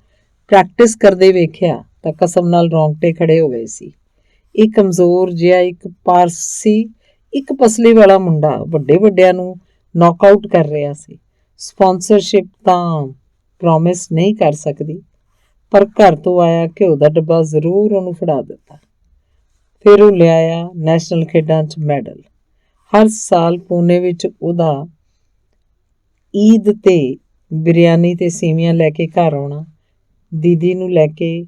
S1: ਪ੍ਰੈਕਟਿਸ ਕਰਦੇ ਵੇਖਿਆ ਤਾਂ ਕਸਮ ਨਾਲ ਰੌਂਗਟੇ ਖੜੇ ਹੋ ਗਏ ਸੀ। ਇਹ ਕਮਜ਼ੋਰ ਜਿਹਾ ਇੱਕ ਪਸਲੀ ਵਾਲਾ ਮੁੰਡਾ ਵੱਡਿਆਂ ਨੂੰ ਨੌਕਆਊਟ ਕਰ ਰਿਹਾ ਸੀ। ਸਪਾਂਸਰਸ਼ਿਪ ਤਾਂ ਪ੍ਰੋਮਿਸ ਨਹੀਂ ਕਰ ਸਕਦੀ, ਪਰ ਘਰ ਤੋਂ ਆਇਆ ਘਿਓ ਦਾ ਡੱਬਾ ਜ਼ਰੂਰ ਉਹਨੂੰ ਫੜਾ ਦਿੱਤਾ। ਫਿਰ ਉਹ ਲਿਆਇਆ ਨੈਸ਼ਨਲ ਖੇਡਾਂ 'ਚ ਮੈਡਲ। ਹਰ ਸਾਲ ਪੂਨੇ ਵਿੱਚ ਉਹਦਾ ਈਦ 'ਤੇ ਬਿਰਿਆਨੀ ਤੇ ਸੇਵੀਆਂ ਲੈ ਕੇ ਘਰ ਆਉਣਾ, ਦੀਦੀ ਨੂੰ ਲੈ ਕੇ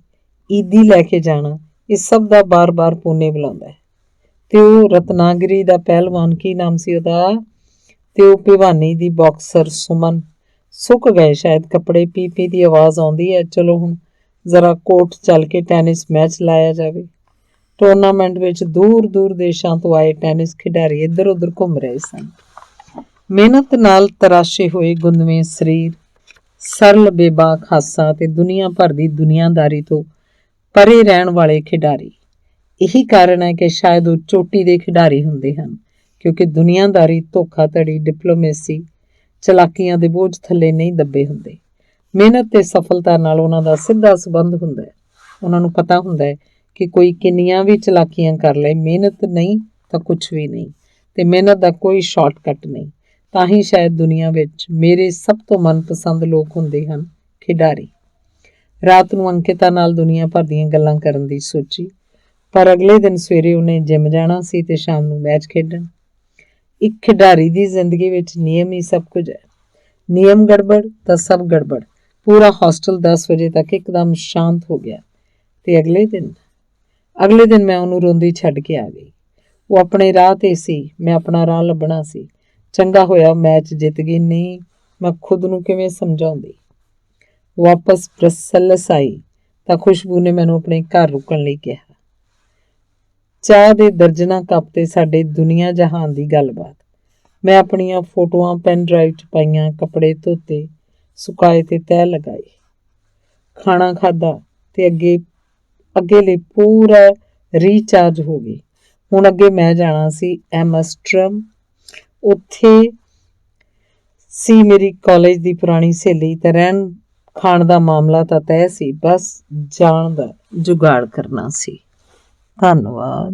S1: ਈਦੀ ਲੈ ਕੇ ਜਾਣਾ, ਇਹ ਸਭ ਦਾ ਬਾਰ-ਬਾਰ ਪੂਨੇ ਬੁਲਾਉਂਦਾ ਹੈ। ਤੇ ਉਹ ਰਤਨਾਗਿਰੀ ਦਾ ਪਹਿਲਵਾਨ, ਕੀ ਨਾਮ ਸੀ ਉਹਦਾ, ਤੇ ਉਹ ਭਿਵਾਨੀ ਦੀ ਬਾਕਸਰ ਸੁਮਨ। ਸੁੱਕ ਗਏ ਸ਼ਾਇਦ ਕੱਪੜੇ, ਪੀ ਦੀ ਆਵਾਜ਼ ਆਉਂਦੀ ਹੈ। ਚਲੋ ਹੁਣ ਜ਼ਰਾ ਕੋਰਟ ਚੱਲ ਕੇ ਟੈਨਿਸ ਮੈਚ ਲਾਇਆ ਜਾਵੇ। ਟੂਰਨਾਮੈਂਟ ਵਿੱਚ ਦੂਰ ਦੂਰ ਦੇਸ਼ਾਂ ਤੋਂ ਆਏ ਟੈਨਿਸ ਖਿਡਾਰੀ ਇੱਧਰ ਉੱਧਰ ਘੁੰਮ ਰਹੇ ਸਨ। ਮਿਹਨਤ ਨਾਲ ਤਰਾਸ਼ੇ ਹੋਏ ਗੁੰਦਵੇਂ ਸਰੀਰ, ਸਰਲ ਬੇਬਾਕ ਹਾਸਾ ਤੇ ਦੁਨੀਆ ਭਰ ਦੀ ਦੁਨੀਆਦਾਰੀ ਤੋਂ ਪਰੇ ਰਹਿਣ ਵਾਲੇ ਖਿਡਾਰੀ। ਇਹੀ ਕਾਰਨ ਹੈ ਕਿ ਸ਼ਾਇਦ ਉਹ ਚੋਟੀ ਦੇ ਖਿਡਾਰੀ ਹੁੰਦੇ ਹਨ, ਕਿਉਂਕਿ ਦੁਨੀਆਦਾਰੀ, ਧੋਖਾਧੜੀ, ਡਿਪਲੋਮੇਸੀ, ਚਲਾਕੀਆਂ ਦੇ ਬੋਝ ਥੱਲੇ ਨਹੀਂ ਦੱਬੇ ਹੁੰਦੇ। ਮਿਹਨਤ ਤੇ ਸਫਲਤਾ ਨਾਲ ਉਹਨਾਂ ਦਾ ਸਿੱਧਾ ਸੰਬੰਧ ਹੁੰਦਾ ਹੈ। ਉਹਨਾਂ ਨੂੰ ਪਤਾ ਹੁੰਦਾ ਹੈ ਕਿ ਕੋਈ ਕਿੰਨੀਆਂ ਵੀ ਚਲਾਕੀਆਂ ਕਰ ਲਏ, ਮਿਹਨਤ ਨਹੀਂ ਤਾਂ ਕੁਝ ਵੀ ਨਹੀਂ, ਤੇ ਮਿਹਨਤ ਦਾ ਕੋਈ ਸ਼ਾਰਟਕਟ ਨਹੀਂ। ਤਾਂ ਹੀ ਸ਼ਾਇਦ ਦੁਨੀਆ ਵਿੱਚ ਮੇਰੇ ਸਭ ਤੋਂ ਮਨਪਸੰਦ ਲੋਕ ਹੁੰਦੇ ਹਨ ਖਿਡਾਰੀ। ਰਾਤ ਨੂੰ ਅੰਕਿਤਾ ਨਾਲ ਦੁਨੀਆ ਭਰ ਦੀਆਂ ਗੱਲਾਂ ਕਰਨ ਦੀ ਸੋਚੀ, ਪਰ ਅਗਲੇ ਦਿਨ ਸਵੇਰੇ ਉਹਨੇ ਜਿਮ ਜਾਣਾ ਸੀ ਤੇ ਸ਼ਾਮ ਨੂੰ ਮੈਚ ਖੇਡਣ। ਇੱਕ ਖਿਡਾਰੀ ਦੀ ਜ਼ਿੰਦਗੀ ਵਿੱਚ ਨਿਯਮ ਹੀ ਸਭ ਕੁਝ ਹੈ। ਨਿਯਮ ਗੜਬੜ ਤਾਂ ਸਭ ਗੜਬੜ। ਪੂਰਾ ਹੌਸਟਲ 10 ਵਜੇ ਤੱਕ ਇੱਕਦਮ ਸ਼ਾਂਤ ਹੋ ਗਿਆ ਤੇ ਅਗਲੇ ਦਿਨ ਮੈਂ ਉਹਨੂੰ ਰੋਂਦੀ ਛੱਡ ਕੇ ਆ ਗਈ। ਉਹ ਆਪਣੇ ਰਾਹ ਤੇ ਸੀ, ਮੈਂ ਆਪਣਾ ਰਾਹ ਲੱਭਣਾ ਸੀ। ਚੰਗਾ ਹੋਇਆ ਮੈਚ ਜਿੱਤ ਗਈ, ਨਹੀਂ ਮੈਂ ਖੁਦ ਨੂੰ ਕਿਵੇਂ ਸਮਝਾਉਂਦੀ। ਵਾਪਸ ਬ੍ਰਸਲਸ ਆਈ ਤਾਂ ਖੁਸ਼ਬੂ ਨੇ ਮੈਨੂੰ ਆਪਣੇ ਘਰ ਰੁਕਣ ਲਈ ਕਿਹਾ। ਚਾਹ ਦੇ ਦਰਜਨਾਂ ਕੱਪ ਤੇ ਸਾਡੇ ਦੁਨੀਆ ਜਹਾਨ ਦੀ ਗੱਲਬਾਤ। ਮੈਂ ਆਪਣੀਆਂ ਫੋਟੋਆਂ ਪੈਨ ਡਰਾਈਵ 'ਚ ਪਾਈਆਂ, ਕੱਪੜੇ ਧੋਤੇ, ਸੁਕਾਏ ਤੇ ਤਹਿ ਲਗਾਏ। ਖਾਣਾ ਖਾਧਾ ਤੇ ਅੱਗੇ ਲਈ ਪੂਰਾ ਰੀਚਾਰਜ ਹੋ ਗਈ। ਹੁਣ ਅੱਗੇ ਮੈਂ ਜਾਣਾ ਸੀ ਐਮਸਟਰਡਮ। ਉੱਥੇ ਸੀ ਮੇਰੀ ਕਾਲਜ ਦੀ ਪੁਰਾਣੀ ਸਹੇਲੀ, ਤੇ ਰਹਿਣ ਖਾਣ ਦਾ ਮਾਮਲਾ ਤਾਂ ਤੈਅ ਸੀ, ਬਸ ਜਾਣ ਦਾ ਜੁਗਾੜ ਕਰਨਾ ਸੀ। ਧੰਨਵਾਦ।